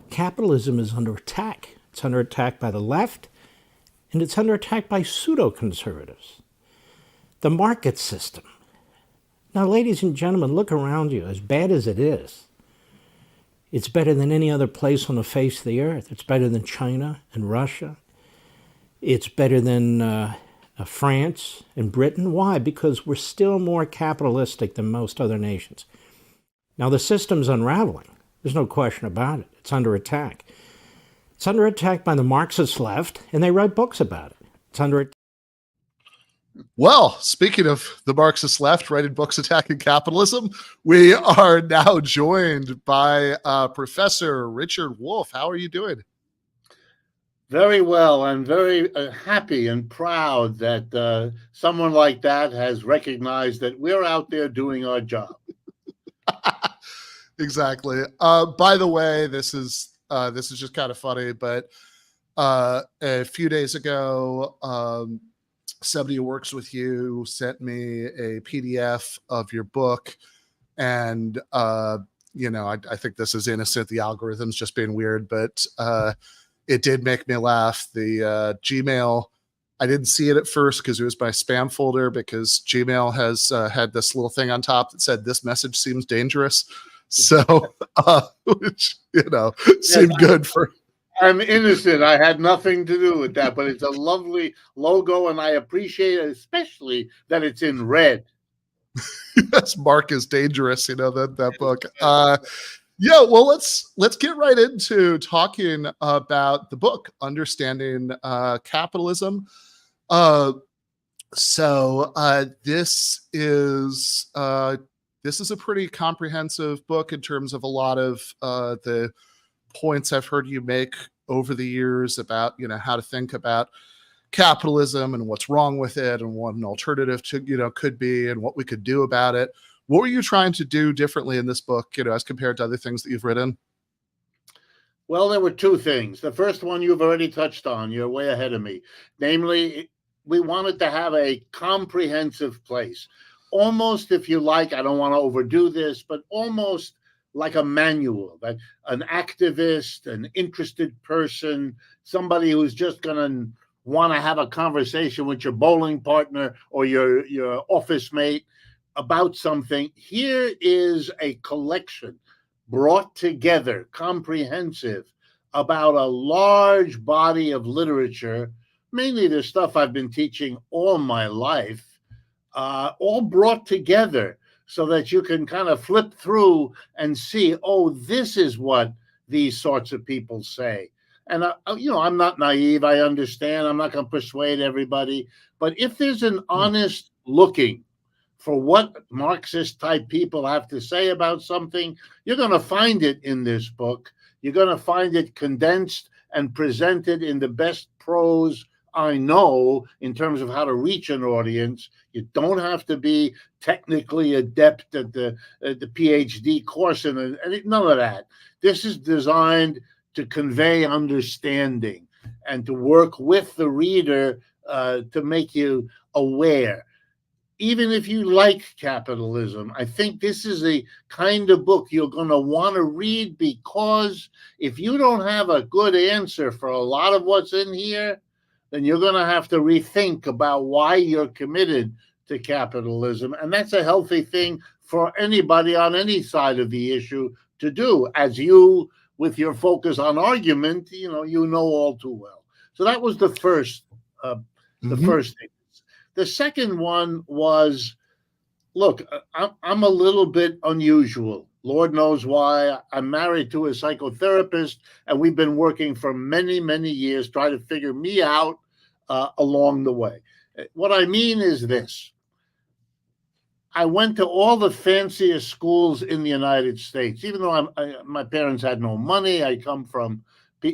Capitalism is under attack. It's under attack by the left, and it's under attack by pseudo-conservatives. The market system. Now, ladies and gentlemen, look around you. As bad as it is, it's better than any other place on the face of the earth. It's better than China and Russia. It's better than France and Britain. Why? Because we're still more capitalistic than most other nations. Now, the system's unraveling. There's no question about it. It's under attack. It's under attack by the Marxist left, and they write books about it. It's under attack. Well, speaking of the Marxist left writing books attacking capitalism, we are now joined by Professor Richard Wolff. How are you doing? Very well. I'm very happy and proud that someone like that has recognized that we're out there doing our job. Exactly. By the way, this is just kind of funny, but a few days ago, somebody who works with you sent me a PDF of your book, and I think this is innocent, the algorithm's just being weird, but it did make me laugh. The Gmail, I didn't see it at first because it was my spam folder, because Gmail has had this little thing on top that said, "This message seems dangerous." So, which, seemed good for... I'm innocent. I had nothing to do with that, but it's a lovely logo, and I appreciate it, especially that it's in red. Yes, Mark is dangerous, that book. Yeah, well, let's get right into talking about the book, Understanding Capitalism. So this is a pretty comprehensive book in terms of a lot of the points I've heard you make over the years about, how to think about capitalism and what's wrong with it and what an alternative to, could be and what we could do about it. What were you trying to do differently in this book, as compared to other things that you've written? Well, there were two things. The first one you've already touched on. You're way ahead of me. Namely, we wanted to have a comprehensive place. Almost, if you like, I don't want to overdo this, but almost like a manual that an activist, an interested person, somebody who's just going to want to have a conversation with your bowling partner or your office mate about something. Here is a collection brought together, comprehensive, about a large body of literature, mainly the stuff I've been teaching all my life, all brought together so that you can kind of flip through and see, oh, this is what these sorts of people say. And, I'm not naive. I understand. I'm not going to persuade everybody. But if there's an honest looking for what Marxist type people have to say about something, you're going to find it in this book. You're going to find it condensed and presented in the best prose I know in terms of how to reach an audience. You don't have to be technically adept at the PhD course and none of that. This is designed to convey understanding and to work with the reader to make you aware. Even if you like capitalism, I think this is a kind of book you're going to want to read, because if you don't have a good answer for a lot of what's in here, then you're going to have to rethink about why you're committed to capitalism. And that's a healthy thing for anybody on any side of the issue to do, as you, with your focus on argument, you know all too well. So that was the first first thing. The second one was, look, I'm a little bit unusual. Lord knows why. I'm married to a psychotherapist, and we've been working for many, many years trying to figure me out along the way. What I mean is this. I went to all the fanciest schools in the United States, even though my parents had no money. I come from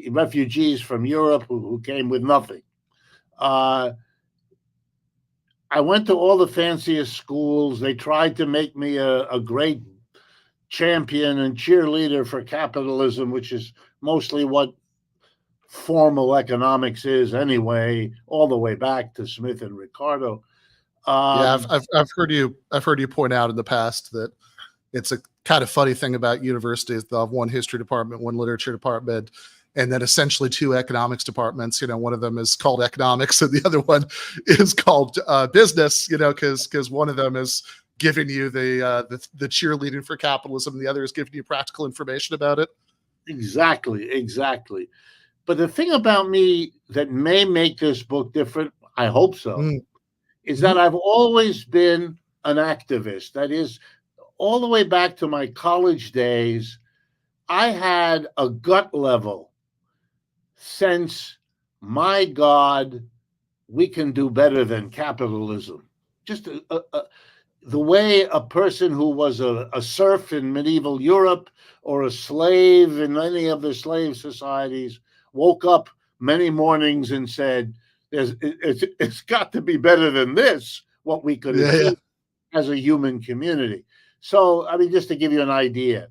refugees from Europe who came with nothing. I went to all the fanciest schools. They tried to make me a great champion and cheerleader for capitalism, which is mostly what formal economics is anyway, all the way back to Smith and Ricardo. Yeah, I've heard you point out in the past that it's a kind of funny thing about universities. They'll have one history department, one literature department, and then essentially two economics departments. One of them is called economics and the other one is called business, because one of them is giving you the cheerleading for capitalism, and the other is giving you practical information about it. Exactly. But the thing about me that may make this book different, I hope so, is that I've always been an activist. That is, all the way back to my college days, I had a gut level sense, my God, we can do better than capitalism. Just the way a person who was a serf in medieval Europe or a slave in any of the slave societies woke up many mornings and said, it's got to be better than this, what we could achieve as a human community. So, I mean, just to give you an idea,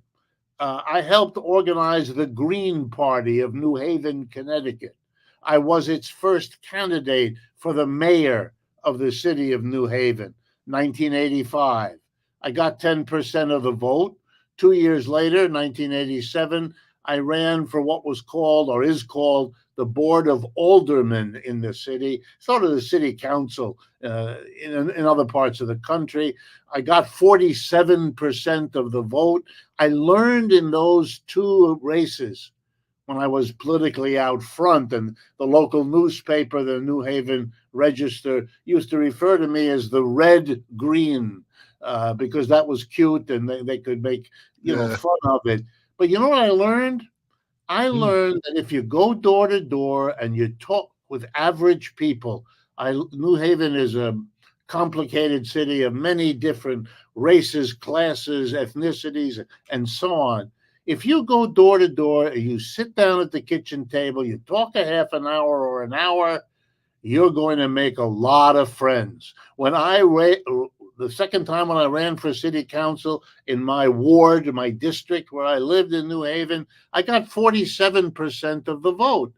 I helped organize the Green Party of New Haven, Connecticut. I was its first candidate for the mayor of the city of New Haven, 1985. I got 10% of the vote. 2 years later, 1987, I ran for what was called or is called the Board of Aldermen in the city, sort of the city council in other parts of the country. I got 47% of the vote. I learned in those two races when I was politically out front, and the local newspaper, the New Haven Register, used to refer to me as the Red Green because that was cute and they could make fun of it. But you know what I learned? I learned that if you go door to door and you talk with average people, New Haven is a complicated city of many different races, classes, ethnicities, and so on. If you go door to door and you sit down at the kitchen table, you talk a half an hour or an hour, you're going to make a lot of friends. When the second time when I ran for city council in my ward, my district where I lived in New Haven, I got 47% of the vote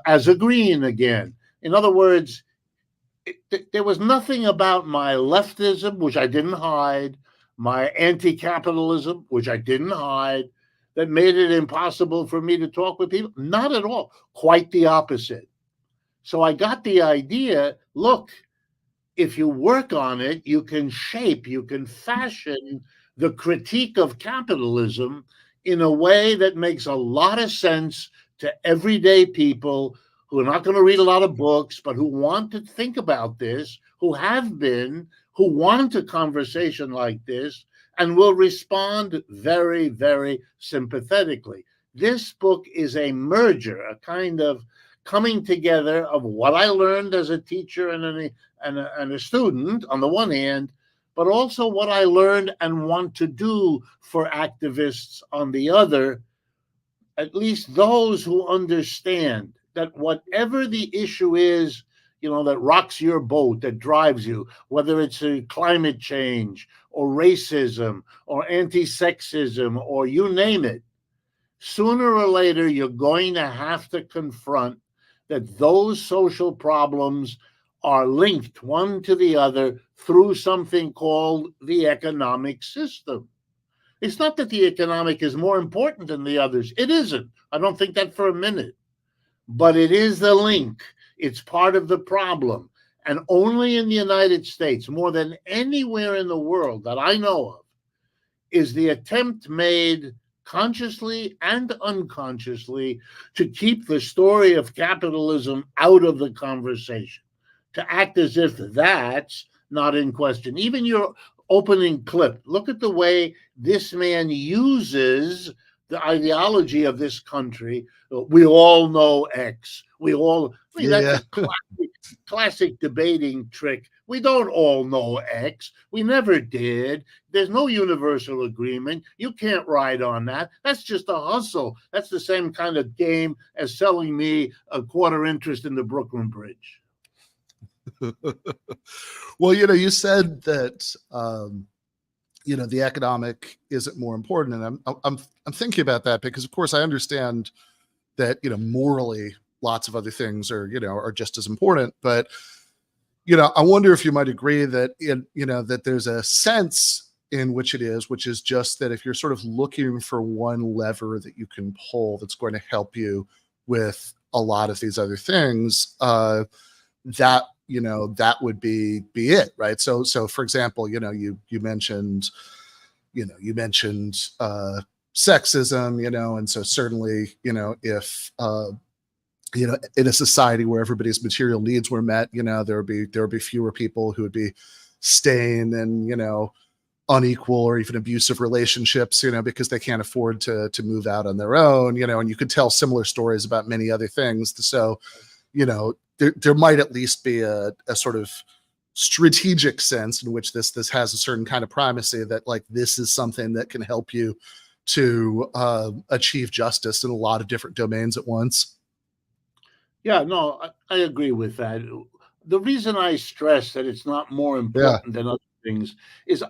as a Green again. In other words, there was nothing about my leftism, which I didn't hide, my anti-capitalism, which I didn't hide, that made it impossible for me to talk with people. Not at all. Quite the opposite. So I got the idea, look, if you work on it, you can shape, you can fashion the critique of capitalism in a way that makes a lot of sense to everyday people who are not going to read a lot of books, but who want to think about this, who have been, who want a conversation like this, and will respond very, very sympathetically. This book is a merger, a kind of coming together of what I learned as a teacher and a student on the one hand, but also what I learned and want to do for activists on the other, at least those who understand that whatever the issue is, that rocks your boat, that drives you, whether it's climate change or racism or anti-sexism or you name it, sooner or later you're going to have to confront that those social problems are linked one to the other through something called the economic system. It's not that the economic is more important than the others. It isn't. I don't think that for a minute. But it is the link. It's part of the problem. And only in the United States, more than anywhere in the world that I know of, is the attempt made consciously and unconsciously to keep the story of capitalism out of the conversation, to act as if that's not in question. Even your opening clip, look at the way this man uses the ideology of this country. We all know X. That's a classic debating trick. We don't all know X. We never did. There's no universal agreement. You can't ride on that. That's just a hustle. That's the same kind of game as selling me a quarter interest in the Brooklyn Bridge. Well, you said that the economic isn't more important, and I'm thinking about that because, of course, I understand that morally lots of other things are just as important, but I wonder if you might agree that that there's a sense in which it is, which is just that if you're sort of looking for one lever that you can pull that's going to help you with a lot of these other things, that that would be it, right? So for example, you mentioned sexism, and so certainly, if in a society where everybody's material needs were met, there would be fewer people who would be staying in unequal or even abusive relationships, because they can't afford to move out on their own, and you could tell similar stories about many other things. So, there might at least be a sort of strategic sense in which this has a certain kind of primacy, that like this is something that can help you to achieve justice in a lot of different domains at once. Yeah, no, I agree with that. The reason I stress that it's not more important than other things is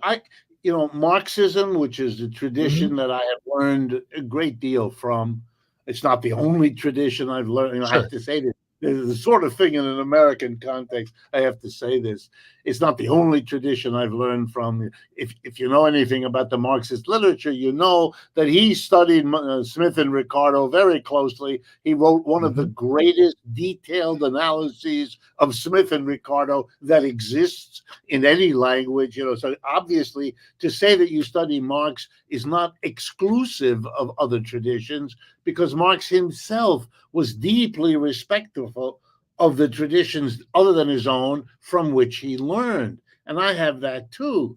Marxism, which is the tradition that I have learned a great deal from. It's not the only tradition I've learned. I have to say this. There's the sort of thing in an American context, I have to say this. It's not the only tradition I've learned from. If you know anything about the Marxist literature, you know that he studied Smith and Ricardo very closely. He wrote one of the greatest detailed analyses of Smith and Ricardo that exists in any language. So obviously, to say that you study Marx is not exclusive of other traditions, because Marx himself was deeply respectful of the traditions other than his own from which he learned. And I have that too.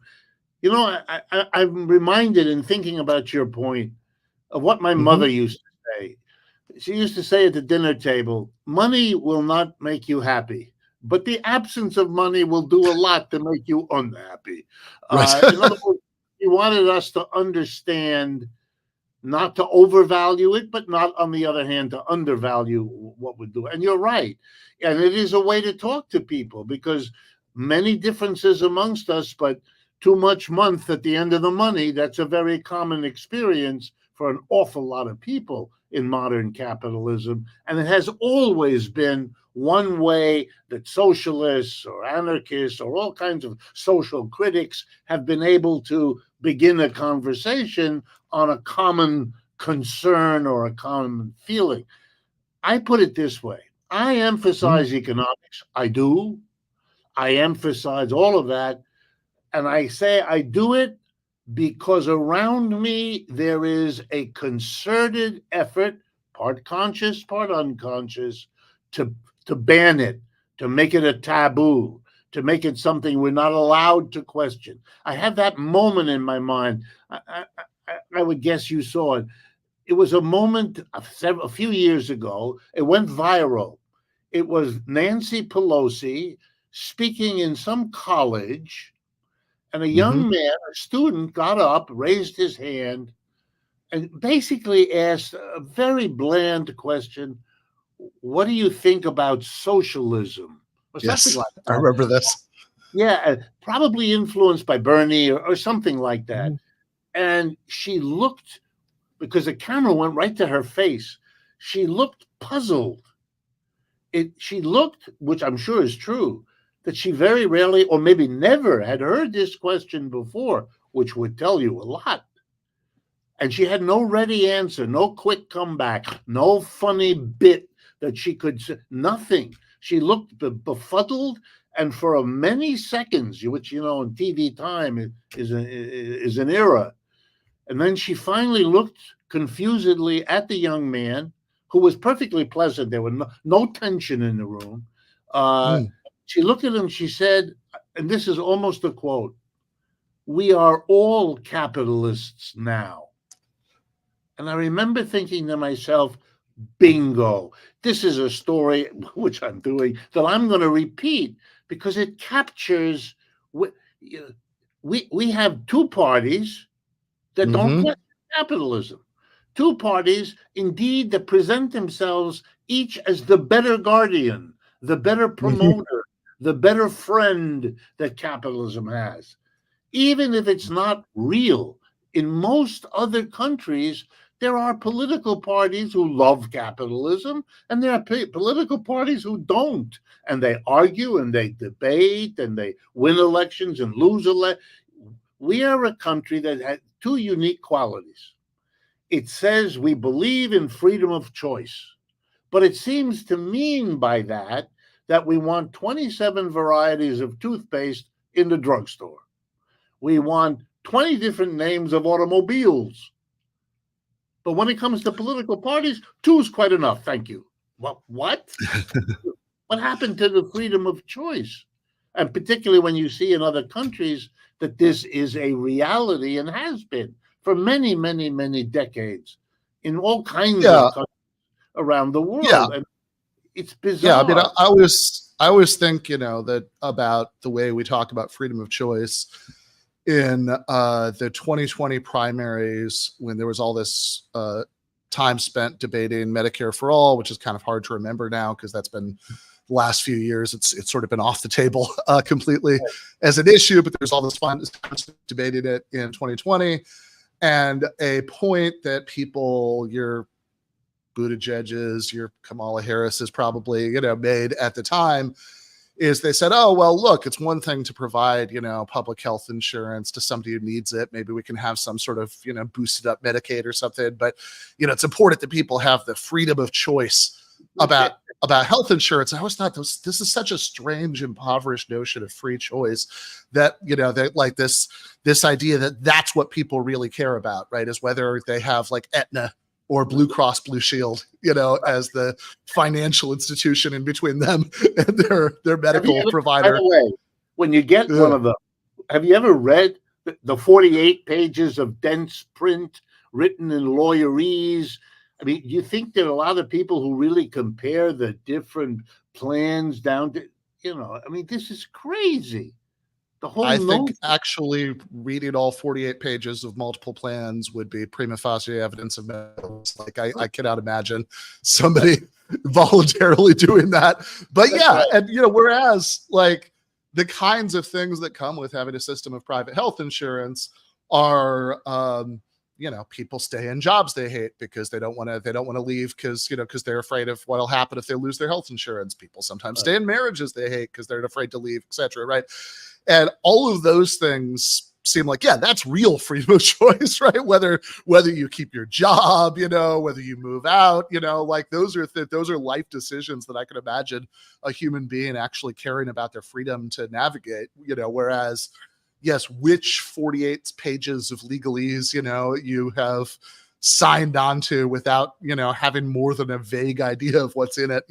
I'm reminded in thinking about your point of what my mother used to say. She used to say at the dinner table, money will not make you happy, but the absence of money will do a lot to make you unhappy. Right. In other words, she wanted us to understand not to overvalue it, but not, on the other hand, to undervalue what we do. And you're right. And it is a way to talk to people, because many differences amongst us, but too much month at the end of the money, that's a very common experience for an awful lot of people in modern capitalism. And it has always been one way that socialists or anarchists or all kinds of social critics have been able to begin a conversation on a common concern or a common feeling. I put it this way. I emphasize economics. I do. I emphasize all of that. And I say I do it because around me there is a concerted effort, part conscious, part unconscious, to ban it, to make it a taboo, to make it something we're not allowed to question. I have that moment in my mind. I would guess you saw it. It was a moment a few years ago. It went viral. It was Nancy Pelosi speaking in some college, and a young man, a student, got up, raised his hand, and basically asked a very bland question: what do you think about socialism? Or something like that. I remember this. Yeah, probably influenced by Bernie or something like that. And she looked, because the camera went right to her face, she looked puzzled. She looked, which I'm sure is true, that she very rarely or maybe never had heard this question before, which would tell you a lot. And she had no ready answer, no quick comeback, no funny bit that she could say, nothing. She looked befuddled, and for many seconds, which, in TV time is an era. And then she finally looked confusedly at the young man, who was perfectly pleasant. There was no tension in the room. She looked at him, she said, and this is almost a quote, "We are all capitalists now." And I remember thinking to myself, bingo, this is a story, which I'm doing, that I'm going to repeat, because it captures, we have two parties that don't question capitalism. Two parties, indeed, that present themselves each as the better guardian, the better promoter, the better friend that capitalism has. Even if it's not real, in most other countries, there are political parties who love capitalism, and there are political parties who don't. And they argue and they debate and they win elections and lose elections. we are a country that has two unique qualities. It says we believe in freedom of choice, but it seems to mean by that we want 27 varieties of toothpaste in the drugstore. We want 20 different names of automobiles. But when it comes to political parties, 2 is quite enough. Thank you. Well, what? What happened to the freedom of choice? And particularly when you see in other countries that this is a reality and has been for many, many, many decades in all kinds of countries around the world. Yeah. And it's bizarre. Yeah, I mean, I always think, that about the way we talk about freedom of choice in the 2020 primaries, when there was all this time spent debating Medicare for all, which is kind of hard to remember now because that's been the last few years. It's sort of been off the table completely as an issue, but there's all this fun debating it in 2020. And a point that people, your Buttigieg's, your Kamala Harris is probably, made at the time is they said, oh, well, look, it's one thing to provide, public health insurance to somebody who needs it. Maybe we can have some sort of, boosted up Medicaid or something. But, it's important that people have the freedom of choice about health insurance. I always thought this is such a strange, impoverished notion of free choice that, that like this idea that that's what people really care about, right? Is whether they have like Aetna or Blue Cross Blue Shield, as the financial institution in between them and their medical provider. By the way, when you get one of them, have you ever read the 48 pages of dense print written in lawyerese? I mean, you think there are a lot of people who really compare the different plans down to, I mean, this is crazy. I think actually reading all 48 pages of multiple plans would be prima facie evidence of metals. Like I cannot imagine somebody voluntarily doing that. But yeah, and whereas like the kinds of things that come with having a system of private health insurance are people stay in jobs they hate because they don't want to leave because they're afraid of what'll happen if they lose their health insurance. People sometimes stay in marriages they hate because they're afraid to leave, etc. Right? And all of those things seem like, that's real freedom of choice, right? Whether you keep your job, whether you move out, like those are life decisions that I can imagine a human being actually caring about their freedom to navigate, whereas yes, which 48 pages of legalese, you have signed onto without, having more than a vague idea of what's in it,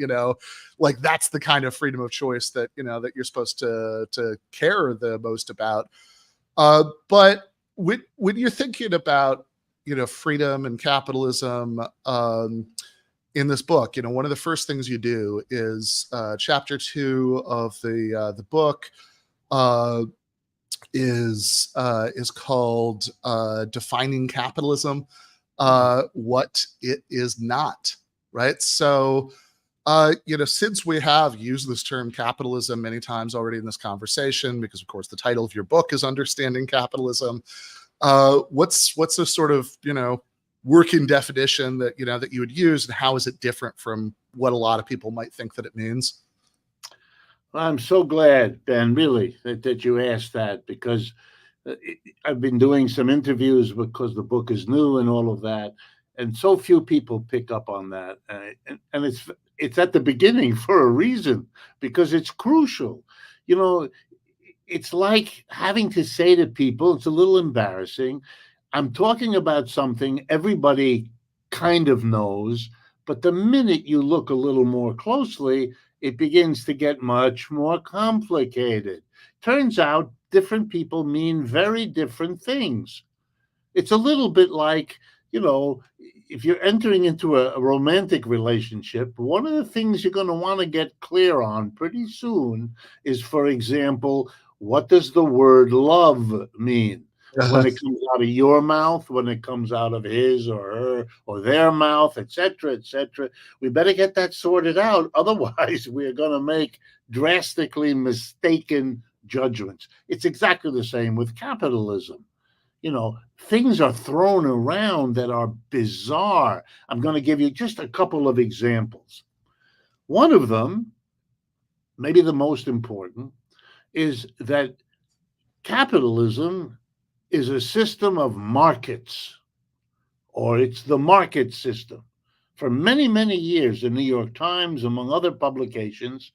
like that's the kind of freedom of choice that, that you're supposed to care the most about. But when you're thinking about, freedom and capitalism, in this book, one of the first things you do is chapter 2 of the book is called Defining Capitalism, what it is not, right? So, since we have used this term capitalism many times already in this conversation, because of course the title of your book is Understanding Capitalism, what's the sort of, working definition that, that you would use, and how is it different from what a lot of people might think that it means? Well, I'm so glad, Ben, really, that you asked that, because I've been doing some interviews because the book is new and all of that, and so few people pick up on that, and it's at the beginning for a reason, because it's crucial. It's like having to say to people, it's a little embarrassing, I'm talking about something everybody kind of knows, but the minute you look a little more closely, it begins to get much more complicated. Turns out different people mean very different things. It's a little bit like, if you're entering into a romantic relationship, one of the things you're going to want to get clear on pretty soon is, for example, what does the word love mean? When it comes out of your mouth, when it comes out of his or her or their mouth, et cetera, we better get that sorted out. Otherwise, we're going to make drastically mistaken judgments. It's exactly the same with capitalism. Things are thrown around that are bizarre. I'm going to give you just a couple of examples. One of them, maybe the most important, is that capitalism is a system of markets, or it's the market system. For many, many years, the New York Times, among other publications,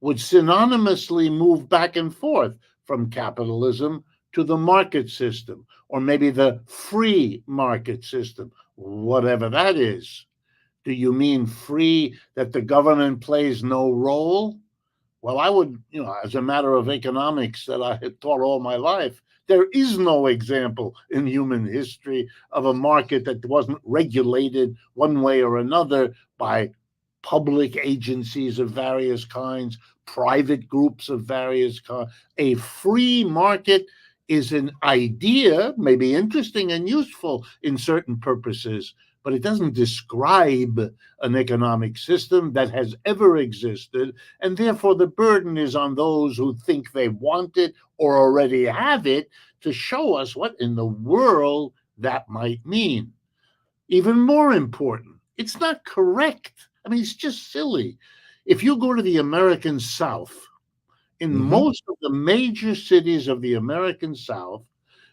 would synonymously move back and forth from capitalism to the market system, or maybe the free market system, whatever that is. Do you mean free that the government plays no role? Well, I would, as a matter of economics that I had taught all my life, there is no example in human history of a market that wasn't regulated one way or another by public agencies of various kinds, private groups of various kinds. A free market is an idea, maybe interesting and useful in certain purposes, but it doesn't describe an economic system that has ever existed, and therefore the burden is on those who think they want it or already have it to show us what in the world that might mean. Even more important, it's not correct. I mean, it's just silly. If you go to the American South, in most of the major cities of the American South,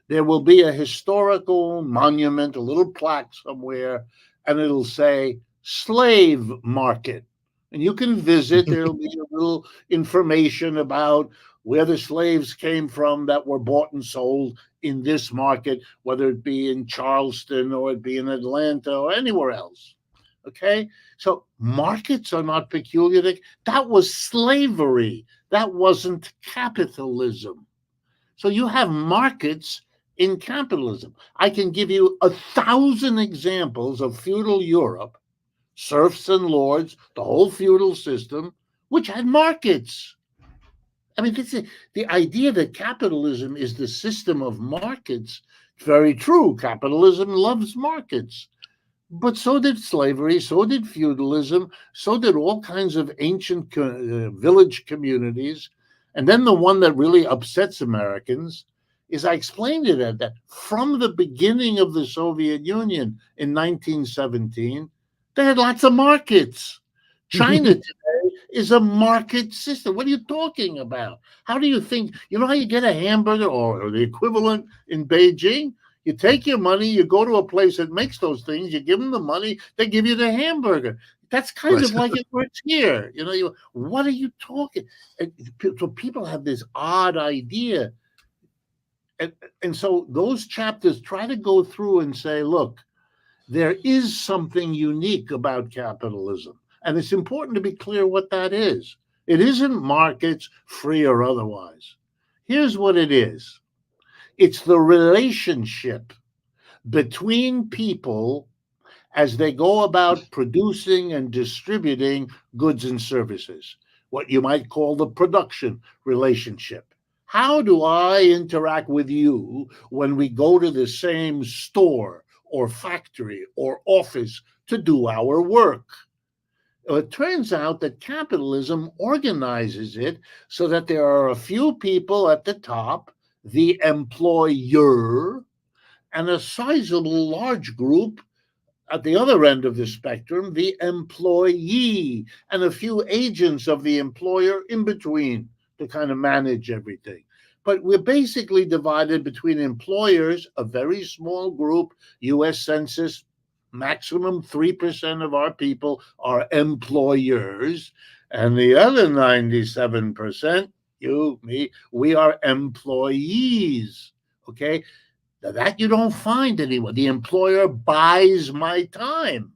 there will be a historical monument, a little plaque somewhere, and it'll say slave market. And you can visit, there'll be a little information about where the slaves came from that were bought and sold in this market, whether it be in Charleston or it be in Atlanta or anywhere else. Okay, so markets are not peculiar. That was slavery. That wasn't capitalism. So you have markets in capitalism. I can give you 1,000 examples of feudal Europe, serfs and lords, the whole feudal system, which had markets. I mean, the idea that capitalism is the system of markets. Very true. Capitalism loves markets. But so did slavery, so did feudalism, so did all kinds of ancient village communities. And then the one that really upsets Americans is, I explained it at that, from the beginning of the Soviet Union in 1917, they had lots of markets. China today is a market system. What are you talking about? How do you think, how you get a hamburger or the equivalent in Beijing? You take your money, you go to a place that makes those things, you give them the money, they give you the hamburger. That's kind of like it works here. What are you talking? So people have this odd idea. And so those chapters try to go through and say, look, there is something unique about capitalism. And it's important to be clear what that is. It isn't markets, free or otherwise. Here's what it is. It's the relationship between people as they go about producing and distributing goods and services, what you might call the production relationship. How do I interact with you when we go to the same store or factory or office to do our work? It turns out that capitalism organizes it so that there are a few people at the top, the employer, and a sizable large group at the other end of the spectrum, the employee, and a few agents of the employer in between to kind of manage everything. But we're basically divided between employers, a very small group, US Census, maximum 3% of our people are employers, and the other 97%, you, me, we are employees, okay? Now that you don't find anywhere. The employer buys my time.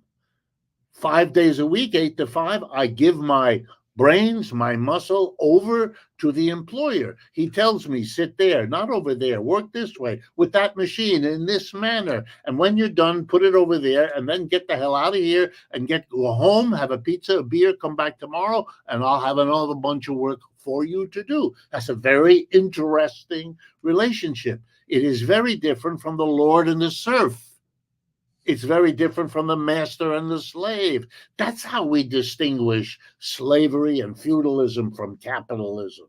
5 days a week, 8 to 5, I give my brains, my muscle over to the employer. He tells me, sit there, not over there, work this way with that machine in this manner. And when you're done, put it over there and then get the hell out of here and go home, have a pizza, a beer, come back tomorrow, and I'll have another bunch of work for you to do. That's a very interesting relationship. It is very different from the lord and the serf. It's very different from the master and the slave. That's how we distinguish slavery and feudalism from capitalism.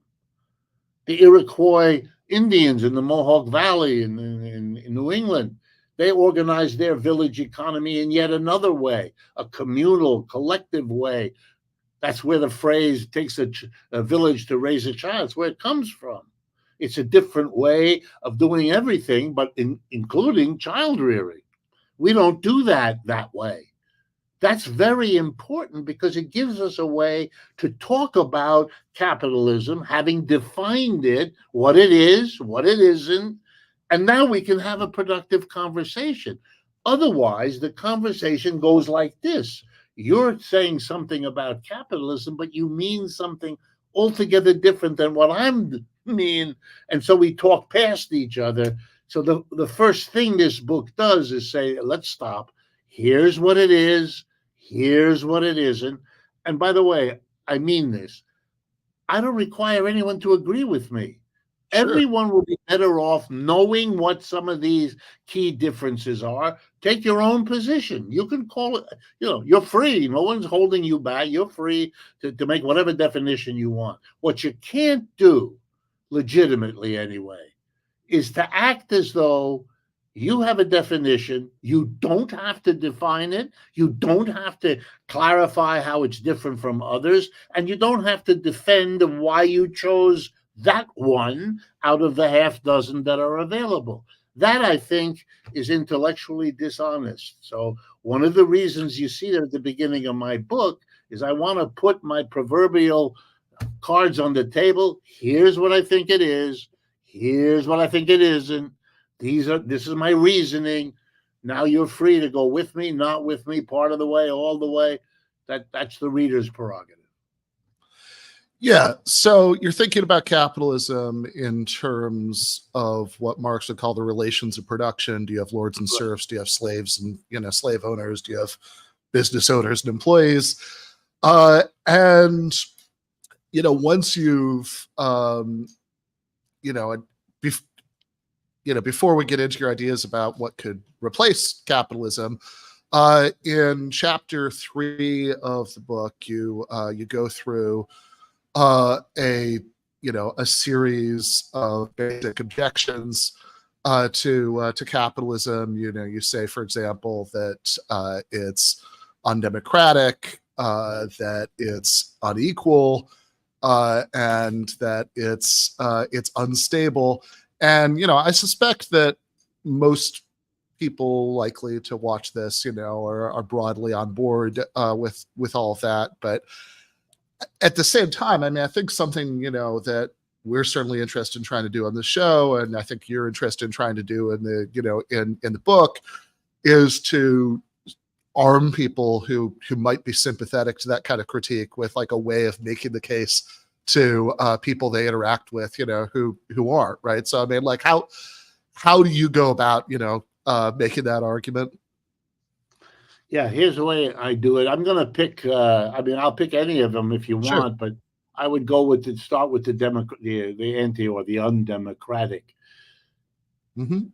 The Iroquois Indians in the Mohawk Valley in New England, they organized their village economy in yet another way, a communal, collective way. That's where the phrase "takes a village to raise a child," that's where it comes from. It's a different way of doing everything, but including child rearing. We don't do that way. That's very important because it gives us a way to talk about capitalism, having defined it, what it is, what it isn't, and now we can have a productive conversation. Otherwise, the conversation goes like this. You're saying something about capitalism, but you mean something altogether different than what I mean. And so we talk past each other. So the first thing this book does is say, let's stop. Here's what it is. Here's what it isn't. And by the way, I mean this. I don't require anyone to agree with me. Sure. Everyone will be better off knowing what some of these key differences are. Take your own position. You can call it, you're free. No one's holding you back. You're free to make whatever definition you want. What you can't do, legitimately anyway, is to act as though you have a definition. You don't have to define it. You don't have to clarify how it's different from others. And you don't have to defend why you chose that one out of the half dozen that are available. That, I think, is intellectually dishonest. So one of the reasons you see that at the beginning of my book is I want to put my proverbial cards on the table. Here's what I think it is. Here's what I think it isn't. This is my reasoning. Now you're free to go with me, not with me, part of the way, all the way. That's the reader's prerogative. Yeah. So you're thinking about capitalism in terms of what Marx would call the relations of production. Do you have lords and serfs? Do you have slaves and slave owners? Do you have business owners and employees? And once you've before we get into your ideas about what could replace capitalism, in chapter 3 of the book, you go through a series of basic objections to capitalism. You say, for example, that it's undemocratic, that it's unequal, and that it's unstable. And I suspect that most people likely to watch this, are broadly on board with all of that. But at the same time, I think something that we're certainly interested in trying to do on the show, and I think you're interested in trying to do in the in the book, is to arm people who might be sympathetic to that kind of critique with like a way of making the case to people they interact with, who aren't, right? So like how do you go about making that argument? Yeah, here's the way I do it. I'm going to pick. I'll pick any of them if you Sure. want, but I would start with the anti or the undemocratic. Mm-hmm.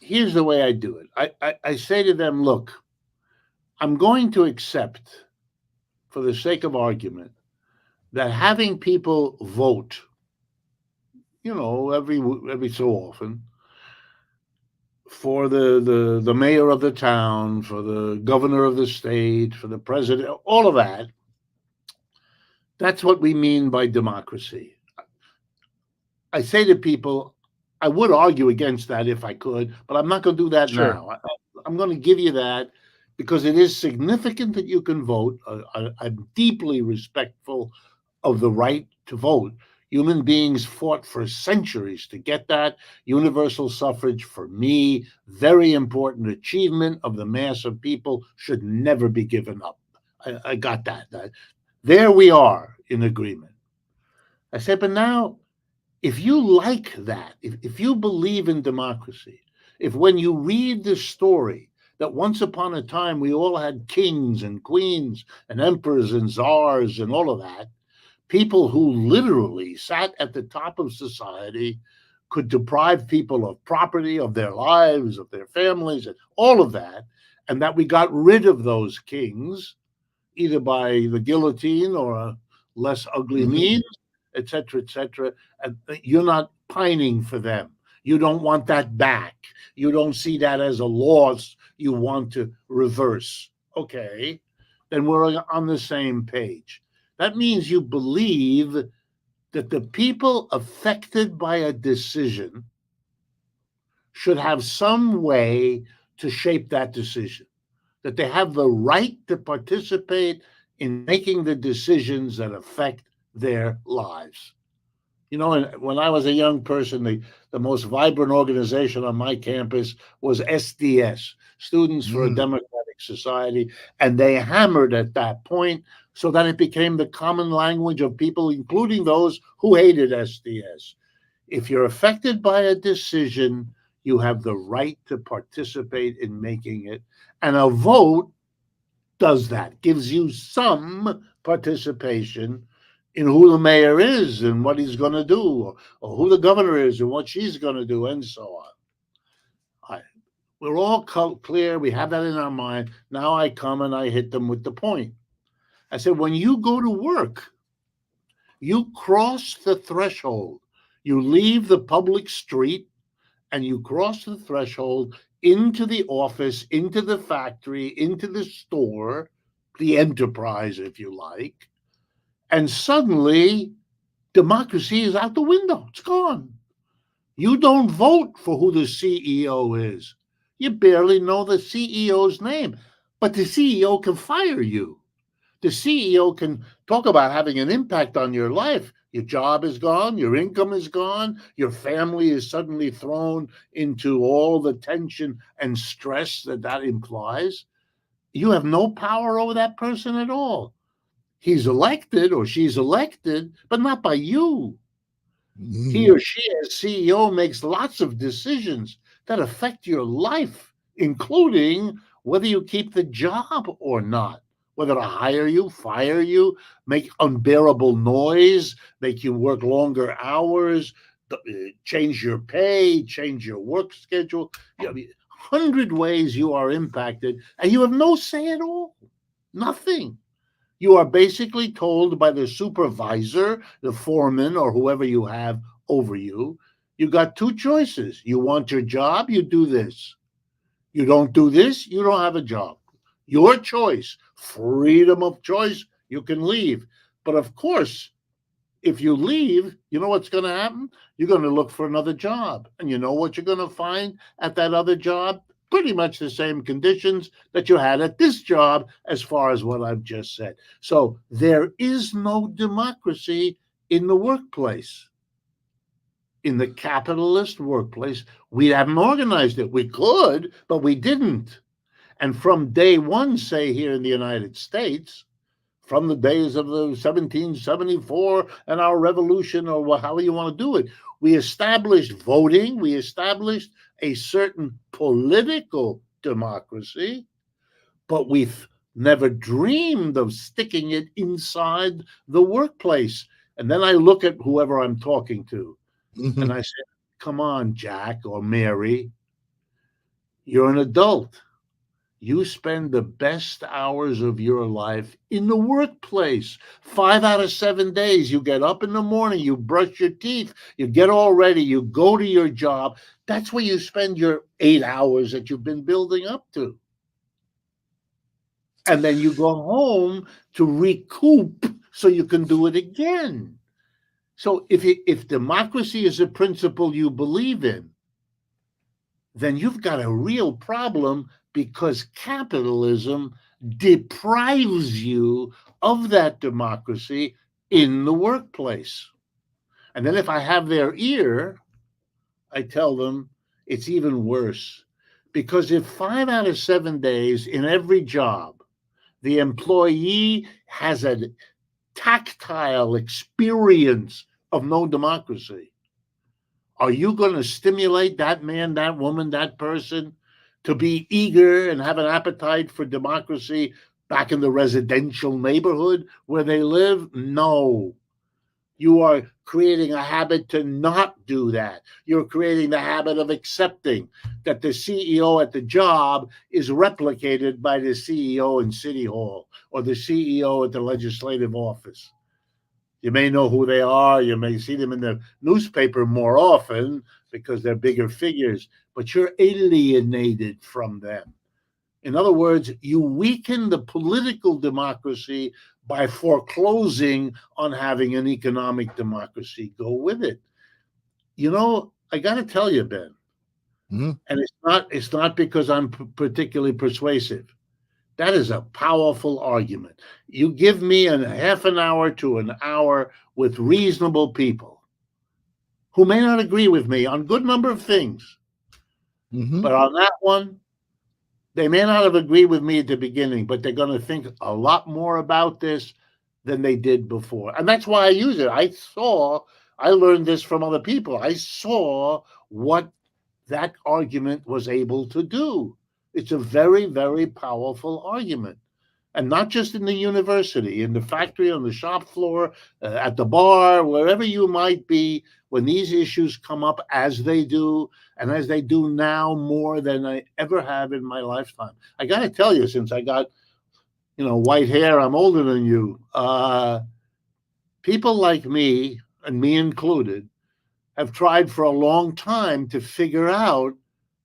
Here's the way I do it. I say to them, look, I'm going to accept, for the sake of argument, that having people vote, every so often, for the mayor of the town, for the governor of the state, for the president, all of that, that's what we mean by democracy. I say to people, I would argue against that if I could, but I'm not going to do that Sure. now. I'm going to give you that because it is significant that you can vote. I'm deeply respectful of the right to vote. Human beings fought for centuries to get that. Universal suffrage, for me, very important achievement of the mass of people, should never be given up. I got that. There we are in agreement. I said, but now, if you like that, if you believe in democracy, if when you read the story that once upon a time we all had kings and queens and emperors and czars and all of that, people who literally sat at the top of society, could deprive people of property, of their lives, of their families, and all of that, and that we got rid of those kings, either by the guillotine or a less ugly means, et cetera, and you're not pining for them. You don't want that back. You don't see that as a loss you want to reverse. Okay, then we're on the same page. That means you believe that the people affected by a decision should have some way to shape that decision, that they have the right to participate in making the decisions that affect their lives. You know, when I was a young person, the most vibrant organization on my campus was SDS, Students for a Democratic Society, and they hammered at that point so that it became the common language of people, including those who hated SDS. If you're affected by a decision, you have the right to participate in making it, and a vote does that, gives you some participation in who the mayor is and what he's going to do, or who the governor is and what she's going to do, and so on. We're all clear. We have that in our mind. Now I come and I hit them with the point. I said, when you go to work, you cross the threshold. You leave the public street and you cross the threshold into the office, into the factory, into the store, the enterprise, if you like. And suddenly, democracy is out the window. It's gone. You don't vote for who the CEO is. You barely know the CEO's name, but the CEO can fire you. The CEO can talk about having an impact on your life. Your job is gone. Your income is gone. Your family is suddenly thrown into all the tension and stress that implies. You have no power over that person at all. He's elected or she's elected, but not by you. He or she, as CEO, makes lots of decisions that affect your life, including whether you keep the job or not, whether to hire you, fire you, make unbearable noise, make you work longer hours, change your pay, change your work schedule. 100 ways you are impacted, and you have no say at all. Nothing. You are basically told by the supervisor, the foreman, or whoever you have over you, you got two choices. You want your job, you do this. You don't do this, you don't have a job. Your choice, freedom of choice, you can leave. But of course, if you leave, you know what's going to happen? You're going to look for another job. And you know what you're going to find at that other job? Pretty much the same conditions that you had at this job, as far as what I've just said. So there is no democracy in the workplace. In the capitalist workplace, we haven't organized it. We could, but we didn't. And from day one, say here in the United States, from the days of the 1774 and our revolution, or however you want to do it, we established voting, we established a certain political democracy, but we've never dreamed of sticking it inside the workplace. And then I look at whoever I'm talking to, and I say, come on, Jack or Mary, you're an adult. You spend the best hours of your life in the workplace. 5 out of 7 days, you get up in the morning, you brush your teeth, you get all ready, you go to your job. That's where you spend your 8 hours that you've been building up to. And then you go home to recoup so you can do it again. So if democracy is a principle you believe in, then you've got a real problem, because capitalism deprives you of that democracy in the workplace. And then if I have their ear, I tell them it's even worse. Because if 5 out of 7 days in every job, the employee has a tactile experience of no democracy, are you going to stimulate that man, that woman, that person to be eager and have an appetite for democracy back in the residential neighborhood where they live? No. You are creating a habit to not do that. You're creating the habit of accepting that the CEO at the job is replicated by the CEO in City Hall or the CEO at the legislative office. You may know who they are. You may see them in the newspaper more often because they're bigger figures, but you're alienated from them. In other words, you weaken the political democracy by foreclosing on having an economic democracy go with it. You know, I got to tell you, Ben, and it's not because I'm particularly persuasive. That is a powerful argument. You give me a half an hour to an hour with reasonable people who may not agree with me on a good number of things, but on that one, they may not have agreed with me at the beginning, but they're going to think a lot more about this than they did before. And that's why I use it. I learned this from other people. I saw what that argument was able to do. It's a very, very powerful argument. And not just in the university, in the factory, on the shop floor, at the bar, wherever you might be, when these issues come up as they do, and as they do now more than I ever have in my lifetime. I got to tell you, since I got, white hair, I'm older than you. People like me, and me included, have tried for a long time to figure out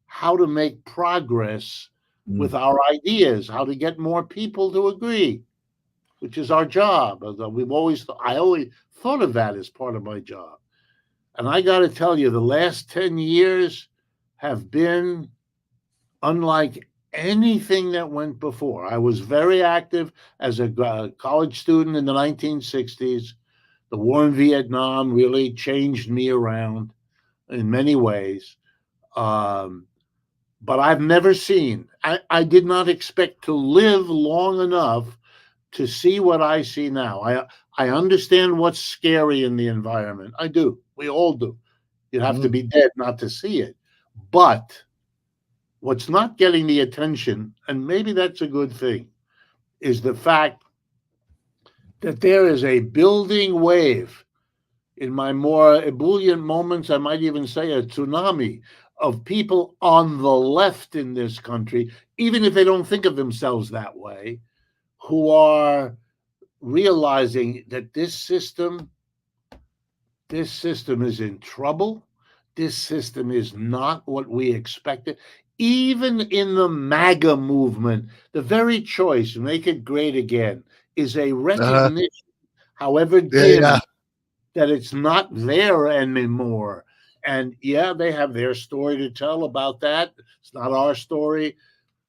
how to make progress with our ideas, how to get more people to agree, which is our job. I always thought of that as part of my job. And I got to tell you, the last 10 years have been unlike anything that went before. I was very active as a college student in the 1960s. The war in Vietnam really changed me around in many ways. But I've never seen, I did not expect to live long enough to see what I see now. I understand what's scary in the environment. I do. We all do. You have to be dead not to see it. But what's not getting the attention, and maybe that's a good thing, is the fact that there is a building wave. In my more ebullient moments, I might even say a tsunami of people on the left in this country, even if they don't think of themselves that way, who are realizing that this system is in trouble. This system is not what we expected. Even in the MAGA movement, the very choice, make it great again, is a recognition, however dim, that it's not there anymore. And yeah, they have their story to tell about that. It's not our story,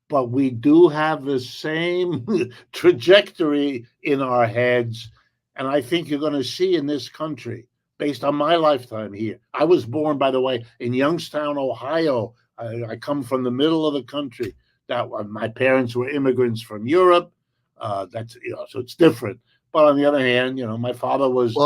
but we do have the same trajectory in our heads. And I think you're going to see in this country, based on my lifetime here. I was born, by the way, in Youngstown, Ohio. I come from the middle of the country. My parents were immigrants from Europe. So it's different. But on the other hand, my father was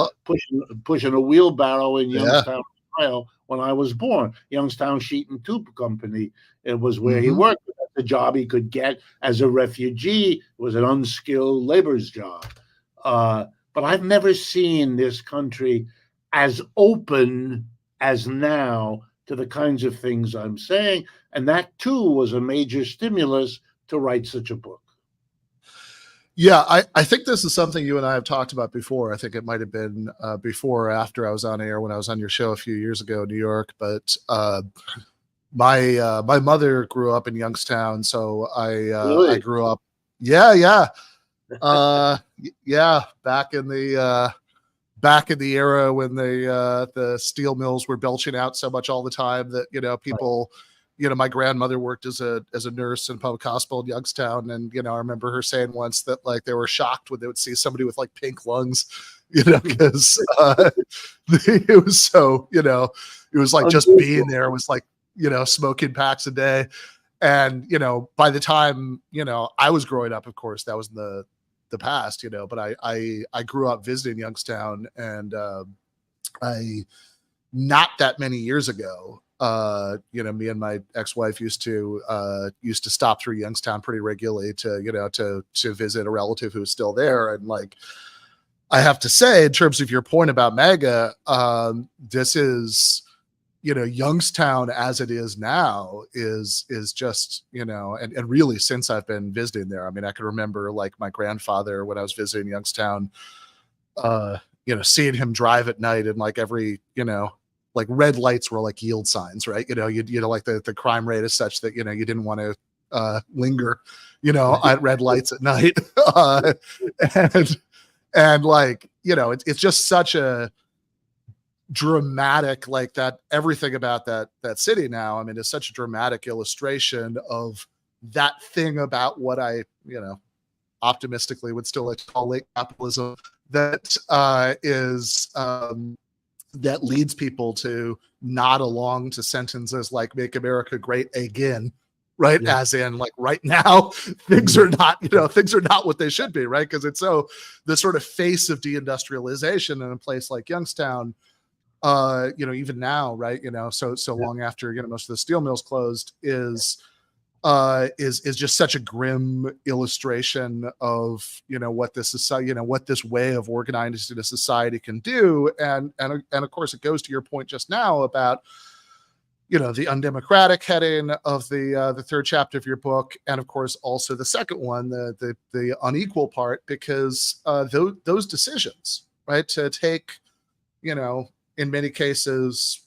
pushing a wheelbarrow in Youngstown, Ohio, when I was born. Youngstown Sheet and Tube Company. It was where he worked. That's the job he could get as a refugee. It was an unskilled labor's job. But I've never seen this country as open as now to the kinds of things I'm saying. And that, too, was a major stimulus to write such a book. Yeah, I think this is something you and I have talked about before. I think it might have been before or after I was on air when I was on your show a few years ago in New York. But my mother grew up in Youngstown, so I grew up. Yeah. Back in the era when the steel mills were belching out so much all the time that people. My grandmother worked as a nurse in a public hospital in Youngstown. And, I remember her saying once that they were shocked when they would see somebody with pink lungs, because it was so, it was just being there was smoking packs a day. And, by the time, I was growing up, of course, that was in the past, but I grew up visiting Youngstown, and not that many years ago, me and my ex-wife used to stop through Youngstown pretty regularly to visit a relative who was still there. And I have to say, in terms of your point about MAGA, this is, Youngstown as it is now is just, and really since I've been visiting there, I mean, I can remember my grandfather when I was visiting Youngstown, seeing him drive at night and every, red lights were yield signs, right? The crime rate is such that, you didn't want to linger, at red lights at night. And like, it's just such a dramatic, like that, everything about that city now, I mean, is such a dramatic illustration of that thing about what I, optimistically would still like to call late capitalism, that that leads people to nod along to sentences like "Make America Great Again," right? Yeah. As in, like, right now, things are not, things are not what they should be, right? Because it's the sort of face of deindustrialization in a place like Youngstown, even now, right? So long after, most of the steel mills closed, is just such a grim illustration of, what this society, what this way of organizing a society can do. And of course, it goes to your point just now about, the undemocratic heading of the third chapter of your book, and of course also the second one, the unequal part, because those decisions, right, to take, in many cases,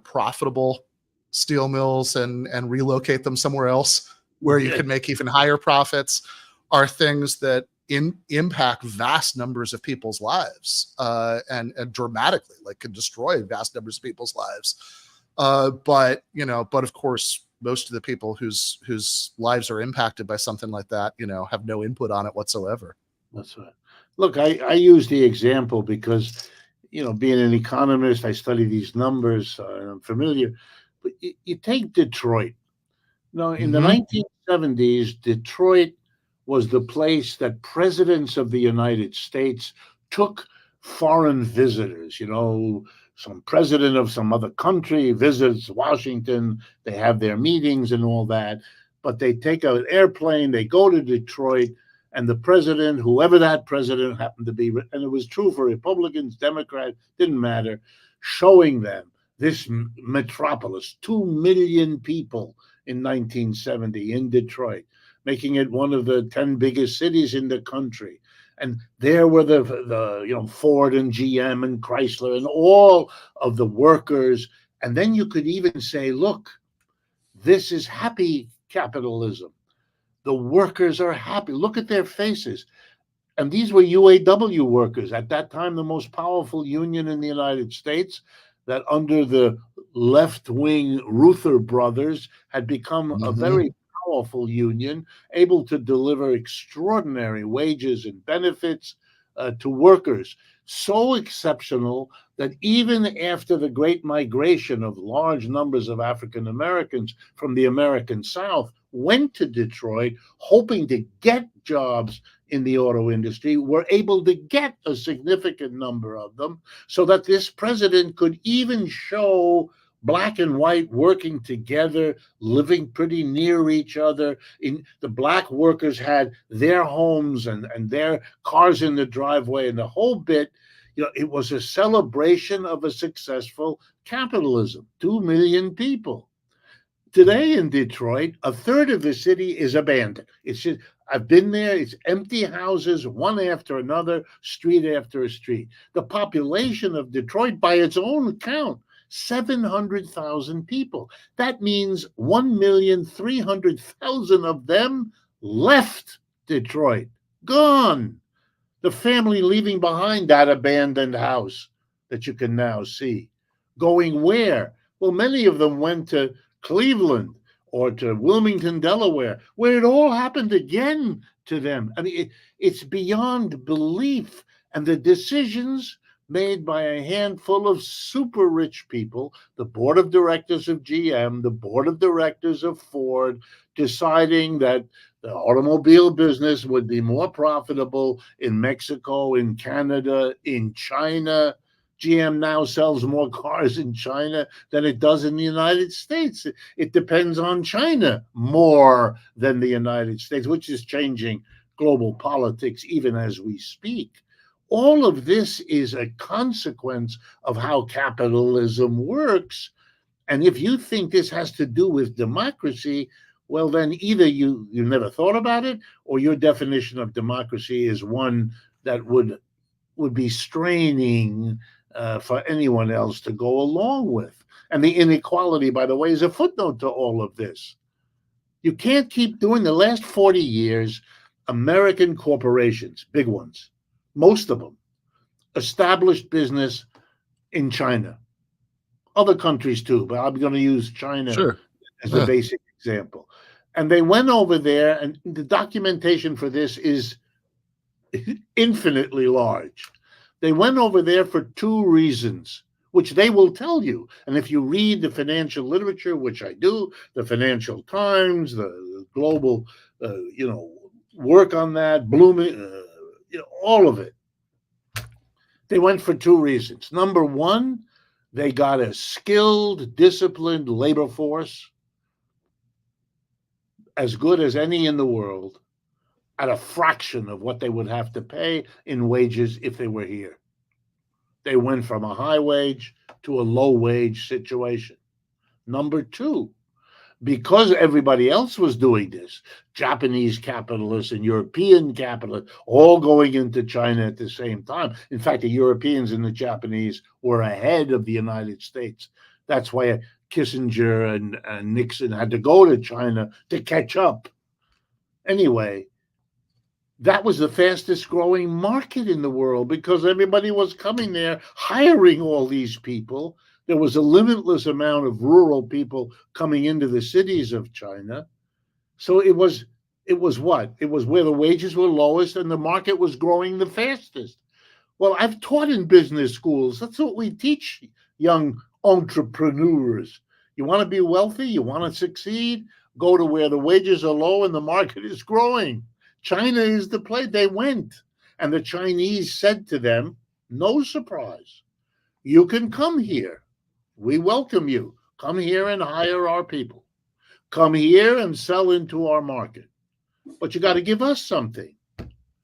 profitable steel mills and relocate them somewhere else where you can make even higher profits, are things that impact vast numbers of people's lives, and dramatically, like, can destroy vast numbers of people's lives. But of course, most of the people whose lives are impacted by something like that, have no input on it whatsoever. That's right. Look, I use the example because, being an economist, I study these numbers, I'm familiar. But you take Detroit. In the 1970s, Detroit was the place that presidents of the United States took foreign visitors. Some president of some other country visits Washington, they have their meetings and all that, but they take an airplane, they go to Detroit, and the president, whoever that president happened to be, and it was true for Republicans, Democrats, didn't matter, showing them this metropolis, 2 million people in 1970 in Detroit, making it one of the 10 biggest cities in the country. And there were the Ford and GM and Chrysler and all of the workers. And then you could even say, look, this is happy capitalism. The workers are happy. Look at their faces. And these were UAW workers, at that time the most powerful union in the United States, that under the left-wing Ruther brothers had become a very powerful union, able to deliver extraordinary wages and benefits to workers. So exceptional that even after the great migration of large numbers of African Americans from the American South went to Detroit, hoping to get jobs in the auto industry, were able to get a significant number of them, so that this president could even show black and white working together, living pretty near each other. The black workers had their homes and their cars in the driveway and the whole bit. It was a celebration of a successful capitalism. 2 million people. Today in Detroit, a third of the city is abandoned. It's just, I've been there. It's empty houses, one after another, street after a street. The population of Detroit, by its own count, 700,000 people. That means 1,300,000 of them left Detroit, gone. The family leaving behind that abandoned house that you can now see. Going where? Well, many of them went to Cleveland or to Wilmington, Delaware, where it all happened again to them. I mean, it's beyond belief. And the decisions made by a handful of super rich people, the board of directors of GM, the board of directors of Ford, deciding that the automobile business would be more profitable in Mexico, in Canada, in China. GM now sells more cars in China than it does in the United States. It depends on China more than the United States, which is changing global politics even as we speak. All of this is a consequence of how capitalism works. And if you think this has to do with democracy, well, then either you never thought about it, or your definition of democracy is one that would be straining for anyone else to go along with. And the inequality, by the way, is a footnote to all of this. You can't keep doing the last 40 years, American corporations, big ones, most of them, established business in China. Other countries too, but I'm going to use China Sure. as a basic example. And they went over there, and the documentation for this is infinitely large. They went over there for two reasons, which they will tell you. And if you read the financial literature, which I do, the Financial Times, the global, work on that, Blooming, all of it, they went for two reasons. Number one, they got a skilled, disciplined labor force as good as any in the world at a fraction of what they would have to pay in wages if they were here. They went from a high wage to a low wage situation. Number two, because everybody else was doing this, Japanese capitalists and European capitalists all going into China at the same time. In fact, the Europeans and the Japanese were ahead of the United States. That's why Kissinger and Nixon had to go to China to catch up. Anyway, that was the fastest growing market in the world because everybody was coming there, hiring all these people. There was a limitless amount of rural people coming into the cities of China. So it was what? It was where the wages were lowest and the market was growing the fastest. Well, I've taught in business schools. That's what we teach young entrepreneurs. You want to be wealthy? You want to succeed? Go to where the wages are low and the market is growing. China is the place. They went. And the Chinese said to them, no surprise, you can come here. We welcome you. Come here and hire our people. Come here and sell into our market. But you got to give us something.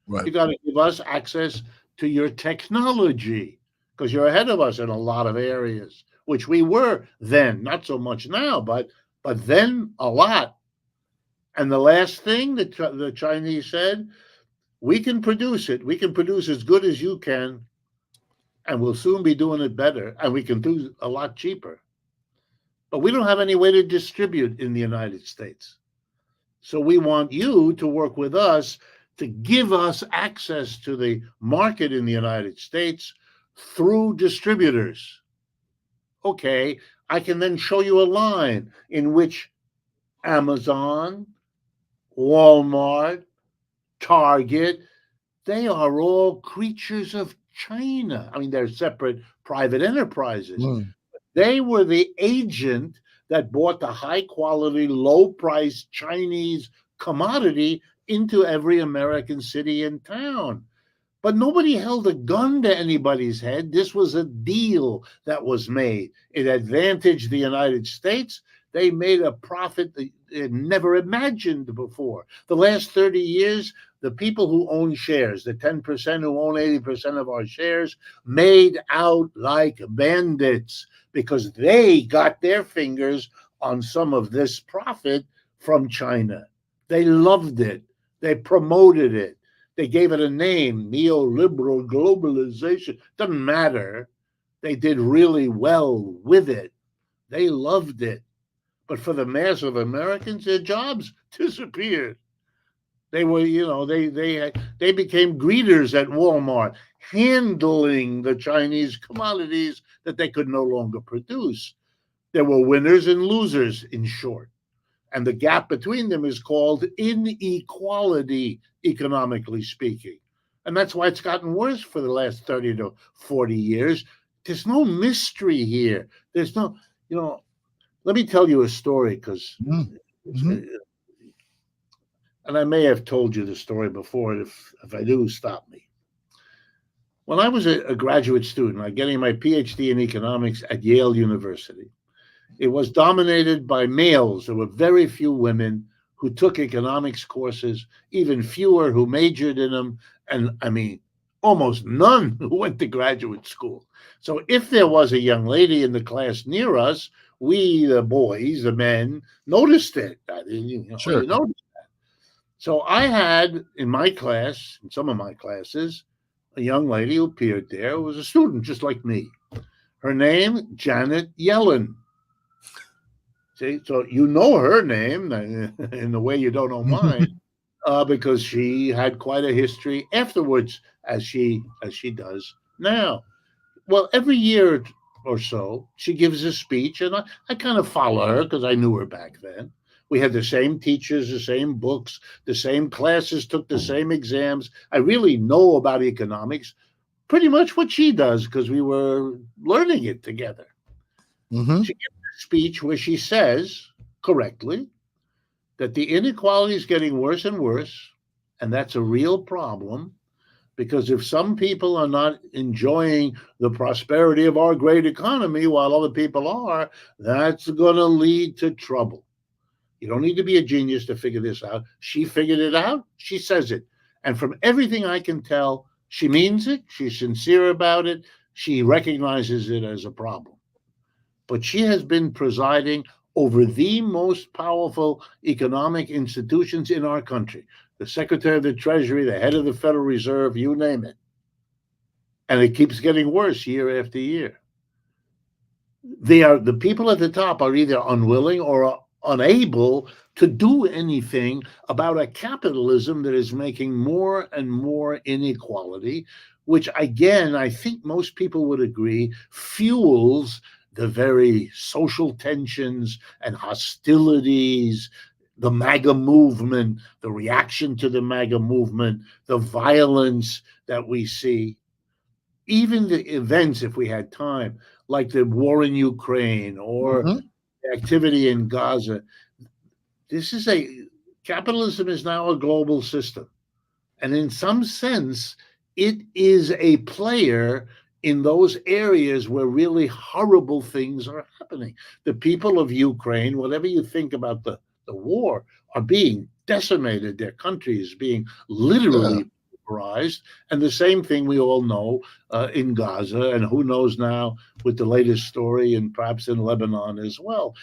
Right. You got to give us access to your technology because you're ahead of us in a lot of areas, which we were then, not so much now, but then a lot. And the last thing that the Chinese said, we can produce it. We can produce as good as you can, and we'll soon be doing it better, and we can do a lot cheaper. But we don't have any way to distribute in the United States. So we want you to work with us to give us access to the market in the United States through distributors. Okay, I can then show you a line in which Amazon, Walmart, Target, they are all creatures of China. I mean, they're separate private enterprises. They were the agent that bought the high-quality, low-priced Chinese commodity into every American city and town. But nobody held a gun to anybody's head. This was a deal that was made. It advantaged the United States. They made a profit they had never imagined before. The last 30 years, the people who own shares, the 10% who own 80% of our shares, made out like bandits because they got their fingers on some of this profit from China. They loved it. They promoted it. They gave it a name, neoliberal globalization. Doesn't matter. They did really well with it. They loved it. But for the mass of Americans, their jobs disappeared. They were, they became greeters at Walmart, handling the Chinese commodities that they could no longer produce. There were winners and losers, in short. And the gap between them is called inequality, economically speaking. And that's why it's gotten worse for the last 30 to 40 years. There's no mystery here. There's no, let me tell you a story because, and I may have told you the story before. If I do, stop me. When I was a graduate student, like getting my PhD in economics at Yale University, it was dominated by males. There were very few women who took economics courses, even fewer who majored in them, and I mean, almost none who went to graduate school. So if there was a young lady in the class near us, we, the boys, the men, noticed it. Sure. You noticed that. So I had in my class, in some of my classes, a young lady who appeared there who was a student just like me. Her name, Janet Yellen. See, so you know her name in the way you don't know mine, because she had quite a history afterwards, as she does now. Well, every year or so, she gives a speech, and I kind of follow her because I knew her back then. We had the same teachers, the same books, the same classes, took the same exams. I really know about economics, pretty much what she does because we were learning it together. Mm-hmm. She gives a speech where she says, correctly, that the inequality is getting worse and worse, and that's a real problem. Because if some people are not enjoying the prosperity of our great economy while other people are, that's going to lead to trouble. You don't need to be a genius to figure this out. She figured it out. She says it. And from everything I can tell, she means it. She's sincere about it. She recognizes it as a problem. But she has been presiding over the most powerful economic institutions in our country, the Secretary of the Treasury, the head of the Federal Reserve, you name it. And it keeps getting worse year after year. The people at the top are either unwilling or unable to do anything about a capitalism that is making more and more inequality, which again, I think most people would agree, fuels the very social tensions and hostilities, the MAGA movement, the reaction to the MAGA movement, the violence that we see, even the events, if we had time, like the war in Ukraine or Mm-hmm. the activity in Gaza. Capitalism is now a global system. And in some sense, it is a player in those areas where really horrible things are happening. The people of Ukraine, whatever you think about the war, are being decimated. Their country is being literally pulverized. And the same thing we all know in Gaza, and who knows now with the latest story, and perhaps in Lebanon as well.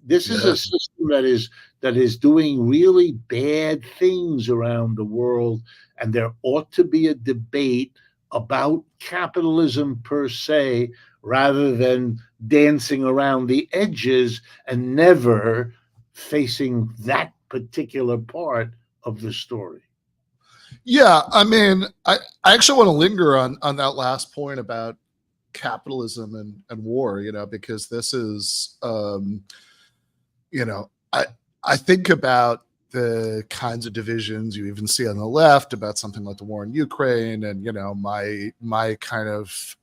This is a system that is doing really bad things around the world, and there ought to be a debate about capitalism per se, rather than dancing around the edges and never facing that particular part of the story. Yeah, I mean, I actually want to linger on that last point about capitalism and war, because this is, I think about the kinds of divisions you even see on the left about something like the war in Ukraine, and my kind of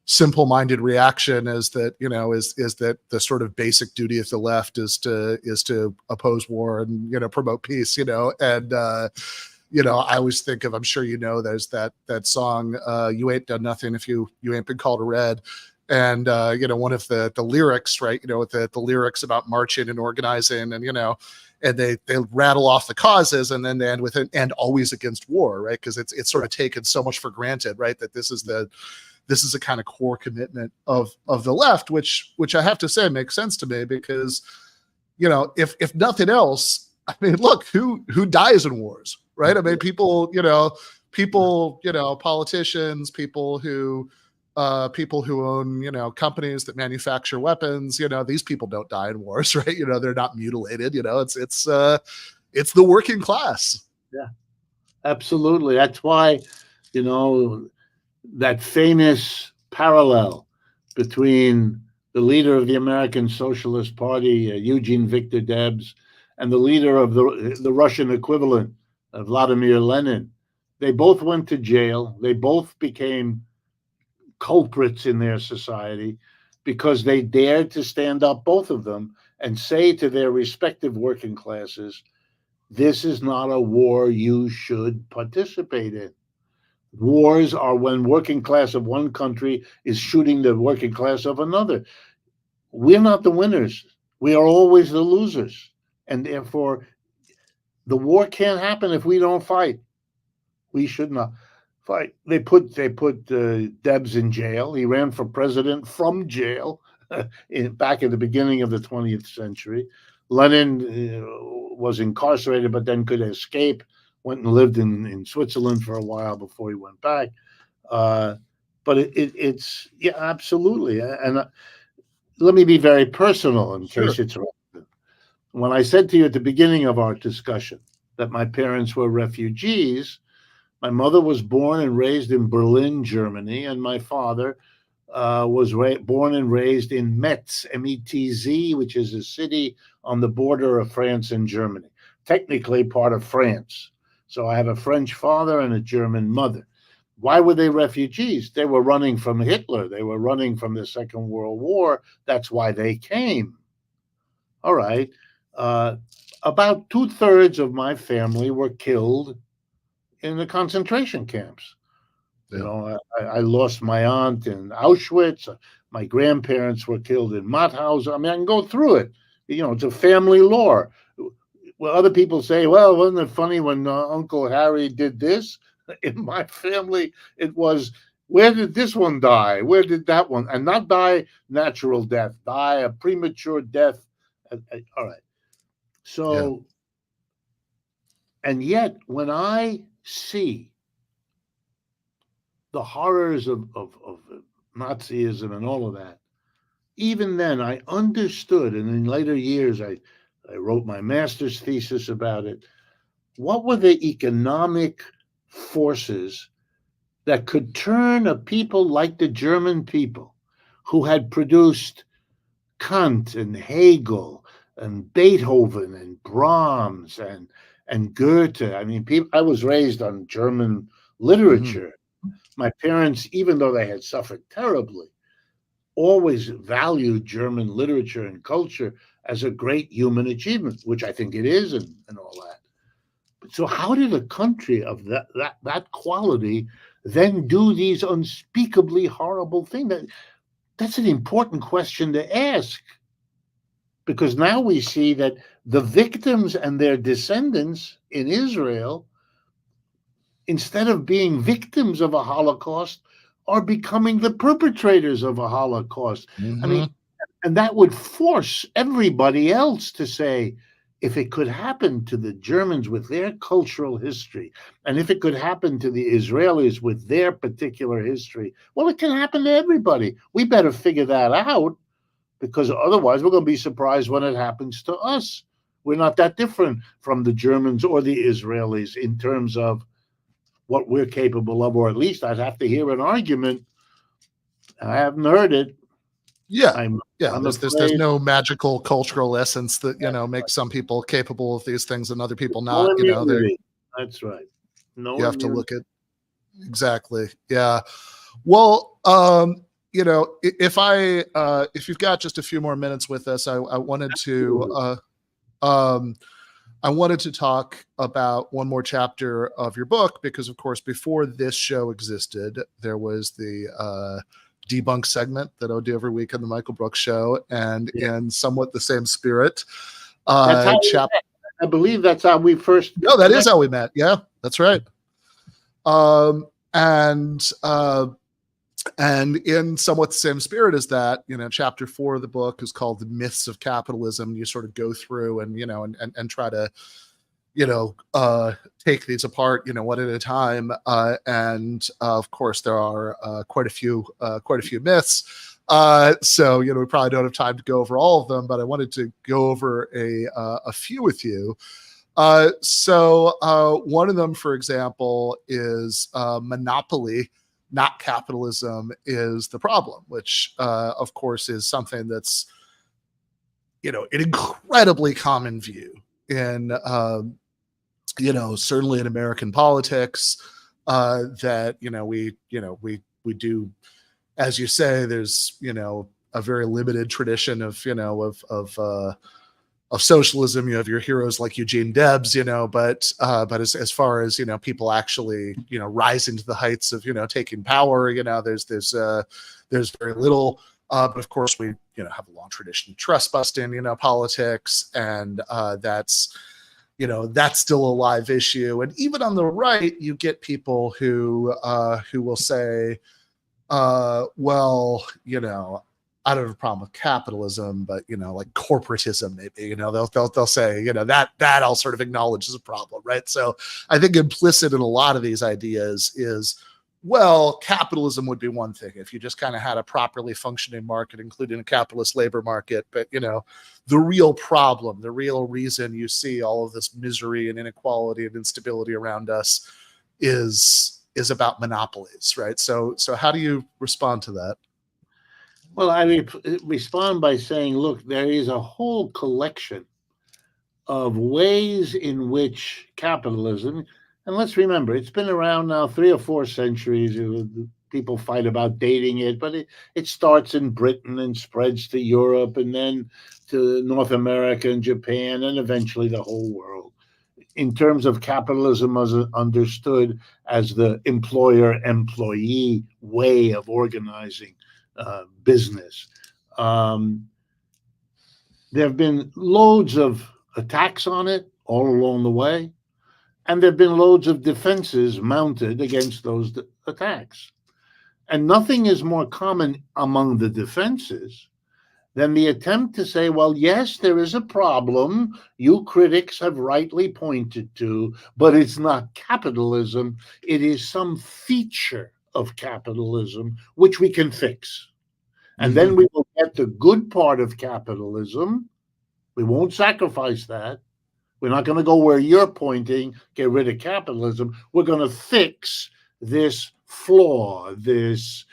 simple-minded reaction is that is that the sort of basic duty of the left is to oppose war and promote peace, and I always think of, I'm sure there's that song, "You Ain't Done Nothing If You Ain't Been Called a Red." And one of the lyrics, right? The lyrics about marching and organizing, and and they rattle off the causes, and then they end with an "and always against war," right? Because it's sort of taken so much for granted, right? That this is a kind of core commitment of the left, which I have to say makes sense to me, because if nothing else, I mean, look, who dies in wars, right? I mean, people, politicians, people who own, companies that manufacture weapons, these people don't die in wars, right? They're not mutilated, it's the working class. Yeah, absolutely. That's why, that famous parallel between the leader of the American Socialist Party, Eugene Victor Debs, and the leader of the Russian equivalent, Vladimir Lenin. They both went to jail. They both became culprits in their society because they dared to stand up, both of them, and say to their respective working classes, this is not a war you should participate in. Wars are when working class of one country is shooting the working class of another. We're not the winners. We are always the losers. And therefore, the war can't happen if we don't fight. We should not fight. They put Debs in jail. He ran for president from jail back at the beginning of the 20th century. Lenin was incarcerated, but then could escape, went and lived in Switzerland for a while before he went back. But it's absolutely. And let me be very personal in Sure. case it's relevant. When I said to you at the beginning of our discussion that my parents were refugees, my mother was born and raised in Berlin, Germany, and my father was born and raised in Metz, M-E-T-Z, which is a city on the border of France and Germany, technically part of France. So I have a French father and a German mother. Why were they refugees? They were running from Hitler. They were running from the Second World War. That's why they came. All right. About 2/3 of my family were killed in the concentration camps. Yeah. You know, I lost my aunt in Auschwitz. My grandparents were killed in Mauthausen. I mean, I can go through it. You know, it's a family lore. Well, other people say, well, wasn't it funny when Uncle Harry did this? In my family, it was, where did this one die? Where did that one? And not die natural death, die a premature death. All right. So, and yet when I see the horrors of Nazism and all of that, even then I understood, and in later years I wrote my master's thesis about it. What were the economic forces that could turn a people like the German people, who had produced Kant and Hegel and Beethoven and Brahms and Goethe? I mean, I was raised on German literature. My parents, even though they had suffered terribly, always valued German literature and culture as a great human achievement, which I think it is, and all that. But so how did a country of that quality then do these unspeakably horrible things? That's an important question to ask, because now we see that the victims and their descendants in Israel, instead of being victims of a Holocaust, are becoming the perpetrators of a Holocaust. I mean, and that would force everybody else to say, if it could happen to the Germans with their cultural history, and if it could happen to the Israelis with their particular history, well, it can happen to everybody. We better figure that out, because otherwise we're going to be surprised when it happens to us. We're not that different from the Germans or the Israelis in terms of what we're capable of, or at least I'd have to hear an argument. I haven't heard it. There's no magical cultural essence that, you know, makes some people capable of these things and other people not. You know, that's right. You have to look at exactly. Yeah. Well, you know, if you've got just a few more minutes with us, I wanted to talk about one more chapter of your book, because of course, before this show existed, there was the debunk segment that I would do every week on the Michael Brooks Show, and in somewhat the same spirit. I believe that's how we first. No, that is how we met. Yeah, that's right. And in somewhat the same spirit as that, you know, chapter 4 of the book is called The Myths of Capitalism. You sort of go through and, you know, and try to, you know, take these apart, you know, one at a time. And of course, there are quite a few myths. So, you know, we probably don't have time to go over all of them, but I wanted to go over a few with you. So one of them, for example, is monopoly, not capitalism, is the problem, which, of course, is something that's, you know, an incredibly common view in, you know, certainly in American politics, that, you know, we do, as you say, there's, you know, a very limited tradition of, you know, of socialism. You have your heroes like Eugene Debs, you know, but as far as, you know, people actually, you know, rising to the heights of, you know, taking power, you know, there's very little. But of course, we, you know, have a long tradition of trust busting, you know, politics, and that's, you know, that's still a live issue. And even on the right, you get people who will say, well, you know, I don't have a problem with capitalism, but, you know, like corporatism, maybe, you know, they'll say, you know, that I'll sort of acknowledge as a problem, right? So I think implicit in a lot of these ideas is well, capitalism would be one thing if you just kind of had a properly functioning market, including a capitalist labor market. But, the real problem, the real reason you see all of this misery and inequality and instability around us is about monopolies, right? So how do you respond to that? Well, I respond by saying, look, there is a whole collection of ways in which capitalism, and let's remember, it's been around now 3 or 4 centuries. People fight about dating it, but it starts in Britain and spreads to Europe and then to North America and Japan and eventually the whole world. In terms of capitalism as understood as the employer-employee way of organizing business. There have been loads of attacks on it all along the way, and there have been loads of defenses mounted against those attacks. And nothing is more common among the defenses than the attempt to say, well, yes, there is a problem you critics have rightly pointed to, but it's not capitalism. It is some feature of capitalism which we can fix. And then we will get the good part of capitalism. We won't sacrifice that. We're not going to go where you're pointing, get rid of capitalism. We're going to fix this flaw, this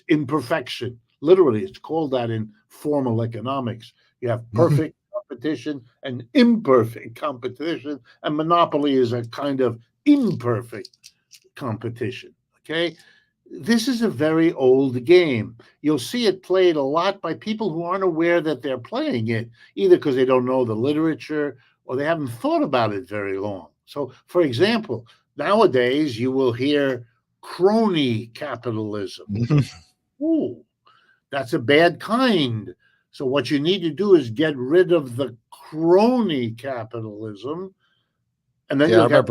imperfection. Literally, it's called that in formal economics. You have perfect competition and imperfect competition, and monopoly is a kind of imperfect competition, okay? This is a very old game. You'll see it played a lot by people who aren't aware that they're playing it, either because they don't know the literature or they haven't thought about it very long. So, for example, nowadays you will hear crony capitalism. Ooh, that's a bad kind. So what you need to do is get rid of the crony capitalism, and then you'll have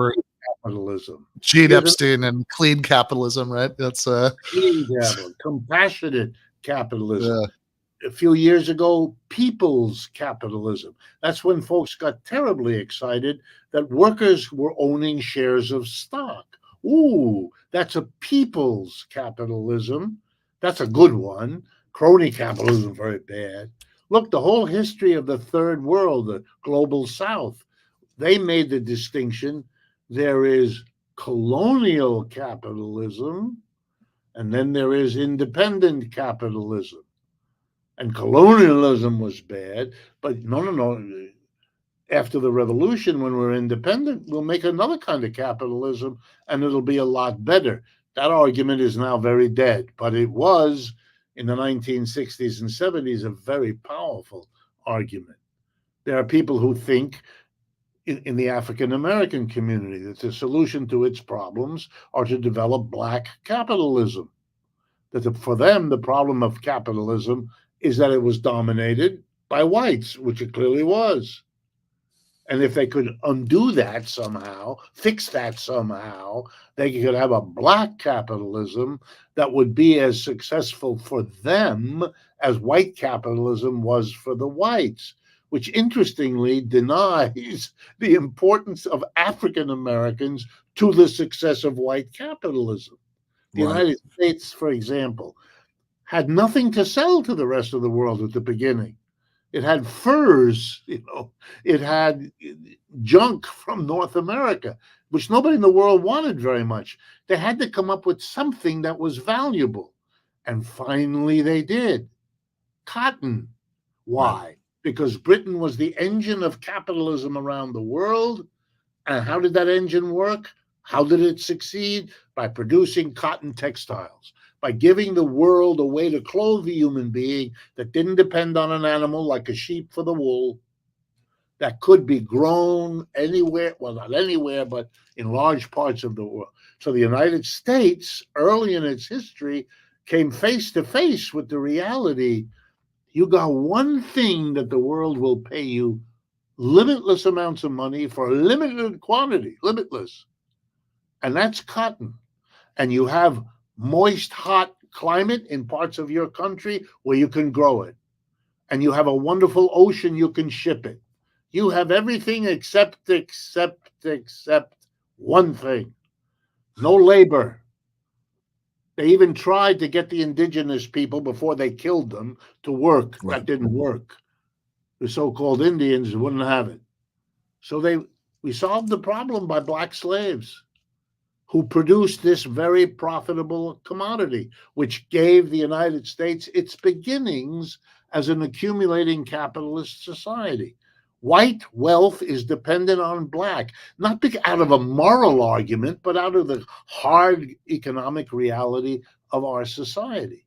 capitalism. Gene Epstein and clean capitalism, right? That's clean capitalism, compassionate capitalism. A few years ago, people's capitalism. That's when folks got terribly excited that workers were owning shares of stock. Ooh, that's a people's capitalism. That's a good one. Crony capitalism, very bad. Look, the whole history of the third world, the global south, they made the distinction. There is colonial capitalism, and then there is independent capitalism. And colonialism was bad, but no. After the revolution, when we're independent, we'll make another kind of capitalism, and it'll be a lot better. That argument is now very dead, but it was in the 1960s and 70s a very powerful argument. There are people who think in the African American community that the solution to its problems are to develop black capitalism. That for them, the problem of capitalism is that it was dominated by whites, which it clearly was. And if they could undo that somehow, fix that somehow, they could have a black capitalism that would be as successful for them as white capitalism was for the whites, which interestingly denies the importance of African Americans to the success of white capitalism. The United States, for example, had nothing to sell to the rest of the world at the beginning. It had furs, it had junk from North America, which nobody in the world wanted very much. They had to come up with something that was valuable. And finally they did. Cotton. Why? Right. Because Britain was the engine of capitalism around the world. And how did that engine work? How did it succeed? By producing cotton textiles, by giving the world a way to clothe the human being that didn't depend on an animal like a sheep for the wool, that could be grown anywhere, well, not anywhere, but in large parts of the world. So the United States, early in its history, came face to face with the reality. You got one thing that the world will pay you limitless amounts of money for a limited quantity, limitless. And that's cotton. And you have moist, hot climate in parts of your country where you can grow it. And you have a wonderful ocean, you can ship it. You have everything except one thing. No labor. They even tried to get the indigenous people before they killed them to work. Right. That didn't work. The so-called Indians wouldn't have it. So we solved the problem by black slaves who produced this very profitable commodity, which gave the United States its beginnings as an accumulating capitalist society. White wealth is dependent on black, not out of a moral argument, but out of the hard economic reality of our society.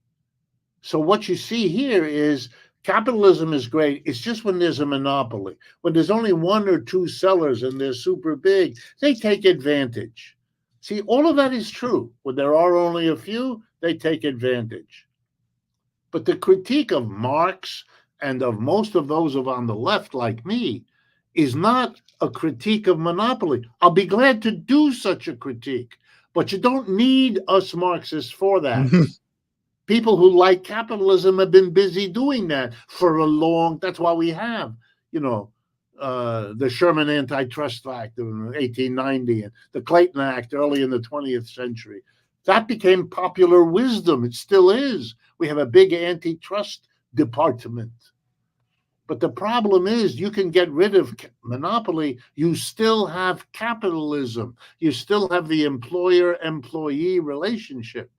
So what you see here is capitalism is great. It's just when there's a monopoly, when there's only one or two sellers and they're super big, they take advantage. See, all of that is true. When there are only a few, they take advantage. But the critique of Marx and of most of those on the left like me is not a critique of monopoly. I'll be glad to do such a critique, but you don't need us Marxists for that. People who like capitalism have been busy doing that for that's why we have, the Sherman Antitrust Act of 1890 and the Clayton Act early in the 20th century. That became popular wisdom. It still is. We have a big antitrust department. But the problem is you can get rid of monopoly. You still have capitalism. You still have the employer-employee relationship.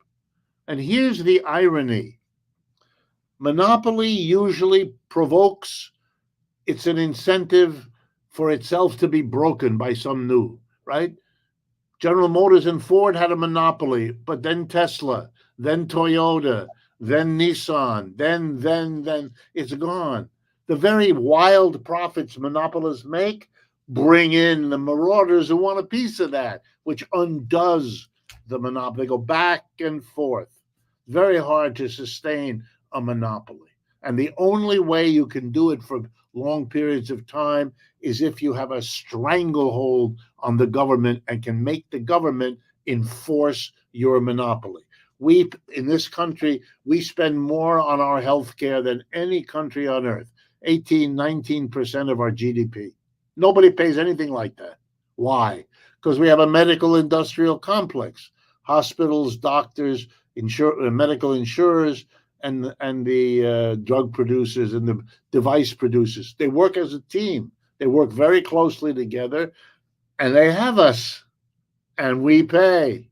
And here's the irony. Monopoly usually provokes, it's an incentive for itself to be broken by some new, right? General Motors and Ford had a monopoly, but then Tesla, then Toyota, then Nissan, then it's gone. The very wild profits monopolists make bring in the marauders who want a piece of that, which undoes the monopoly. They go back and forth. Very hard to sustain a monopoly. And the only way you can do it for long periods of time is if you have a stranglehold on the government and can make the government enforce your monopoly. We, in this country, we spend more on our health care than any country on earth, 19% of our GDP. Nobody pays anything like that. Why? Because we have a medical industrial complex, hospitals, doctors, medical insurers, and the drug producers and the device producers. They work as a team. They work very closely together, and they have us, and we pay,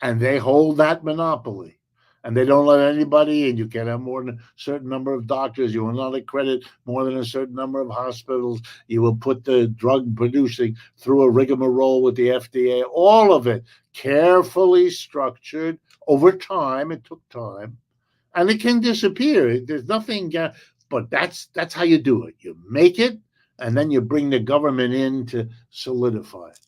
and they hold that monopoly, and they don't let anybody in. You can't have more than a certain number of doctors. You will not accredit more than a certain number of hospitals. You will put the drug producing through a rigmarole with the FDA. All of it carefully structured over time. It took time. And it can disappear. There's nothing, but that's how you do it. You make it, and then you bring the government in to solidify it.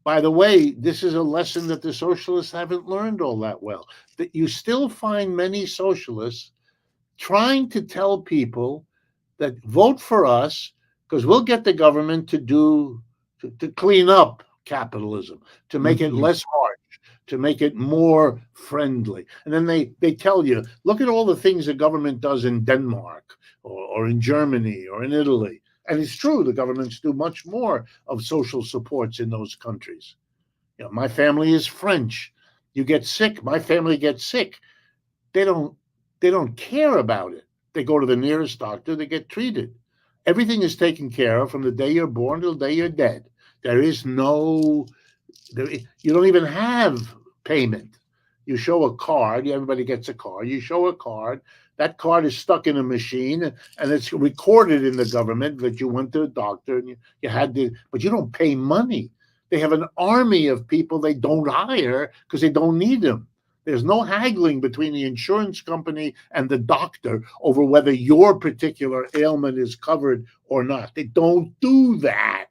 By the way, this is a lesson that the socialists haven't learned all that well. That you still find many socialists trying to tell people that vote for us because we'll get the government to clean up capitalism, to make it less harsh, to make it more friendly. And then they tell you, look at all the things the government does in Denmark or in Germany or in Italy. And it's true, the governments do much more of social supports in those countries. My family is French. You get sick, my family gets sick. They don't care about it. They go to the nearest doctor, they get treated. Everything is taken care of from the day you're born till the day you're dead. There is you don't even have payment. You show a card, everybody gets a card. You show a card, that card is stuck in a machine and it's recorded in the government that you went to a doctor and you had to, but you don't pay money. They have an army of people they don't hire because they don't need them. There's no haggling between the insurance company and the doctor over whether your particular ailment is covered or not. They don't do that.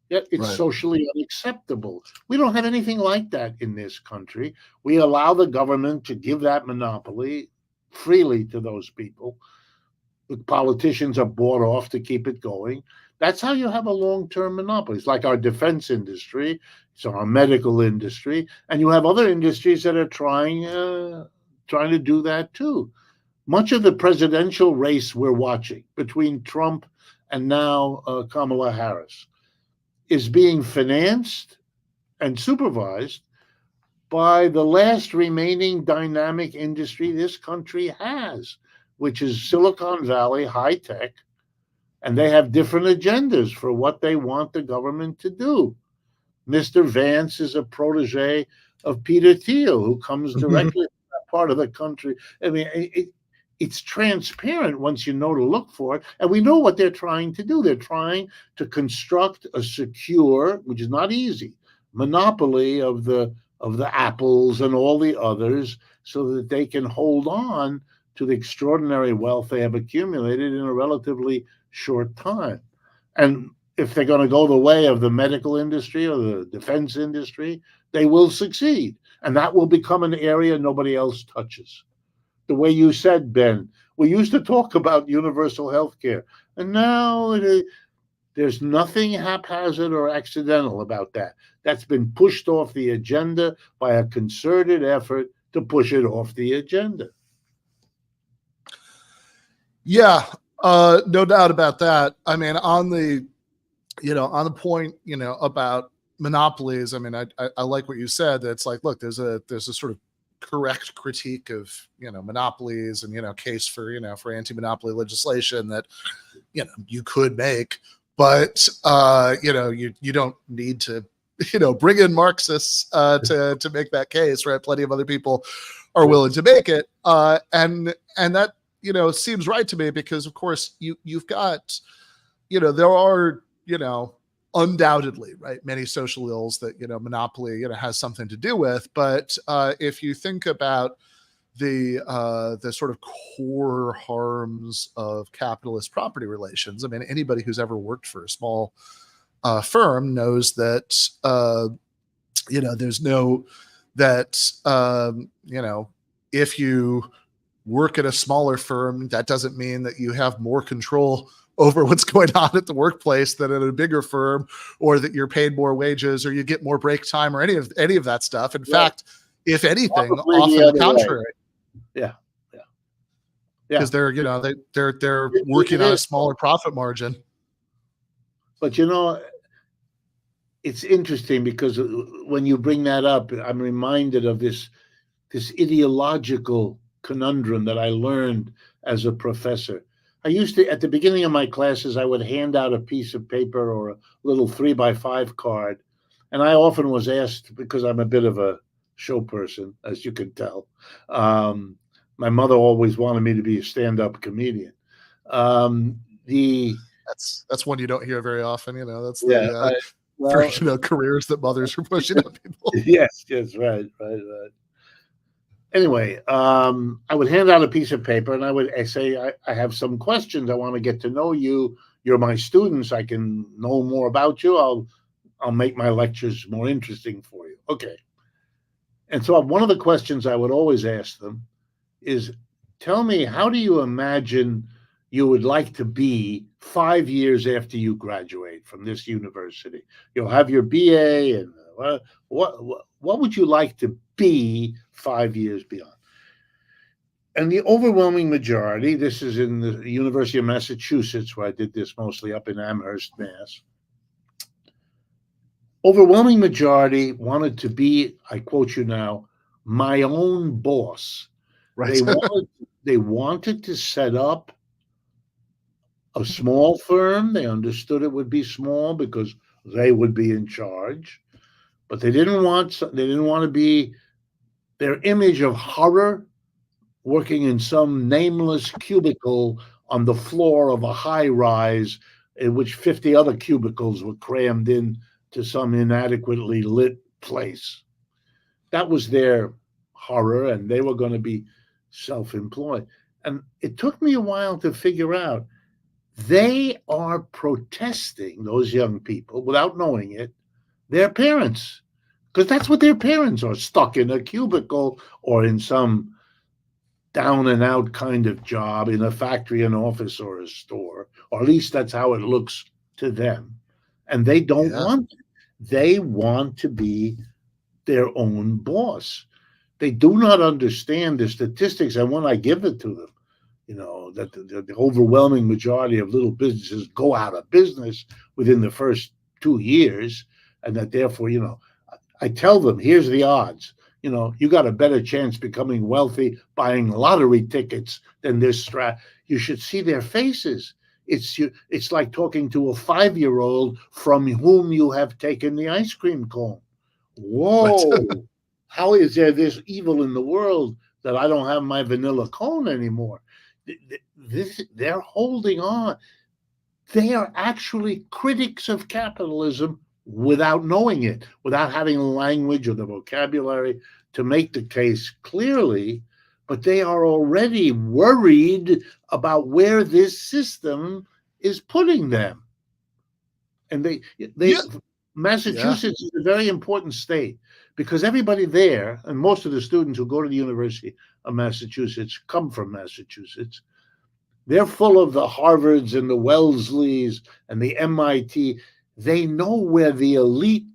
It's socially unacceptable. We don't have anything like that in this country. We allow the government to give that monopoly freely to those people. The politicians are bought off to keep it going. That's how you have a long-term monopoly. It's like our defense industry, it's our medical industry, and you have other industries that are trying to do that too. Much of the presidential race we're watching between Trump and now Kamala Harris is being financed and supervised by the last remaining dynamic industry this country has, which is Silicon Valley high tech. And they have different agendas for what they want the government to do. Mr. Vance is a protege of Peter Thiel, who comes directly from that part of the country. I mean, it's transparent once you know to look for it. And we know what they're trying to do. They're trying to construct a secure, which is not easy, monopoly of the Apples and all the others, so that they can hold on to the extraordinary wealth they have accumulated in a relatively short time. And if they're going to go the way of the medical industry or the defense industry, they will succeed. And that will become an area nobody else touches. The way you said, Ben, we used to talk about universal health care, and now there's nothing haphazard or accidental about that. That's been pushed off the agenda by a concerted effort to push it off the agenda. Yeah, no doubt about that. I mean, on the point, about monopolies. I mean, I like what you said. That it's like, look, there's a sort of correct critique of monopolies and case for anti-monopoly legislation that you could make, but you don't need to bring in Marxists to make that case, right? Plenty of other people are willing to make it, and that seems right to me, because of course you've got there are undoubtedly, right, many social ills that monopoly has something to do with. But if you think about the sort of core harms of capitalist property relations, I mean, anybody who's ever worked for a small firm knows that there's no if you work at a smaller firm, that doesn't mean that you have more control over what's going on at the workplace than at a bigger firm, or that you're paid more wages, or you get more break time, or any of that stuff. In fact, if anything, often the contrary. Yeah. Because they're they're working on a smaller profit margin. But it's interesting, because when you bring that up, I'm reminded of this ideological conundrum that I learned as a professor. I used to, at the beginning of my classes, I would hand out a piece of paper or a little 3x5 card. And I often was asked, because I'm a bit of a show person, as you can tell. My mother always wanted me to be a stand-up comedian. That's one you don't hear very often. That's for careers that mothers are pushing on people. Yes, right. Anyway, I would hand out a piece of paper, and I would say, I have some questions. I want to get to know you. You're my students. I can know more about you. I'll make my lectures more interesting for you. Okay. And so one of the questions I would always ask them is, tell me, how do you imagine you would like to be 5 years after you graduate from this university? You'll have your BA, and what would you like to be 5 years beyond? And the overwhelming majority, this is in the University of Massachusetts, where I did this mostly up in Amherst, Mass. Overwhelming majority wanted to be, I quote you now, my own boss. Right. They wanted to set up a small firm. They understood it would be small because they would be in charge, but they didn't want to be their image of horror, working in some nameless cubicle on the floor of a high rise in which 50 other cubicles were crammed in to some inadequately lit place. That was their horror, and they were going to be self-employed. And it took me a while to figure out they are protesting, those young people, without knowing it, their parents, because that's what their parents are, stuck in a cubicle or in some down and out kind of job in a factory, an office, or a store, or at least that's how it looks to them. And they don't want it. They want to be their own boss. They do not understand the statistics. And when I give it to them, that the overwhelming majority of little businesses go out of business within the first 2 years, and that therefore, I tell them, here's the odds. You got a better chance becoming wealthy buying lottery tickets than this strat. You should see their faces. It's like talking to a 5-year-old from whom you have taken the ice cream cone. Whoa! How is there this evil in the world that I don't have my vanilla cone anymore? They're holding on. They are actually critics of capitalism without knowing it, without having the language or the vocabulary to make the case clearly, but they are already worried about where this system is putting them. And Massachusetts is a very important state because everybody there, and most of the students who go to the University of Massachusetts come from Massachusetts. They're full of the Harvards and the Welsleys and the MIT. They know where the elite,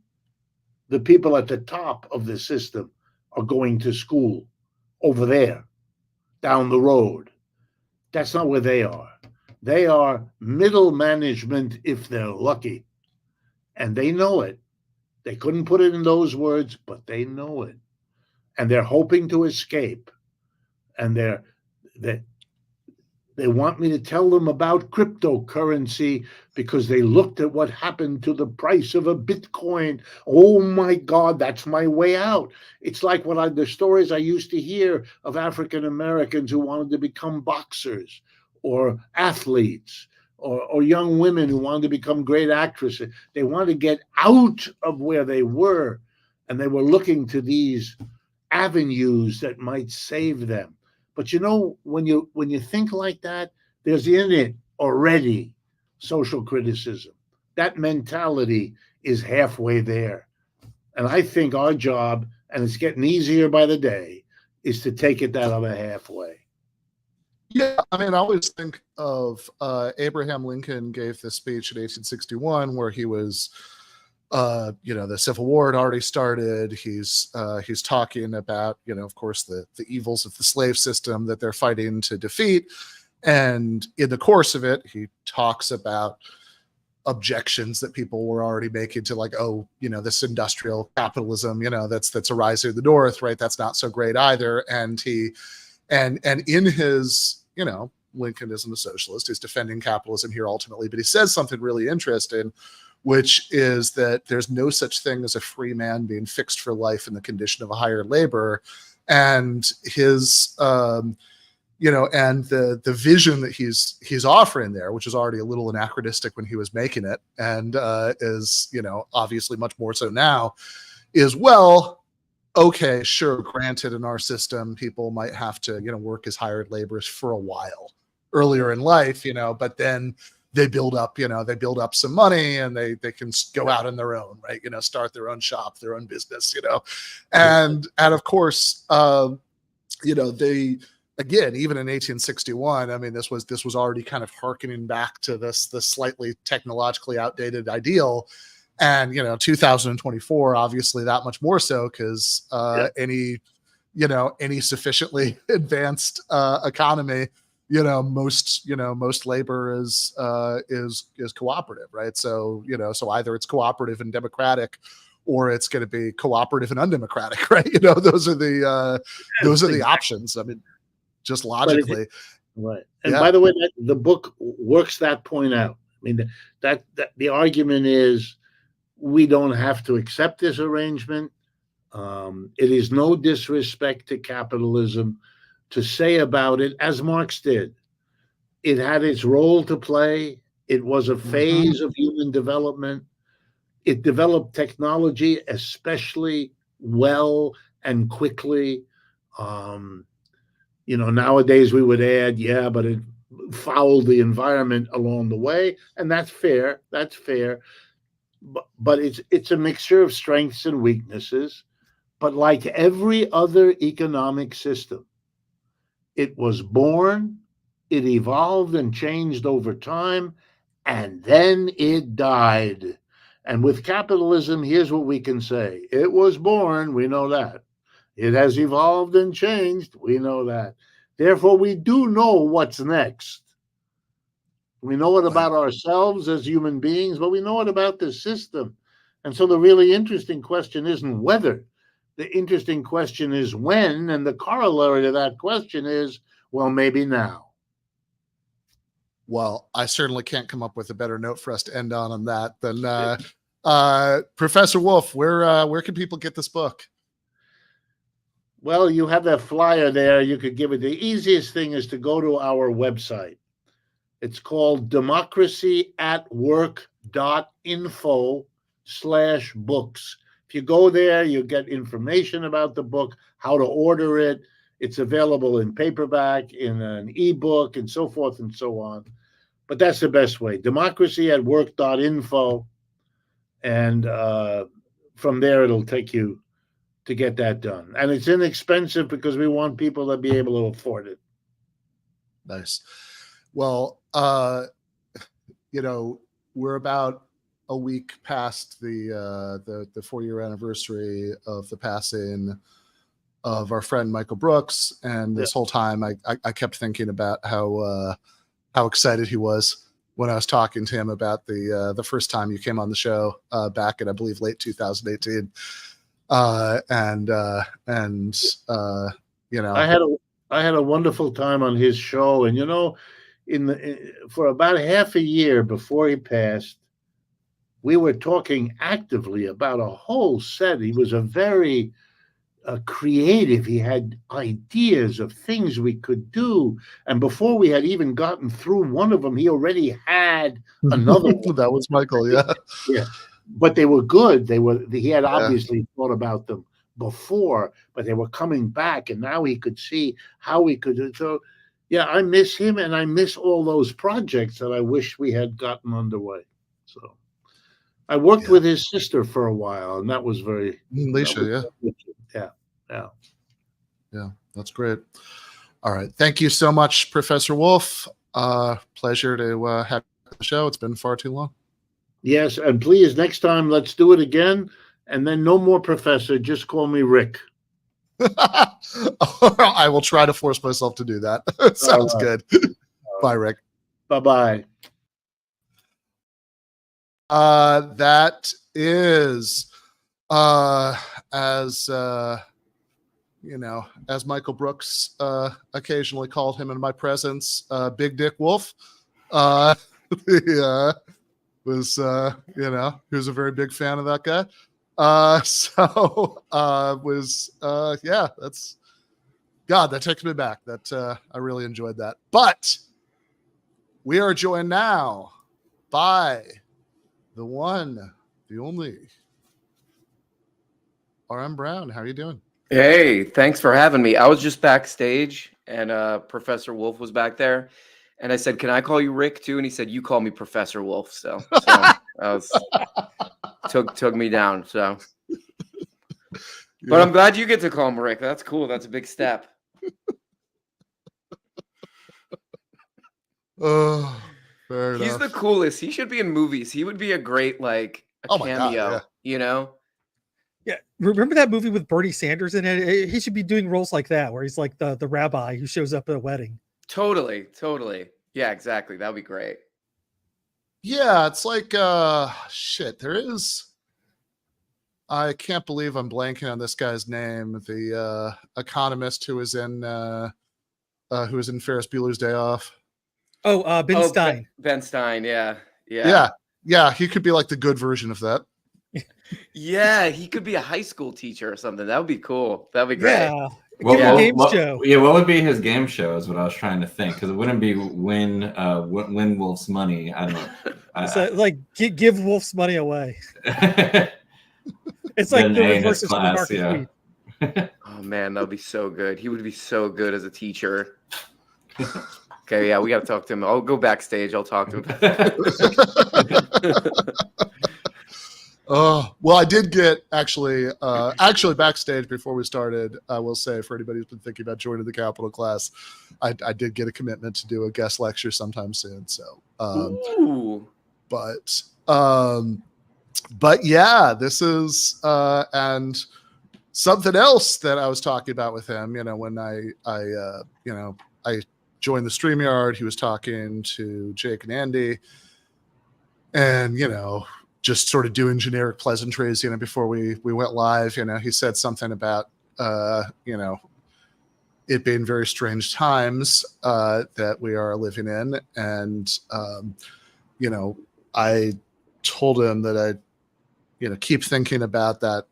the people at the top of the system, are going to school over there, down the road. That's not where they are. They are middle management if they're lucky. And they know it. They couldn't put it in those words, but they know it. And they're hoping to escape. And they want me to tell them about cryptocurrency because they looked at what happened to the price of a Bitcoin. Oh my God, that's my way out. It's like the stories I used to hear of African Americans who wanted to become boxers or athletes or young women who wanted to become great actresses. They wanted to get out of where they were, and they were looking to these avenues that might save them. But when you think like that, there's in it already social criticism. That mentality is halfway there. And I think our job, and it's getting easier by the day, is to take it that other halfway. Yeah, I mean, I always think of Abraham Lincoln gave this speech in 1861 where he was, the Civil War had already started. He's talking about, of course, the evils of the slave system that they're fighting to defeat. And in the course of it, he talks about objections that people were already making to this industrial capitalism, that's arising in the North, right? That's not so great either. And in his, Lincoln isn't a socialist. He's defending capitalism here ultimately, but he says something really interesting, which is that there's no such thing as a free man being fixed for life in the condition of a hired laborer. And his, and the vision that he's offering there, which is already a little anachronistic when he was making it, and is, obviously much more so now, is, well, okay, sure, granted, in our system, people might have to, work as hired laborers for a while earlier in life, but then they build up some money and they can go out on their own, right? Start their own shop, their own business, and of course, they, again, even in 1861, I mean, this was already kind of hearkening back to this slightly technologically outdated ideal. And 2024, obviously that much more so, because any sufficiently advanced economy, most labor is cooperative, right? So so either it's cooperative and democratic, or it's going to be cooperative and undemocratic, right? Those are the options. I mean, just logically, right? And by the way, the book works that point out. I mean, that the argument is, we don't have to accept this arrangement. It is no disrespect to capitalism to say about it, as Marx did, it had its role to play. It was a phase of human development. It developed technology especially well and quickly. Nowadays we would add, but it fouled the environment along the way, and that's fair. That's fair. But it's a mixture of strengths and weaknesses. But like every other economic system, it was born, it evolved and changed over time, and then it died. And with capitalism, here's what we can say. It was born, we know that. It has evolved and changed, we know that. Therefore, we do know what's next. We know it about ourselves as human beings, but we know it about the system. And so the really interesting question isn't whether The interesting question is when, and the corollary to that question is, well, maybe now. Well, I certainly can't come up with a better note for us to end on that than Professor Wolff. Where can people get this book? Well, you have that flyer there. You could give it. The easiest thing is to go to our website. It's called democracyatwork.info/books. If you go there, you get information about the book, how to order it. It's available in paperback, in an ebook, and so forth and so on. But that's the best way. Democracyatwork.info. And from there, it'll take you to get that done. And it's inexpensive because we want people to be able to afford it. Nice. Well, we're about a week past the 4-year anniversary of the passing of our friend Michael Brooks, and this whole time I kept thinking about how excited he was when I was talking to him about the first time you came on the show back in, I believe, late 2018. I had a wonderful time on his show, and for about half a year before he passed, we were talking actively about a whole set. He was a very creative. He had ideas of things we could do, and before we had even gotten through one of them, he already had another one. That was Michael, yeah. But they were good. He had obviously thought about them before, but they were coming back, and now he could see how we could do. So yeah, I miss him, and I miss all those projects that I wish we had gotten underway. So I worked with his sister for a while, and that was very Alicia, yeah, that's great. All right, thank you so much, Professor Wolff. Pleasure to have the show. It's been far too long. Yes, and please, next time, let's do it again, and then no more Professor. Just call me Rick. I will try to force myself to do that. Sounds good. Bye, Rick. Bye-bye. That is, as Michael Brooks occasionally called him in my presence, Big Dick Wolff. He was a very big fan of that guy. That takes me back. That I really enjoyed that. But we are joined now by the one, the only RM Brown. How are you doing? Hey, thanks for having me. I was just backstage, and Professor Wolff was back there, and I said, "Can I call you Rick too?" And he said, "You call me Professor Wolff." So took me down. So, but I'm glad you get to call him Rick. That's cool. That's a big step. Oh, fair enough. He's the coolest. He should be in movies. He would be a great cameo. God, yeah. Yeah, remember that movie with Bernie Sanders in it? He should be doing roles like that, where he's like the rabbi who shows up at a wedding. Totally. Yeah, exactly. That would be great. Yeah, it's like shit. There is. I can't believe I'm blanking on this guy's name. The economist who was in Ferris Bueller's Day Off. Oh, Ben Stein. Ben Stein. Yeah. He could be like the good version of that. Yeah, he could be a high school teacher or something. That would be cool. That would be great. Yeah. Game show. Yeah, what would be his game show is what I was trying to think, because it wouldn't be win Wolff's money. I don't know. Give Wolff's money away. It's like the reverse of class, Marcus Reed. Oh man, that would be so good. He would be so good as a teacher. Okay, yeah, we got to talk to him. I'll go backstage. I'll talk to him. Oh, well, I did get actually backstage before we started. I will say, for anybody who's been thinking about joining the Capital class, I did get a commitment to do a guest lecture sometime soon. So, but yeah, this is and something else that I was talking about with him. When I joined the StreamYard, he was talking to Jake and Andy, and just sort of doing generic pleasantries, before we went live. He said something about, it being very strange times that we are living in. And, I told him that I, keep thinking about that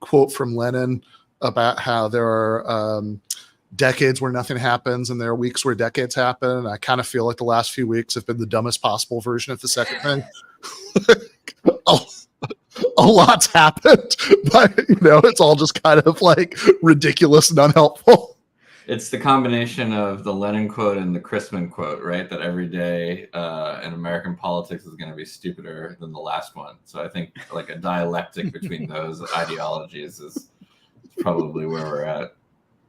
quote from Lenin about how there are decades where nothing happens and there are weeks where decades happen. And I kind of feel like the last few weeks have been the dumbest possible version of the second thing. A lot's happened, but it's all just kind of like ridiculous and unhelpful. It's the combination of the Lenin quote and the Chrisman quote, right? That every day in American politics is going to be stupider than the last one. So I think like a dialectic between those ideologies is probably where we're at.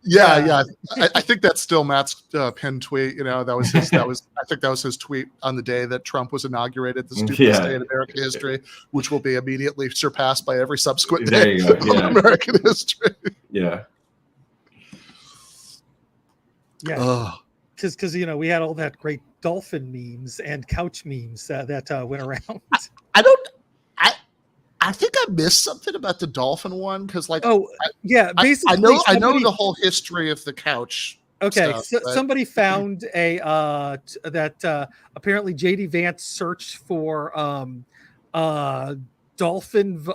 Yeah. I think that's still Matt's pinned tweet. That was his. I think that was his tweet on the day that Trump was inaugurated, the stupidest day in American history, which will be immediately surpassed by every subsequent day in American history. Yeah. Yeah. Because we had all that great dolphin memes and couch memes that went around. I think I missed something about the dolphin one because, basically, I know the whole history of the couch. Okay, stuff, somebody found that apparently JD Vance searched for dolphin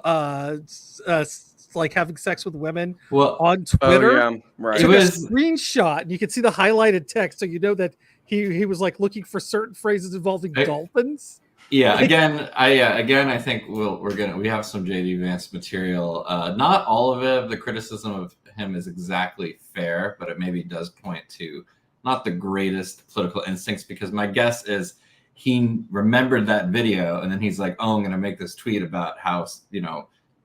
like having sex with women on Twitter. Oh, yeah, right. It was a screenshot, and you can see the highlighted text, so you know that he was like looking for certain phrases involving dolphins. Yeah, again, I think we have some JD Vance material. Not all of it, the criticism of him is exactly fair, but it maybe does point to not the greatest political instincts, because my guess is he remembered that video and then he's like, oh, I'm going to make this tweet about how,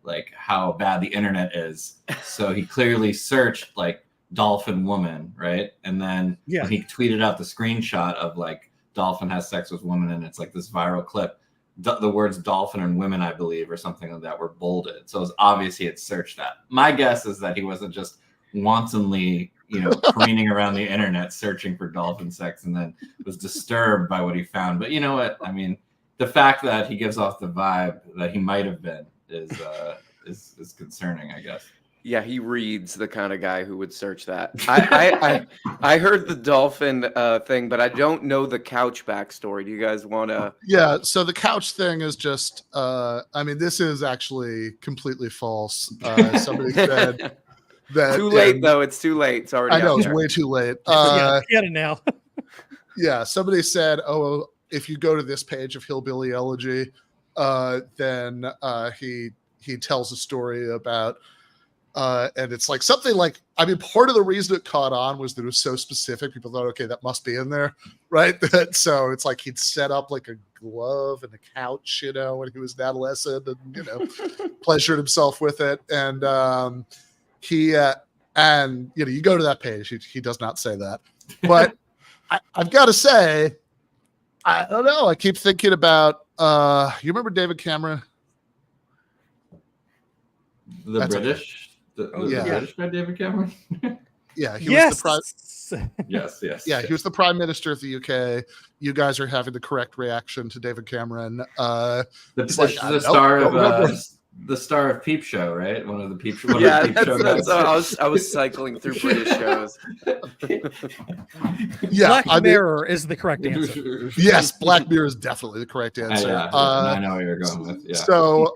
like how bad the internet is. So he clearly searched like dolphin woman, right? And then when he tweeted out the screenshot of like dolphin has sex with woman, and it's like this viral clip, the words dolphin and women, I believe, or something like that, were bolded. So it's obvious he had searched that. My guess is that he wasn't just wantonly, careening around the internet searching for dolphin sex and then was disturbed by what he found. But you know what? I mean, the fact that he gives off the vibe that he might have been is concerning, I guess. Yeah, he reads the kind of guy who would search that. I heard the dolphin thing, but I don't know the couch backstory. Do you guys want to? Yeah, so the couch thing is just, this is actually completely false. Somebody said that. Too late, though. It's too late. It's already. I know, out it's there. way too late. Get it now. Yeah, somebody said, oh, if you go to this page of Hillbilly Elegy, then he tells a story about. And it's like something like, part of the reason it caught on was that it was so specific. People thought, okay, that must be in there, right? So it's like he'd set up like a glove and a couch, when he was an adolescent, and pleasured himself with it. And you go to that page, he does not say that. But I've got to say, I don't know. I keep thinking about, you remember David Cameron? The British? The British guy, David Cameron? Yeah, he was the prime. Yes. Yeah, he was the prime minister of the UK. You guys are having the correct reaction to David Cameron. The star of Peep Show, right? One of the Peep Show. Yeah, Peep Show guys. I was cycling through British shows. Yeah, Black Mirror is the correct answer. Yes, Black Mirror is definitely the correct answer. I know what you're going with. Yeah. So,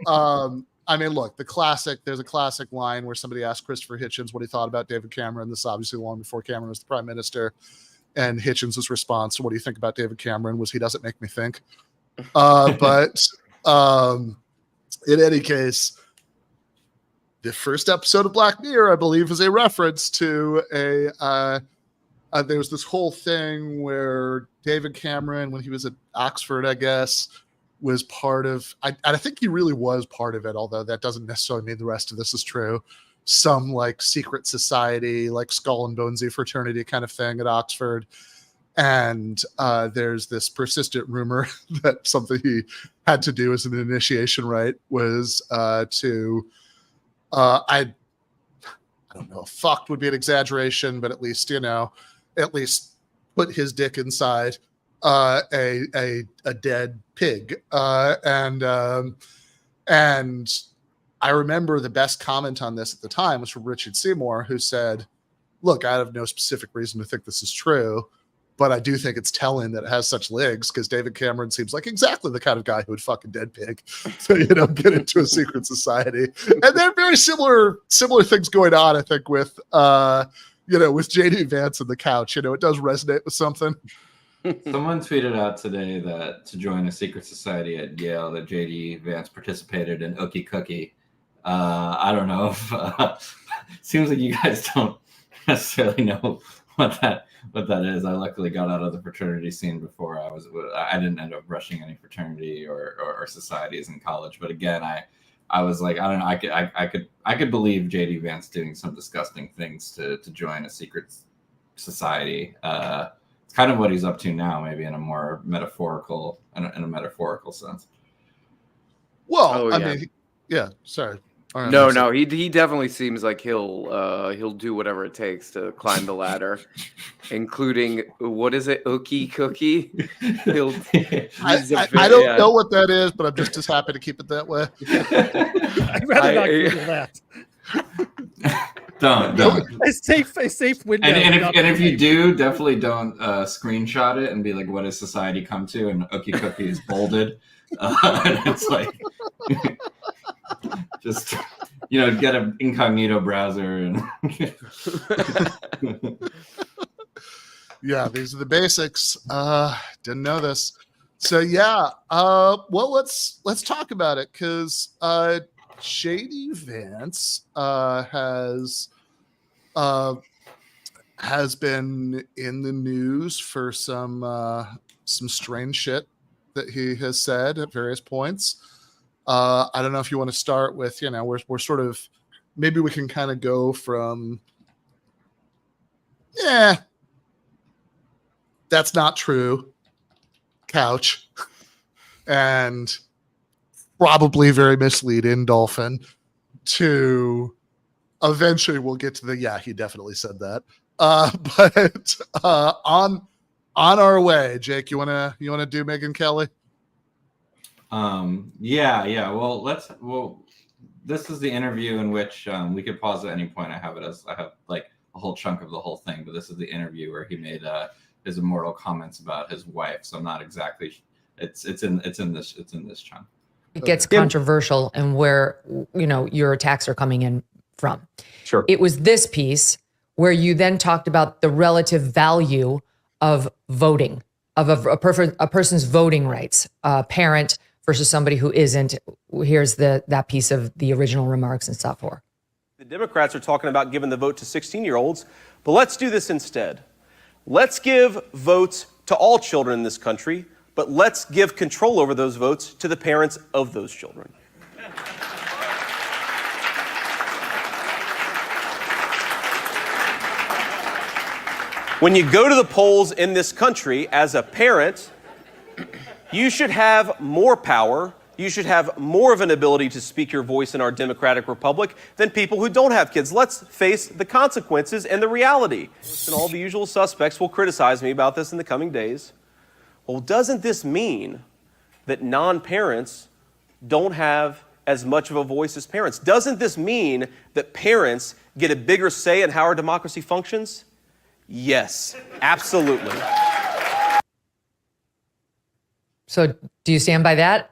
look, there's a classic line where somebody asked Christopher Hitchens what he thought about David Cameron. This is obviously long before Cameron was the prime minister. And Hitchens' response, what do you think about David Cameron, was he doesn't make me think. But in any case, the first episode of Black Mirror, I believe, is a reference to there was this whole thing where David Cameron, when he was at Oxford, I guess, was part of, I think he really was part of it, although that doesn't necessarily mean the rest of this is true. Some like secret society, like Skull and Bonesy fraternity kind of thing at Oxford. And there's this persistent rumor that something he had to do as an initiation rite was I don't know, fucked would be an exaggeration, but at least put his dick inside a dead pig. And And I remember the best comment on this at the time was from Richard Seymour, who said, look, I have no specific reason to think this is true, but I do think it's telling that it has such legs, because David Cameron seems like exactly the kind of guy who would fuck a dead pig to, get into a secret society. And there are very similar things going on, I think, with, with JD Vance and the couch. It does resonate with something. Someone tweeted out today that to join a secret society at Yale, that JD Vance participated in Ookie Cookie. I don't know if seems like you guys don't necessarily know what that is. I luckily got out of the fraternity scene before I didn't end up rushing any fraternity or societies in college. But again, I was like, I don't know, I could believe JD Vance doing some disgusting things to join a secret society. It's kind of what he's up to now, maybe in a more metaphorical sense. Well, I mean, yeah. Sorry. No, he definitely seems like he'll do whatever it takes to climb the ladder, including, what is it, Ookie Cookie? I don't know what that is, but I'm just as happy to keep it that way. I'd rather not Google that. Don't. A safe window. And if you do, definitely don't screenshot it and be like, "What has society come to?" And Ookie Cookie is bolded, and it's like, just get an incognito browser and. Yeah, these are the basics. Didn't know this. So yeah, well, let's talk about it, because JD Vance has been in the news for some strange shit that he has said at various points. I don't know if you want to start with, we're sort of, maybe we can kind of go from, that's not true, couch, and probably very misleading, dolphin, to eventually we'll get to the, he definitely said that. But on our way, Jake, you wanna do Megyn Kelly? Yeah. Well, this is the interview in which we could pause at any point. I have like a whole chunk of the whole thing, but this is the interview where he made his immortal comments about his wife. So I'm not exactly. It's in this chunk. It gets controversial and where your attacks are coming in from. Sure. It was this piece where you then talked about the relative value of voting, of a person's voting rights, a parent versus somebody who isn't. Here's that piece of the original remarks and stuff for. The Democrats are talking about giving the vote to 16-year-olds, but let's do this instead. Let's give votes to all children in this country, but let's give control over those votes to the parents of those children. When you go to the polls in this country as a parent, you should have more power. You should have more of an ability to speak your voice in our democratic republic than people who don't have kids. Let's face the consequences and the reality. And all the usual suspects will criticize me about this in the coming days. Well, doesn't this mean that non-parents don't have as much of a voice as parents? Doesn't this mean that parents get a bigger say in how our democracy functions? Yes, absolutely. So do you stand by that?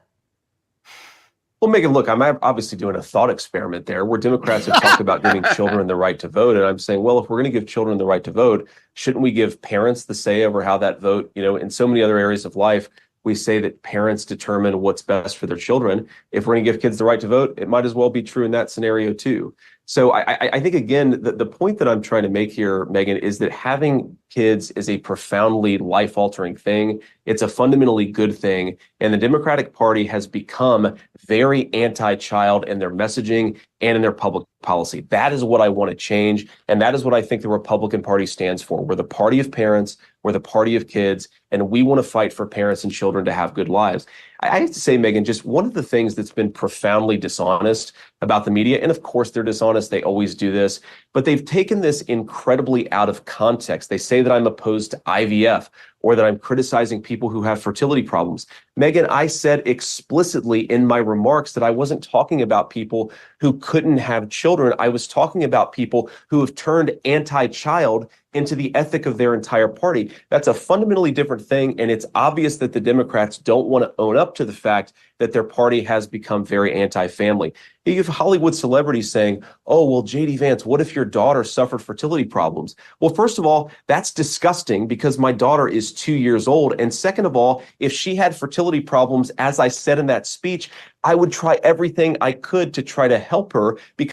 Well, Megan, look, I'm obviously doing a thought experiment there where Democrats have talked about giving children the right to vote. And I'm saying, well, if we're going to give children the right to vote, shouldn't we give parents the say over how that vote, in so many other areas of life, we say that parents determine what's best for their children. If we're going to give kids the right to vote, it might as well be true in that scenario too. So I think, again, the point that I'm trying to make here, Megan, is that having kids is a profoundly life-altering thing. It's a fundamentally good thing. And the Democratic Party has become very anti-child in their messaging and in their public policy. That is what I want to change. And that is what I think the Republican Party stands for. We're the party of parents. We're the party of kids. And we want to fight for parents and children to have good lives. I have to say, Megan, just one of the things that's been profoundly dishonest about the media, and of course they're dishonest, they always do this, but they've taken this incredibly out of context. They say that I'm opposed to IVF or that I'm criticizing people who have fertility problems. Megan, I said explicitly in my remarks that I wasn't talking about people who couldn't have children. I was talking about people who have turned anti-child into the ethic of their entire party. That's a fundamentally different thing, and it's obvious that the Democrats don't want to own up to the fact that their party has become very anti-family. You have Hollywood celebrities saying, oh, well, J.D. Vance, what if your daughter suffered fertility problems? Well, first of all, that's disgusting because my daughter is 2 years old. And second of all, if she had fertility problems, as I said in that speech, I would try everything I could to try to help her because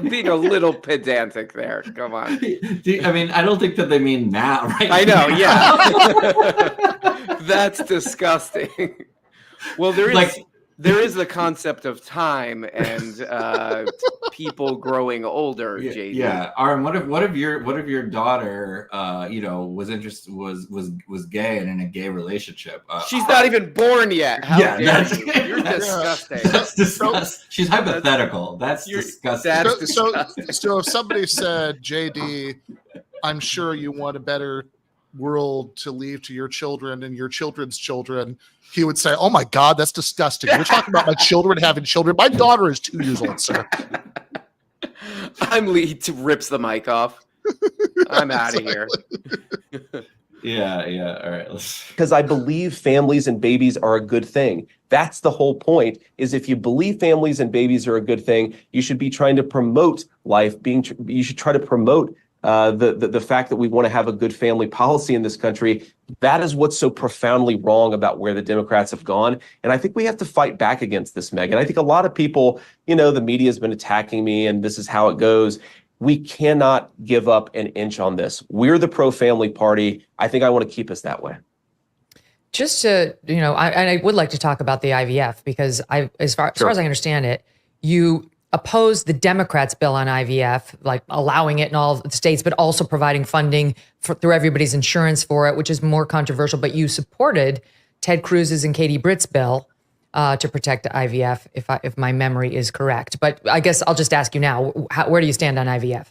being a little pedantic there. Come on. I don't think that they mean now, right? I know, yeah. That's disgusting. Well, there is the concept of time and people growing older, JD. Yeah. Aaron, what if your daughter was gay and in a gay relationship? She's not even born yet. How dare you? You're disgusting. That's disgusting. She's hypothetical. That's disgusting. So if somebody said, JD, I'm sure you want a better world to leave to your children and your children's children, he would say, oh my God, that's disgusting. You're talking about my children having children. My daughter is 2 years old, sir. He rips the mic off. I'm out of here. Yeah. All right. Because I believe families and babies are a good thing. That's the whole point, is if you believe families and babies are a good thing, you should be trying to promote life. You should try to promote the fact that we want to have a good family policy in this country. That is what's so profoundly wrong about where the Democrats have gone. And I think we have to fight back against this, Megan. I think a lot of people, the media has been attacking me and this is how it goes. We cannot give up an inch on this. We're the pro-family party. I think I want to keep us that way. Just to, I would like to talk about the IVF because as far as I understand it, you opposed the Democrats' bill on IVF, like allowing it in all the states, but also providing funding through everybody's insurance for it, which is more controversial. But you supported Ted Cruz's and Katie Britt's bill to protect IVF, if my memory is correct. But I guess I'll just ask you now, where do you stand on IVF?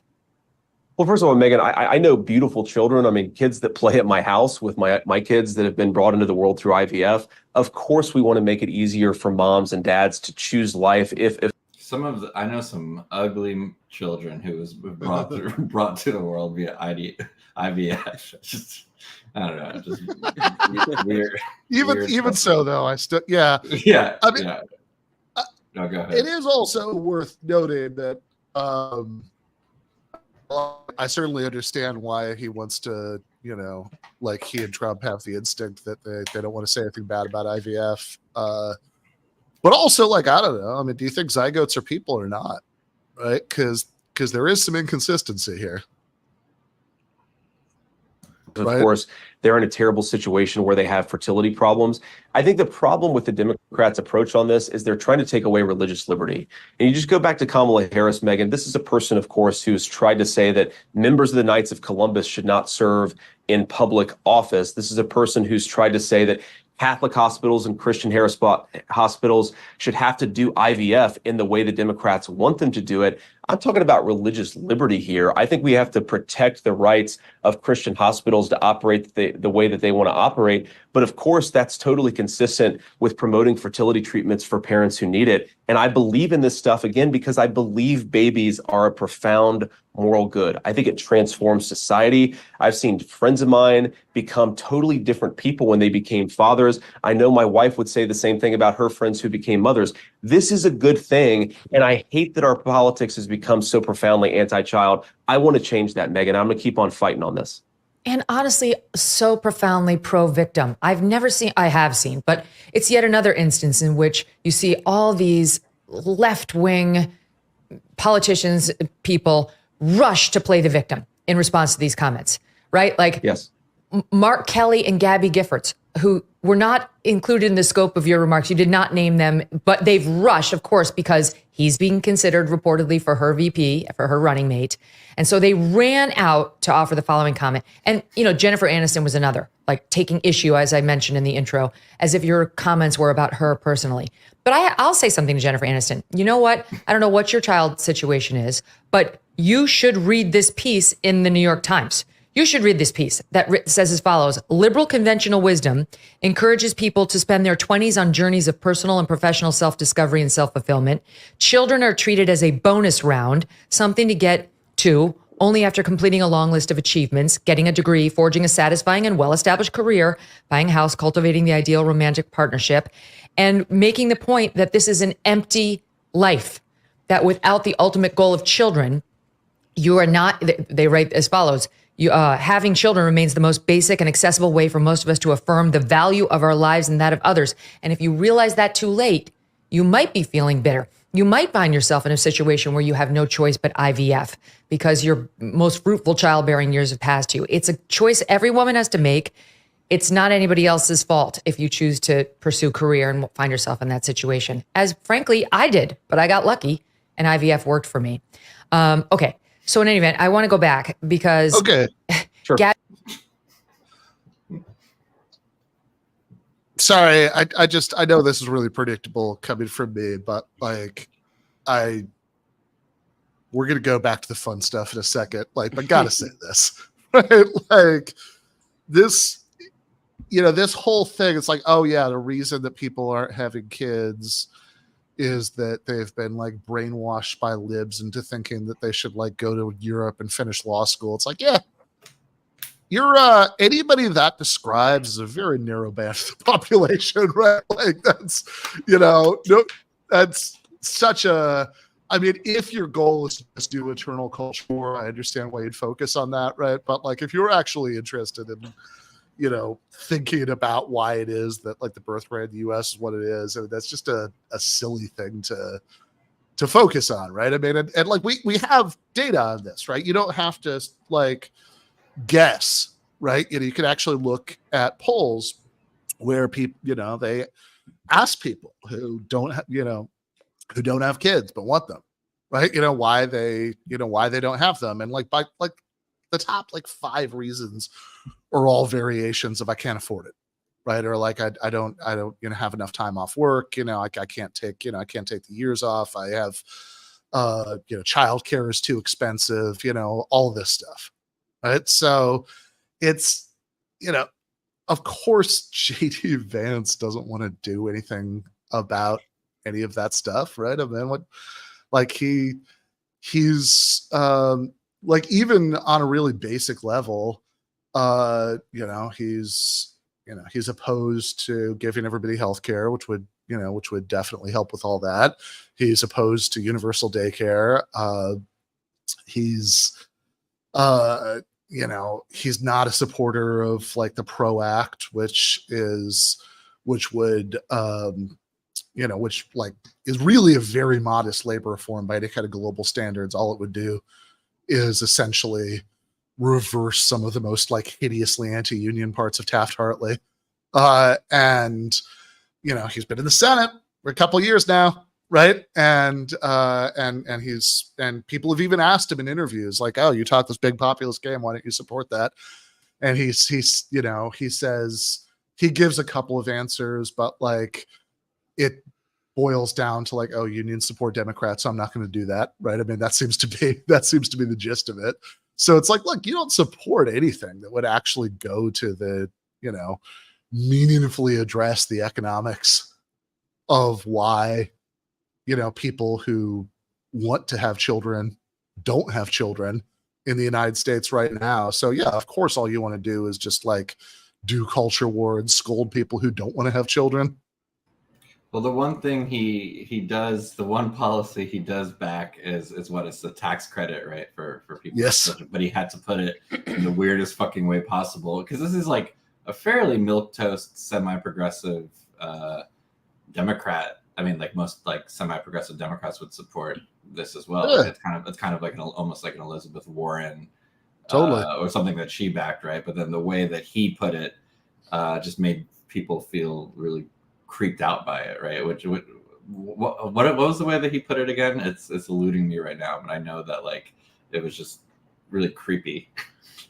Well, first of all, Megan, I know beautiful children. I mean, kids that play at my house with my kids that have been brought into the world through IVF. Of course, we want to make it easier for moms and dads to choose life if I know some ugly children who was brought to the world via IVF. Just I don't know, just weird. Even so, though, I still yeah. I mean, no, go ahead. It is also worth noting that I certainly understand why he wants to, like he and Trump have the instinct that they don't want to say anything bad about IVF. But also, I don't know. I mean, do you think zygotes are people or not? Right? Because there is some inconsistency here. Of course, they're in a terrible situation where they have fertility problems. I think the problem with the Democrats' approach on this is they're trying to take away religious liberty. And you just go back to Kamala Harris, Megan. This is a person, of course, who's tried to say that members of the Knights of Columbus should not serve in public office. This is a person who's tried to say that Catholic hospitals and Christian hospitals should have to do IVF in the way the Democrats want them to do it. I'm talking about religious liberty here. I think we have to protect the rights of Christian hospitals to operate the way that they want to operate. But of course, that's totally consistent with promoting fertility treatments for parents who need it. And I believe in this stuff, again, because I believe babies are a profound moral good. I think it transforms society. I've seen friends of mine become totally different people when they became fathers. I know my wife would say the same thing about her friends who became mothers. This is a good thing. And I hate that our politics has become so profoundly anti-child. I want to change that, Megan. I'm going to keep on fighting on this. And honestly, so profoundly pro-victim. I have seen, but it's yet another instance in which you see all these left-wing politicians, people rush to play the victim in response to these comments, right? Like, yes. Mark Kelly and Gabby Giffords, who were not included in the scope of your remarks. You did not name them, but they've rushed, of course, because He's being considered reportedly for her VP, for her running mate. And so they ran out to offer the following comment. And, Jennifer Aniston was another, like taking issue, as I mentioned in the intro, as if your comments were about her personally. But I'll say something to Jennifer Aniston. You know what? I don't know what your child's situation is, but you should read this piece in the New York Times. You should read this piece that says as follows: liberal conventional wisdom encourages people to spend their 20s on journeys of personal and professional self-discovery and self-fulfillment. Children are treated as a bonus round, something to get to only after completing a long list of achievements, getting a degree, forging a satisfying and well-established career, buying a house, cultivating the ideal romantic partnership, and making the point that this is an empty life, that without the ultimate goal of children, you are not, they write as follows: having children remains the most basic and accessible way for most of us to affirm the value of our lives and that of others. And if you realize that too late, you might be feeling bitter. You might find yourself in a situation where you have no choice but IVF because your most fruitful childbearing years have passed you. It's a choice every woman has to make. It's not anybody else's fault if you choose to pursue career and find yourself in that situation. As frankly, I did, but I got lucky and IVF worked for me. Okay. So in any event, I want to go back because Sure. Sorry, I know this is really predictable coming from me, but like we're gonna go back to the fun stuff in a second. Like, I gotta say this, right? Like this, this whole thing, it's like, oh yeah, the reason that people aren't having kids is that they've been like brainwashed by libs into thinking that they should like go to Europe and finish law school. It's like, yeah, you're anybody that describes as a very narrow band of the population, right? Like that's, no, that's such a, I mean, if your goal is to just do eternal culture war, I understand why you'd focus on that, right? But like, if you're actually interested in, thinking about why it is that like the birth rate in the US is what it is, and that's just a silly thing to focus on, right? I mean, and like we have data on this, right? You don't have to like guess, right? You can actually look at polls where people, they ask people who don't have, who don't have kids but want them, right? Why they don't have them, and like by like the top like 5 reasons are all variations of I can't afford it, right? Or like I don't have enough time off work, I can't take the years off, I have childcare is too expensive, all this stuff, right? So it's, of course JD Vance doesn't want to do anything about any of that stuff, right? I mean, what, like he's like, even on a really basic level, he's opposed to giving everybody health care, which would definitely help with all that. He's opposed to universal daycare. He's not a supporter of like the PRO Act, which would which like is really a very modest labor reform by any kind of global standards. All it would do is essentially reverse some of the most like hideously anti-union parts of Taft-Hartley. And he's been in the Senate for a couple of years now, right? And people have even asked him in interviews like, oh, you talk this big populist game, why don't you support that? And he says, he gives a couple of answers, but like it boils down to like, oh, unions support Democrats, so I'm not going to do that, right? I mean, that seems to be the gist of it. So it's like, look, you don't support anything that would actually go to the, meaningfully address the economics of why, people who want to have children don't have children in the United States right now. So yeah, of course, all you want to do is just like do culture war and scold people who don't want to have children. Well, the one thing he does, the one policy he does back is what is the tax credit, right? For people. Yes. But he had to put it in the weirdest fucking way possible, because this is like a fairly milquetoast semi-progressive Democrat. I mean, like most like semi-progressive Democrats would support this as well. Yeah. It's kind of like almost like an Elizabeth Warren, Totally. or something that she backed, right? But then the way that he put it just made people feel really creeped out by it, right? what was the way that he put it again? It's eluding me right now, but I know that like it was just really creepy,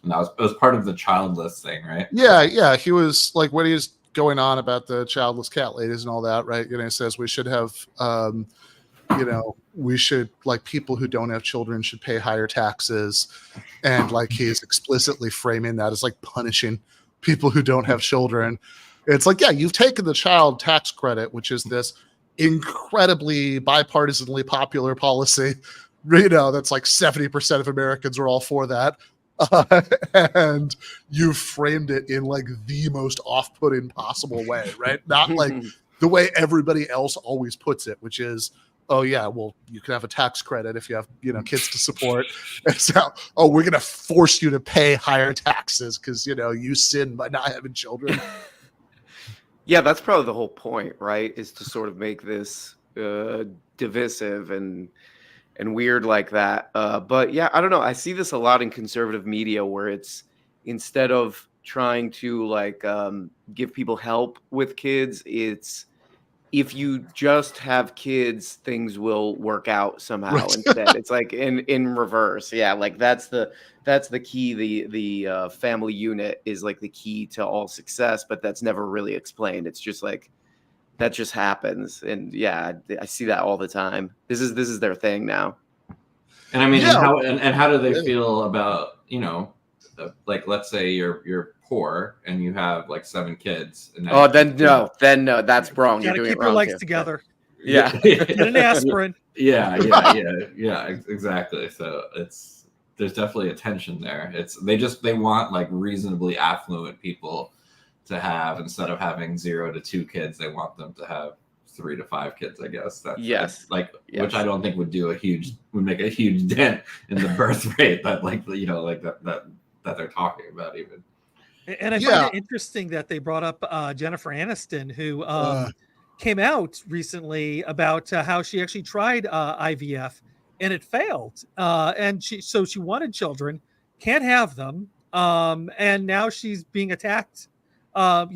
and it was part of the childless thing, right? Yeah. He was like, when he was going on about the childless cat ladies and all that, right? He says we should have, we should, like, people who don't have children should pay higher taxes, and like he's explicitly framing that as like punishing people who don't have children. It's like, yeah, you've taken the child tax credit, which is this incredibly bipartisanly popular policy, that's like 70% of Americans are all for that. And you framed it in like the most off-putting possible way, right? Not like the way everybody else always puts it, which is, oh yeah, well, you can have a tax credit if you have, kids to support. And so, we're going to force you to pay higher taxes because, you sin by not having children. Yeah, that's probably the whole point, right? Is to sort of make this divisive and weird like that. But yeah, I don't know. I see this a lot in conservative media where it's, instead of trying to like give people help with kids, it's, if you just have kids, things will work out somehow. Right. Instead. It's like in reverse. Yeah, like that's the key. The family unit is like the key to all success, but that's never really explained. It's just like that just happens. And yeah, I see that all the time. This is their thing now. And I mean, and how do they feel about, like, let's say you're poor and you have like 7 kids. And then no, that's wrong. You're doing keep it wrong. Your legs too. Together. Yeah. Get an aspirin. Yeah, exactly. So there's definitely a tension there. They want like reasonably affluent people to have, instead of having 0 to 2 kids, they want them to have 3 to 5 kids, I guess. Yes. Which I don't think would make a huge dent in the birth rate that that they're talking about even. And I find it interesting that they brought up Jennifer Aniston, who came out recently about how she actually tried IVF and it failed. And she wanted children, can't have them. And now she's being attacked, by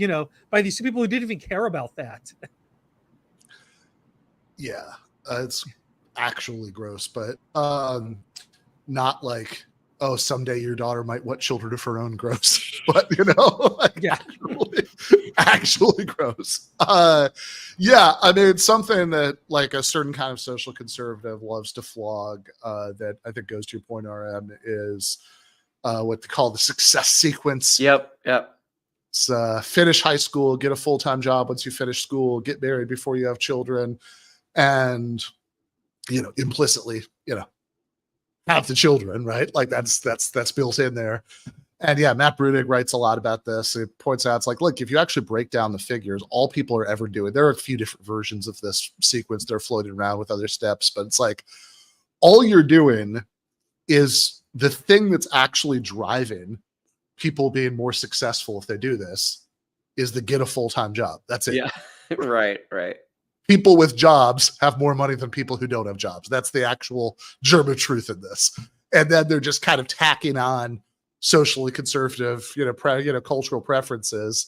these 2 people who didn't even care about that. Yeah, it's actually gross, but not like, oh, someday your daughter might want children of her own gross, but actually gross. Yeah, I mean, it's something that like a certain kind of social conservative loves to flog, that I think goes to your point, RM, is what they call the success sequence. Yep. It's finish high school, get a full-time job once you finish school, get married before you have children, and implicitly, have the children, right? Like that's built in there. And yeah, Matt Brunig writes a lot about this. It points out, it's like, look, if you actually break down the figures, all people are ever doing, there are a few different versions of this sequence. They're floating around with other steps, but it's like, all you're doing is the thing that's actually driving people being more successful if they do this is the get a full-time job. That's it. Yeah. Right. People with jobs have more money than people who don't have jobs. That's the actual German truth in this. And then they're just kind of tacking on socially conservative, cultural preferences,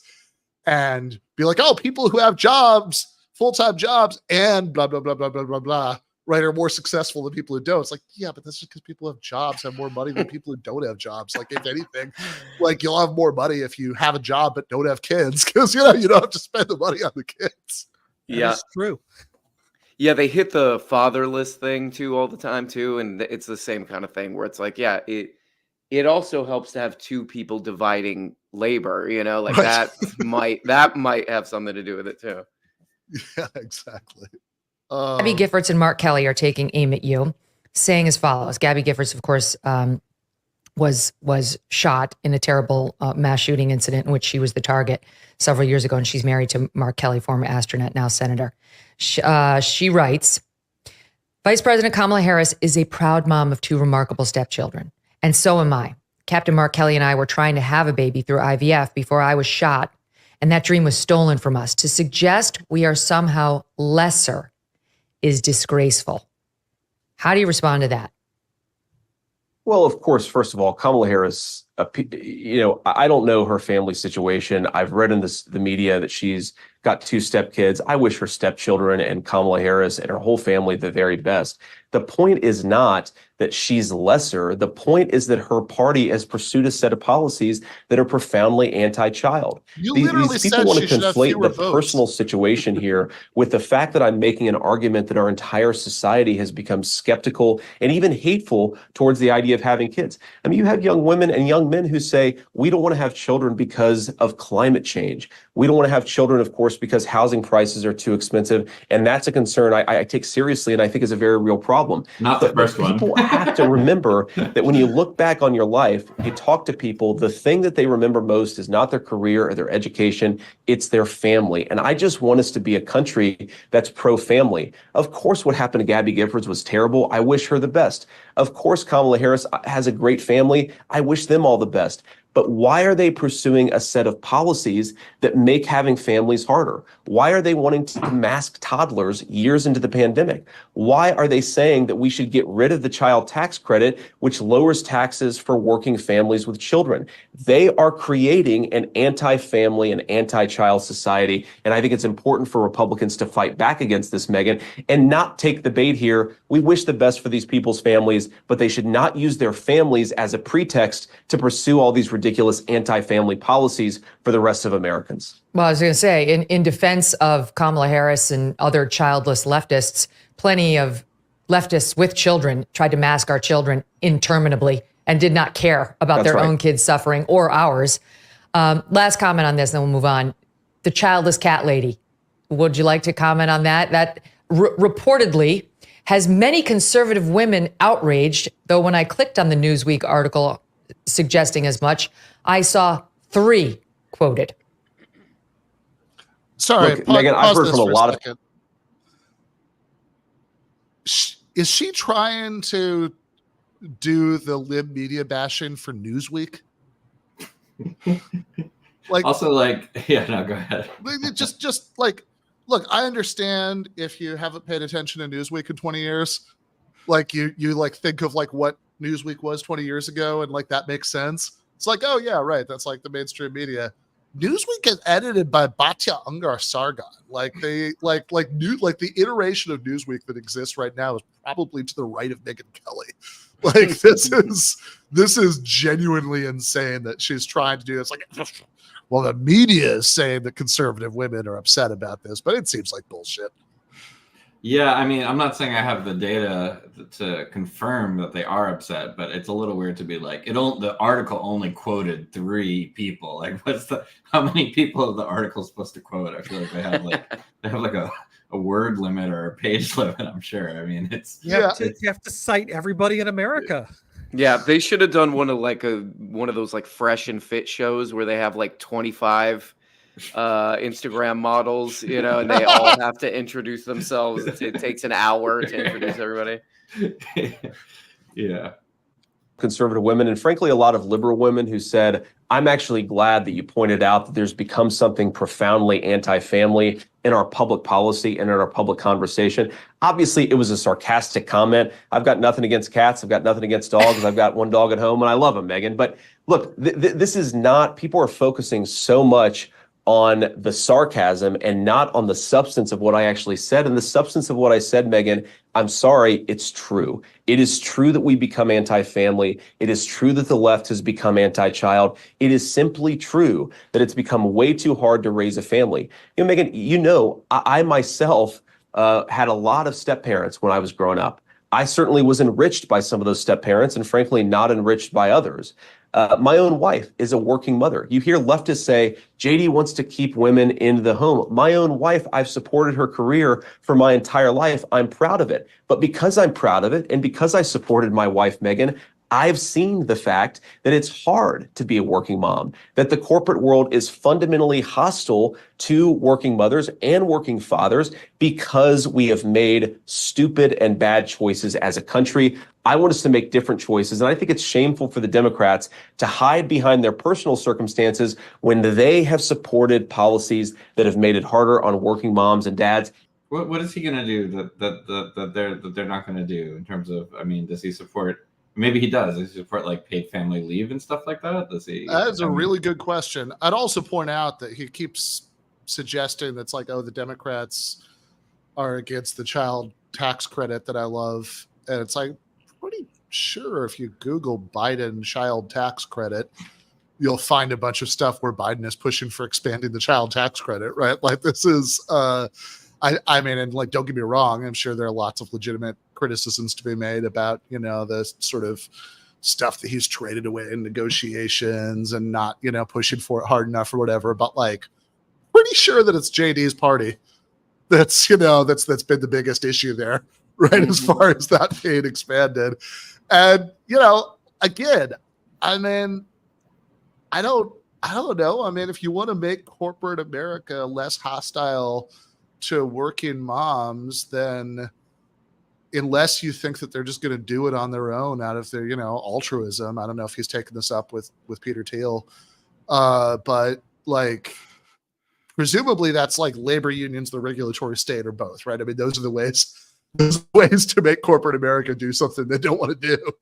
and be like, oh, people who have jobs, full-time jobs, and blah, blah, blah, blah, blah, blah, blah, right, are more successful than people who don't. It's like, yeah, but that's just because people have jobs have more money than people who don't have jobs. Like, if anything, like, you'll have more money if you have a job but don't have kids, because, you don't have to spend the money on the kids. That's true. Yeah, they hit the fatherless thing too all the time too, and it's the same kind of thing where it's like, yeah, it also helps to have 2 people dividing labor, like right. that might have something to do with it too. Yeah, exactly. Gabby Giffords and Mark Kelly are taking aim at you, saying as follows. Gabby Giffords, of course, was shot in a terrible mass shooting incident in which she was the target several years ago, and she's married to Mark Kelly, former astronaut, now senator. She writes, Vice President Kamala Harris is a proud mom of 2 remarkable stepchildren, and so am I. Captain Mark Kelly and I were trying to have a baby through IVF before I was shot, and that dream was stolen from us. To suggest we are somehow lesser is disgraceful. How do you respond to that? Well, of course, first of all, Kamala Harris, I don't know her family situation. I've read in the media that she's got 2 stepkids. I wish her stepchildren and Kamala Harris and her whole family the very best. The point is not that she's lesser. The point is that her party has pursued a set of policies that are profoundly anti-child. These people want to conflate the personal situation here with the fact that I'm making an argument that our entire society has become skeptical and even hateful towards the idea of having kids. I mean, you have young women and young men who say, we don't want to have children because of climate change. We don't want to have children, of course, because housing prices are too expensive. And that's a concern I take seriously and I think is a very real problem. Not the first one. People have to remember that when you look back on your life, you talk to people, the thing that they remember most is not their career or their education, it's their family. And I just want us to be a country that's pro-family. Of course, what happened to Gabby Giffords was terrible. I wish her the best. Of course, Kamala Harris has a great family. I wish them all the best. But why are they pursuing a set of policies that make having families harder? Why are they wanting to mask toddlers years into the pandemic? Why are they saying that we should get rid of the child tax credit, which lowers taxes for working families with children? They are creating an anti-family and anti-child society. And I think it's important for Republicans to fight back against this, Megan, and not take the bait here. We wish the best for these people's families, but they should not use their families as a pretext to pursue all these ridiculous anti-family policies for the rest of Americans. Well, I was going to say, in defense of Kamala Harris and other childless leftists, plenty of leftists with children tried to mask our children interminably and did not care about their own kids suffering or ours. Last comment on this, then we'll move on. The childless cat lady. Would you like to comment on that? That reportedly has many conservative women outraged, though when I clicked on the Newsweek article suggesting as much, I saw 3 quoted. Sorry, look, Megan, I've heard from a lot of... Is she trying to do the lib media bashing for Newsweek? Like, also, like, yeah, no, go ahead. Just like, look, I understand if you haven't paid attention to Newsweek in 20 years, like you like think of like what Newsweek was 20 years ago, and like that makes sense. It's like, oh yeah, right. That's like the mainstream media. Newsweek is edited by Batya Ungar Sargon. Like they like the iteration of Newsweek that exists right now is probably to the right of Megyn Kelly. Like this is genuinely insane that she's trying to do this. Like, well, the media is saying that conservative women are upset about this, but it seems like bullshit. Yeah, I mean, I'm not saying I have the data to confirm that they are upset, but it's a little weird to be like, the article only quoted 3 people. Like, how many people is the article supposed to quote? I feel like they have like a word limit or a page limit, I'm sure. I mean, you have to cite everybody in America. Yeah, they should have done one of those like Fresh and Fit shows where they have like 25 Instagram models, you know, and they all have to introduce themselves. It takes an hour to introduce everybody. Yeah. Conservative women, and frankly, a lot of liberal women who said, I'm actually glad that you pointed out that there's become something profoundly anti-family in our public policy and in our public conversation. Obviously, it was a sarcastic comment. I've got nothing against cats. I've got nothing against dogs. I've got one dog at home and I love him, Megan. But look, this is not, people are focusing so much on the sarcasm and not on the substance of what I actually said. And the substance of what I said, Megan, I'm sorry, it's true. It is true that we become anti-family. It is true that the left has become anti-child. It is simply true that it's become way too hard to raise a family. You know, Megan, you know, I myself had a lot of step-parents when I was growing up. I certainly was enriched by some of those step-parents and frankly not enriched by others. My own wife is a working mother. You hear leftists say, JD wants to keep women in the home. My own wife, I've supported her career for my entire life. I'm proud of it. But because I'm proud of it and because I supported my wife, Megan, I've seen the fact that it's hard to be a working mom, that the corporate world is fundamentally hostile to working mothers and working fathers because we have made stupid and bad choices as a country. I want us to make different choices. And I think it's shameful for the Democrats to hide behind their personal circumstances when they have supported policies that have made it harder on working moms and dads. What is he going to do that they're not going to do in terms of, I mean, does he support, maybe he does. Does he support like paid family leave and stuff like that? Does he? That is a really good question. I'd also point out that he keeps suggesting that's like, oh, the Democrats are against the child tax credit that I love. And it's like, pretty sure if you Google Biden child tax credit, you'll find a bunch of stuff where Biden is pushing for expanding the child tax credit, right? Like this is, I mean, and like, don't get me wrong, I'm sure there are lots of legitimate criticisms to be made about, you know, the sort of stuff that he's traded away in negotiations and not, you know, pushing for it hard enough or whatever. But like, pretty sure that it's JD's party that's, you know, that's been the biggest issue there, right? As far as that being expanded. And, you know, again, I mean, I don't know. I mean, if you want to make corporate America less hostile to working moms, then unless you think that they're just going to do it on their own out of their, you know, altruism. I don't know if he's taken this up with Peter Thiel. But like, presumably that's like labor unions, the regulatory state, or both, right? I mean, those are the ways to make corporate America do something they don't want to do,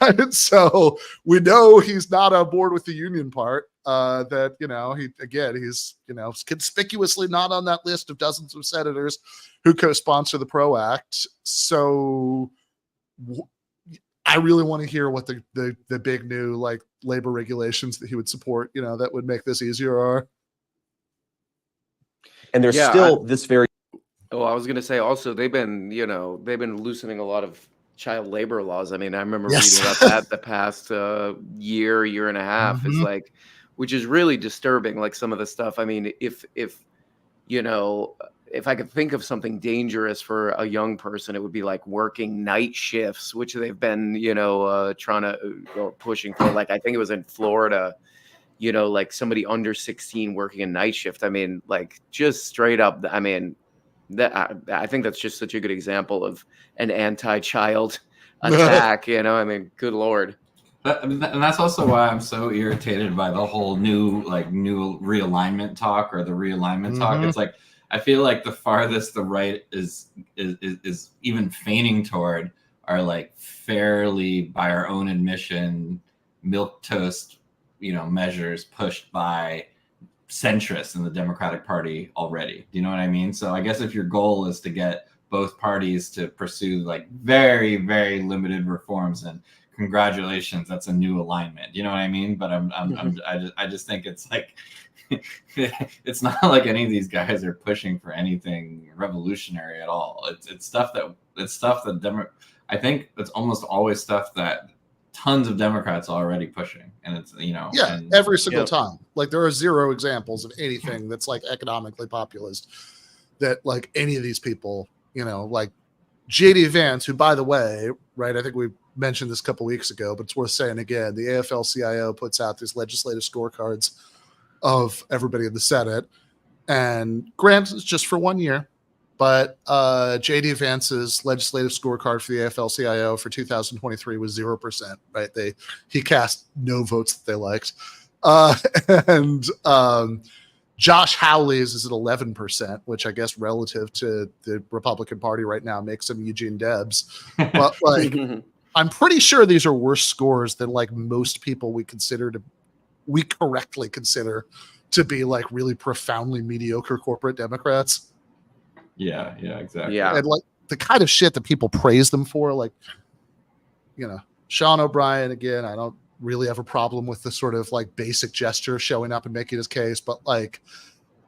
right? And so we know he's not on board with the union part. That, you know, he's, you know, conspicuously not on that list of dozens of senators who co-sponsor the PRO Act. So I really want to hear what the big new like labor regulations that he would support, you know, that would make this easier are. And there's still this very. Oh, I was going to say also they've been loosening a lot of child labor laws. I mean, I remember reading about that the past year and a half. It's like, which is really disturbing. Like some of the stuff. I mean, if you know, if I could think of something dangerous for a young person, it would be like working night shifts, which they've been, you know, trying to or pushing for. Like I think it was in Florida. You know, like somebody under 16 working a night shift. I mean, like just straight up. I mean. I think that's just such a good example of an anti-child attack. You know, I mean, good Lord. And that's also why I'm so irritated by the whole new realignment talk or the realignment talk. It's like I feel like the farthest the right is even feigning toward are like fairly, by our own admission, milquetoast, you know, measures pushed by centrists in the Democratic Party already. Do you know what I mean? So I guess if your goal is to get both parties to pursue like very, very limited reforms, and congratulations, that's a new alignment. You know what I mean? But I just think it's like it's not like any of these guys are pushing for anything revolutionary at all. It's stuff that I think it's almost always stuff that tons of Democrats are already pushing, and it's, you know, every single time. Like there are zero examples of anything that's like economically populist that like any of these people, you know, like JD Vance, who, by the way, right, I think we mentioned this a couple weeks ago, but it's worth saying again, the AFL-CIO puts out these legislative scorecards of everybody in the Senate, and granted, it's just for 1 year. But JD Vance's legislative scorecard for the AFL-CIO for 2023 was 0%. Right? He cast no votes that they liked, and Josh Hawley's is at 11%, which I guess relative to the Republican Party right now makes him Eugene Debs. But like, I'm pretty sure these are worse scores than like most people we correctly consider to be like really profoundly mediocre corporate Democrats. Yeah, exactly. Yeah. And like the kind of shit that people praise them for, like, you know, Sean O'Brien, again, I don't really have a problem with the sort of like basic gesture showing up and making his case, but like,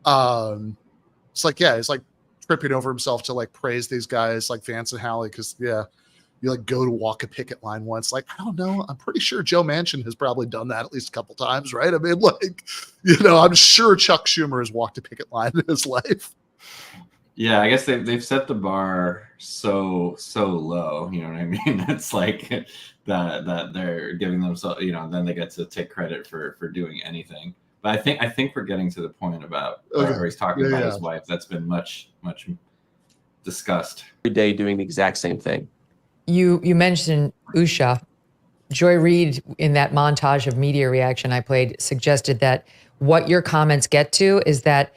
it's like, yeah, he's like tripping over himself to like praise these guys like Vance and Hawley because, yeah, you like go to walk a picket line once. Like, I don't know. I'm pretty sure Joe Manchin has probably done that at least a couple times, right? I mean, like, you know, I'm sure Chuck Schumer has walked a picket line in his life. Yeah, I guess they've set the bar so low. You know what I mean? It's like that they're giving themselves, you know, then they get to take credit for doing anything. But I think we're getting to the point about where he's talking about his wife. That's been much discussed. Every day doing the exact same thing. You mentioned Usha. Joy Reid, in that montage of media reaction I played, suggested that what your comments get to is that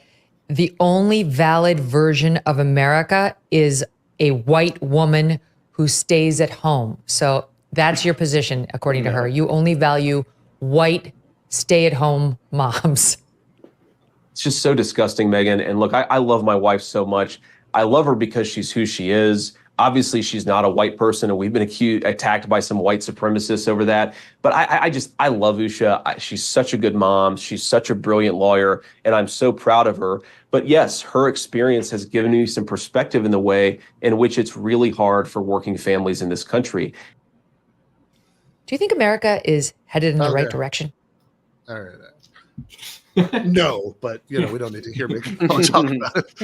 the only valid version of America is a white woman who stays at home. So that's your position, according to her. You only value white stay-at-home moms. It's just so disgusting, Megan. And look, I love my wife so much. I love her because she's who she is. Obviously, she's not a white person, and we've been attacked by some white supremacists over that. But I love Usha. She's such a good mom. She's such a brilliant lawyer, and I'm so proud of her. But yes, her experience has given me some perspective in the way in which it's really hard for working families in this country. Do you think America is headed in the right direction? All right. No, but we don't need to hear me talk about it.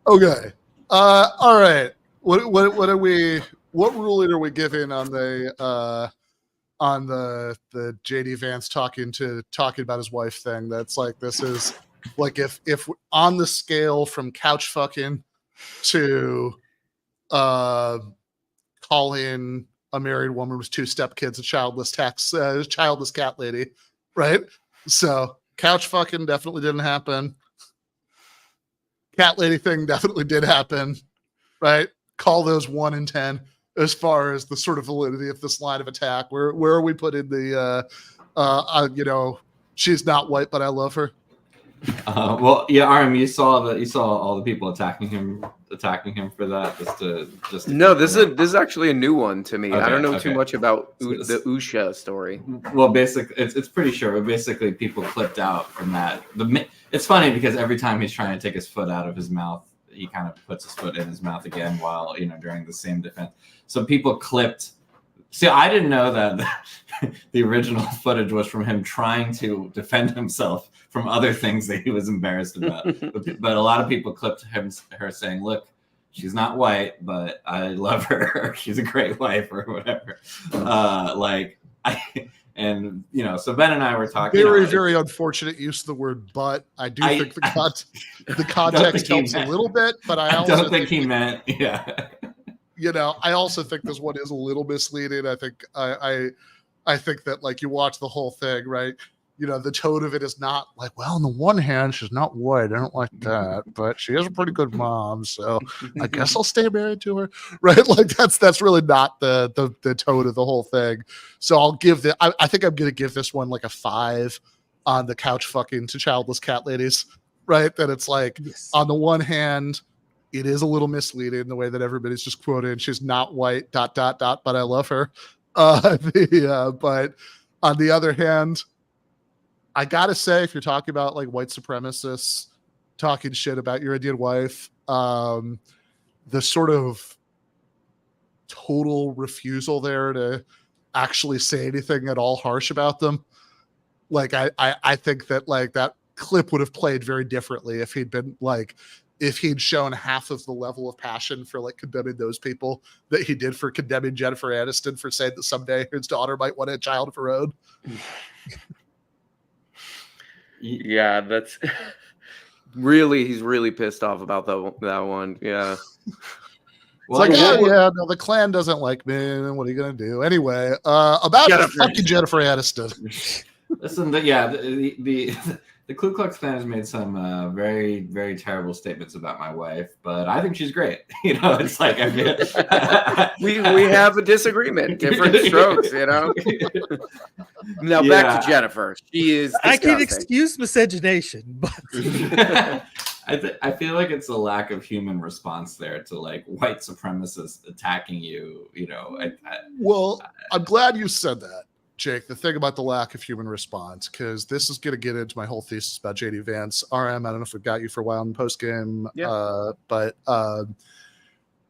Okay. All right. What ruling are we giving on the JD Vance talking about his wife thing? That's like, this is like, if on the scale from couch fucking to calling a married woman with 2 stepkids a childless cat lady, right? So couch fucking definitely didn't happen. Cat lady thing definitely did happen, right? Call those 1 in 10 as far as the sort of validity of this line of attack. Where are we putting the she's not white, but I love her? Well, yeah, Arm, you saw all the people attacking him for that. Just to no, this is actually a new one to me. Okay, I don't know okay. too much about the Usha story. Well, basically, it's pretty short. But basically, people clipped out from that. It's funny because every time he's trying to take his foot out of his mouth, he kind of puts his foot in his mouth again while during the same defense. So people clipped. See, I didn't know that the original footage was from him trying to defend himself from other things that he was embarrassed about. but a lot of people clipped her saying, "Look, she's not white, but I love her. She's a great wife," or whatever. So Ben and I were talking. Very unfortunate use of the word "but." I do think the context helps a little bit, but I also don't think he meant, yeah. I also think this one is a little misleading. I think I think that, like, you watch the whole thing, right? The tone of it is not like, well, on the one hand, she's not white. I don't like that, but she is a pretty good mom, so I guess I'll stay married to her, right? Like, that's really not the tone of the whole thing. So I'll give I think I'm going to give this one like a 5 on the couch fucking to childless cat ladies, right? That it's like, yes. On the one hand, it is a little misleading the way that everybody's just quoting, she's not white, ... but I love her. But on the other hand, I gotta say, if you're talking about like white supremacists talking shit about your Indian wife, the sort of total refusal there to actually say anything at all harsh about them, like I think that like that clip would have played very differently if he'd shown half of the level of passion for like condemning those people that he did for condemning Jennifer Aniston for saying that someday his daughter might want a child of her own. Yeah, that's he's really pissed off about that one. Yeah. Well, it's like, no, the Klan doesn't like me. What are you going to do? Anyway, about fucking Jennifer Aniston. Listen, the Ku Klux Klan has made some very, very terrible statements about my wife, but I think she's great. It's like we have a disagreement, different strokes. Now back to Jennifer. She is disgusting. I can excuse miscegenation, but I feel like it's a lack of human response there to like white supremacists attacking you. Well, I'm glad you said that, Jake, the thing about the lack of human response, because this is going to get into my whole thesis about JD Vance. RM, I don't know if we've got you for a while in the postgame, but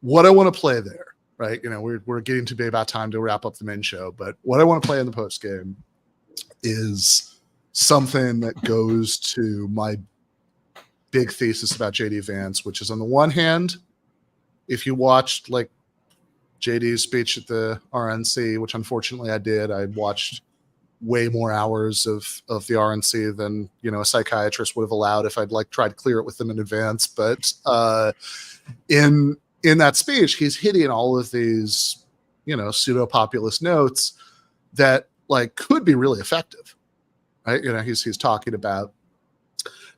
what I want to play there, right? We're getting to be about time to wrap up the main show, but what I want to play in the postgame is something that goes to my big thesis about JD Vance, which is, on the one hand, if you watched like JD's speech at the RNC, which unfortunately I did. I watched way more hours of the RNC than a psychiatrist would have allowed if I'd like tried to clear it with them in advance. But in that speech, he's hitting all of these pseudo populist notes that like could be really effective, right? He's talking about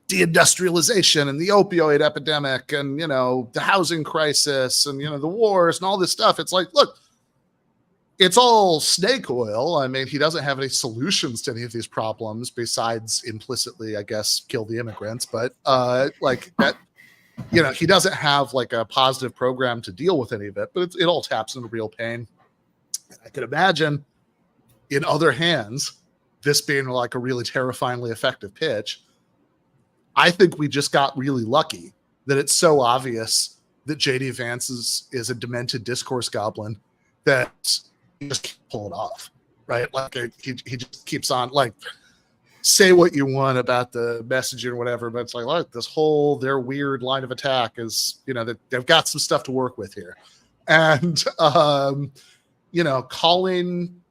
deindustrialization and the opioid epidemic and the housing crisis and the wars and all this stuff. It's like, look, it's all snake oil. I mean, he doesn't have any solutions to any of these problems besides implicitly, I guess, kill the immigrants. But like that, you know, he doesn't have like a positive program to deal with any of it. But it all taps into real pain. I could imagine in other hands, this being like a really terrifyingly effective pitch. I think we just got really lucky that it's so obvious that JD Vance is a demented discourse goblin that he just can't pull it off, right? Like he just keeps on, like, say what you want about the messaging or whatever, but it's like, look, this whole their weird line of attack is, you know, that they've got some stuff to work with here. And you know, calling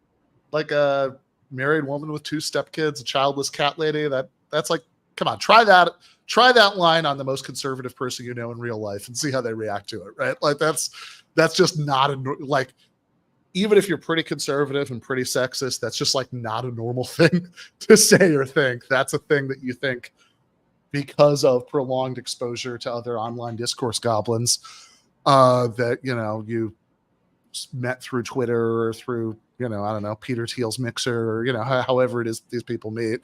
like a married woman with 2 stepkids a childless cat lady, that's like, come on, try that line on the most conservative person you know in real life and see how they react to it, right? Like that's just not like, even if you're pretty conservative and pretty sexist, that's just like not a normal thing to say or think. That's a thing that you think because of prolonged exposure to other online discourse goblins that, you know, you met through Twitter or through, you know, I don't know, Peter Thiel's Mixer, or, you know, however it is these people meet.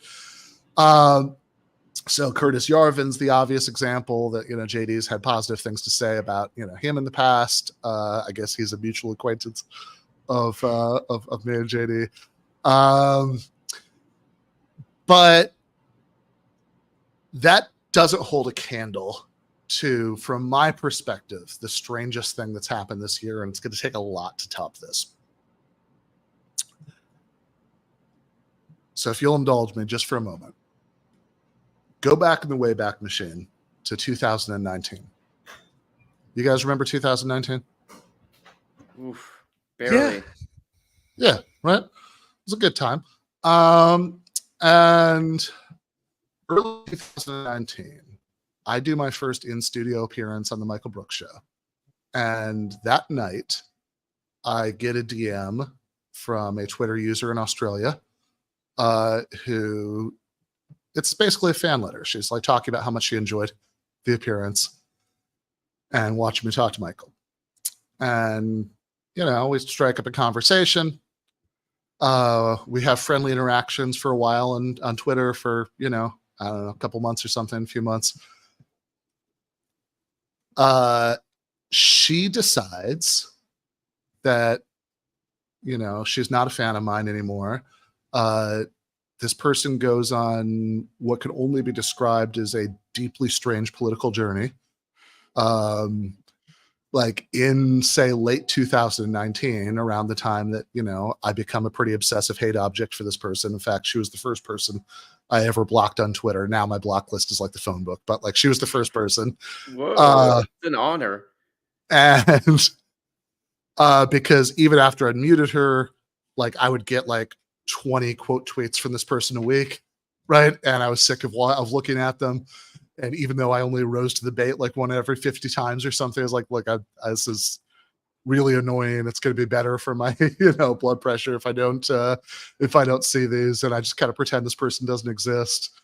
So Curtis Yarvin's the obvious example that, you know, JD's had positive things to say about, you know, him in the past. I guess he's a mutual acquaintance of me and JD. But that doesn't hold a candle to, from my perspective, the strangest thing that's happened this year, and it's going to take a lot to top this. So if you'll indulge me just for a moment, go back in the Wayback Machine to 2019. You guys remember 2019? Oof, barely. Yeah, right? It was a good time. And early 2019, I do my first in-studio appearance on the Michael Brooks Show. And that night, I get a DM from a Twitter user in Australia who, it's basically a fan letter. She's like talking about how much she enjoyed the appearance and watching me talk to Michael. And, you know, we strike up a conversation. We have friendly interactions for a while on Twitter for, you know, I don't know, a couple months or something, a few months. She decides that, you know, she's not a fan of mine anymore. This person goes on what can only be described as a deeply strange political journey. Like in, say, late 2019, around the time that, you know, I become a pretty obsessive hate object for this person. In fact, she was the first person I ever blocked on Twitter. Now my block list is like the phone book, but like she was the first person. Whoa, it's an honor. And because even after I'd muted her, like I would get like 20 quote tweets from this person a week, right? And I was sick of looking at them. And even though I only rose to the bait like one every 50 times or something, I was like, look, this is really annoying. It's going to be better for my, you know, blood pressure if I don't see these. And I just kind of pretend this person doesn't exist.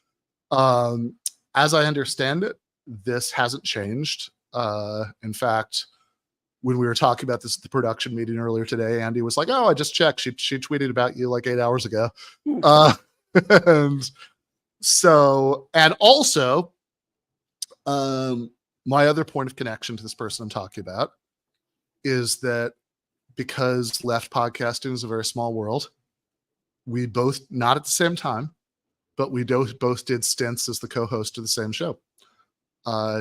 As I understand it, this hasn't changed. In fact, when we were talking about this at the production meeting earlier today, Andy was like, "Oh, I just checked. She tweeted about you like 8 hours ago." And so, and also, my other point of connection to this person I'm talking about is that because left podcasting is a very small world, we both, not at the same time, but we both did stints as the co-host of the same show.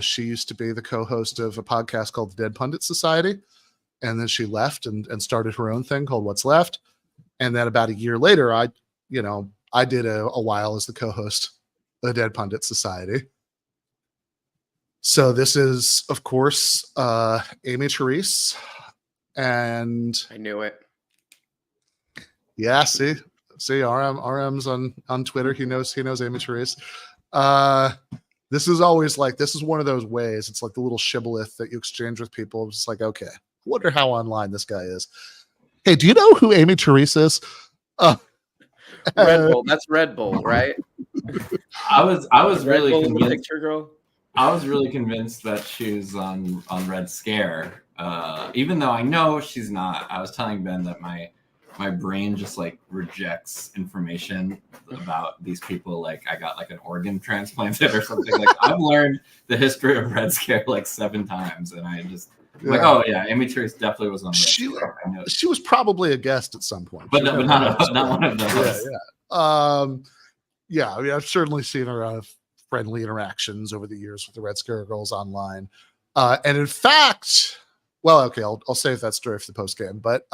She used to be the co-host of a podcast called The Dead Pundit Society, and then she left and started her own thing called What's Left. And then about a year later, I did a while as the co-host of The Dead Pundit Society. So this is, of course, Amy Therese, and I knew it. Yeah, see, RM's on Twitter. He knows Amy Therese. This is always like, this is one of those ways. It's like the little shibboleth that you exchange with people. It's like, okay, I wonder how online this guy is. Hey, do you know who Amy Therese is? Red Bull. That's Red Bull, right? I was Red really Bull, convinced. picture girl. I was really convinced that she was on Red Scare, even though I know she's not. I was telling Ben that my my brain just like rejects information about these people. Like I got like an organ transplanted or something. Like I've learned the history of Red Scare like 7 times, and I just like, oh yeah, Amy Therese definitely was on Red Scare. I know. She was probably a guest at some point, but not one of those. Yeah. I mean, I've certainly seen her have friendly interactions over the years with the Red Scare girls online, and in fact, well, okay, I'll save that story for the post game. But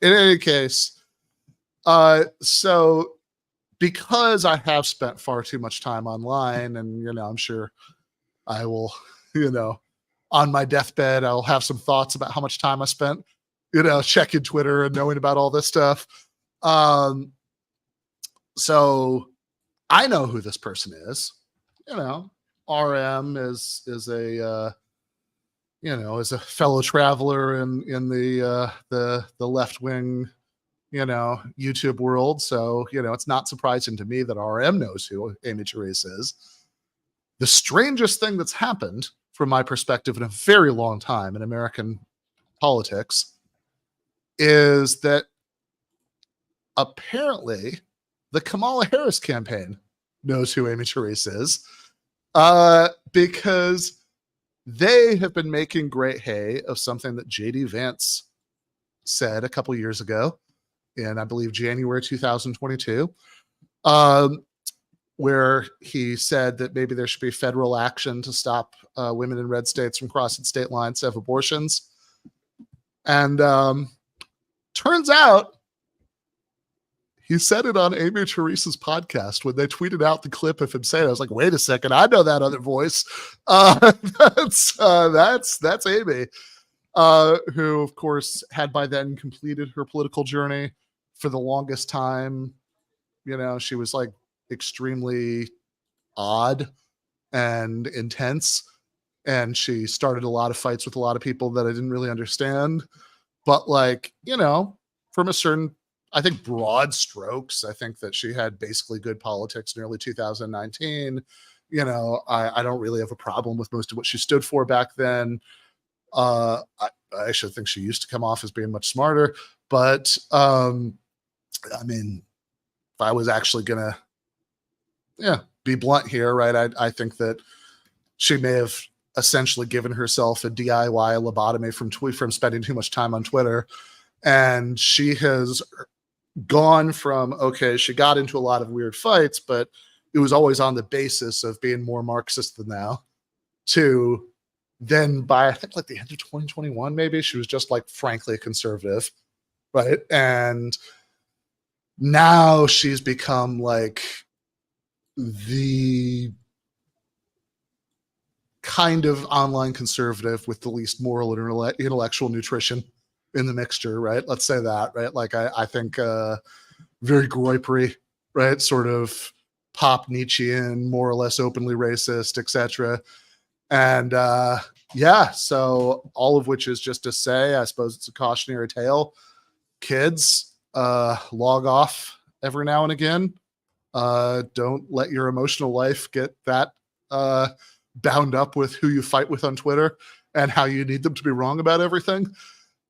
in any case, so because I have spent far too much time online, and I'm sure I will, on my deathbed, I'll have some thoughts about how much time I spent, checking Twitter and knowing about all this stuff. So I know who this person is. RM is a is a fellow traveler in the left wing, YouTube world. So it's not surprising to me that RM knows who Amy Therese is. The strangest thing that's happened, from my perspective, in a very long time in American politics, is that apparently the Kamala Harris campaign knows who Amy Therese is, because they have been making great hay of something that J.D. Vance said a couple years ago in, I believe, January 2022, where he said that maybe there should be federal action to stop women in red states from crossing state lines to have abortions. And turns out he said it on Amy Therese's podcast when they tweeted out the clip of him saying it. I was like, wait a second, I know that other voice. That's Amy, who, of course, had by then completed her political journey. For the longest time, she was like extremely odd and intense. And she started a lot of fights with a lot of people that I didn't really understand. But from a certain, I think, broad strokes, I think that she had basically good politics in early 2019. I don't really have a problem with most of what she stood for back then. I actually think she used to come off as being much smarter. But, I mean, if I was actually going to be blunt here, right, I think that she may have essentially given herself a DIY lobotomy from spending too much time on Twitter. And she has gone from, okay, she got into a lot of weird fights, but it was always on the basis of being more Marxist than now, to then by, I think, like the end of 2021, maybe, she was just like frankly conservative, right? And now she's become like the kind of online conservative with the least moral and intellectual nutrition in the mixture, right? Let's say that, right? Like I think very groipery, right? Sort of pop Nietzschean, more or less openly racist, etc. And so all of which is just to say, I suppose it's a cautionary tale. Kids, log off every now and again. Don't let your emotional life get that bound up with who you fight with on Twitter and how you need them to be wrong about everything.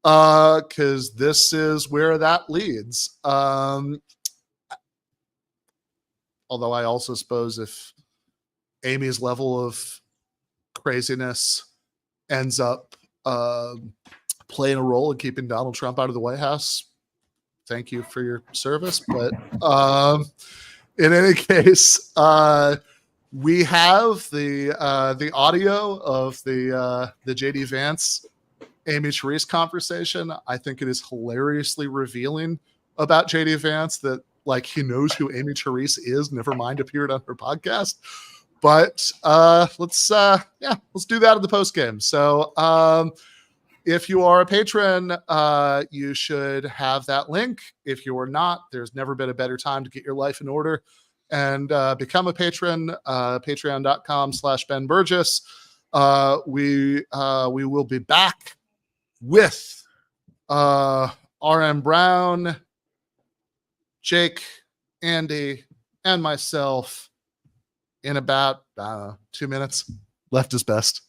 Because this is where that leads. Although I also suppose if Amy's level of craziness ends up playing a role in keeping Donald Trump out of the White House, thank you for your service. But in any case, we have the audio of the J.D. Vance Amy Therese conversation. I think it is hilariously revealing about J.D. Vance that like he knows who Amy Therese is, never mind appeared on her podcast. But let's do that in the post game. So if you are a patron, you should have that link. If you are not, there's never been a better time to get your life in order and become a patron. Patreon.com/Ben Burgess. We will be back with RM Brown, Jake, Andy, and myself in about 2 minutes. Left is best.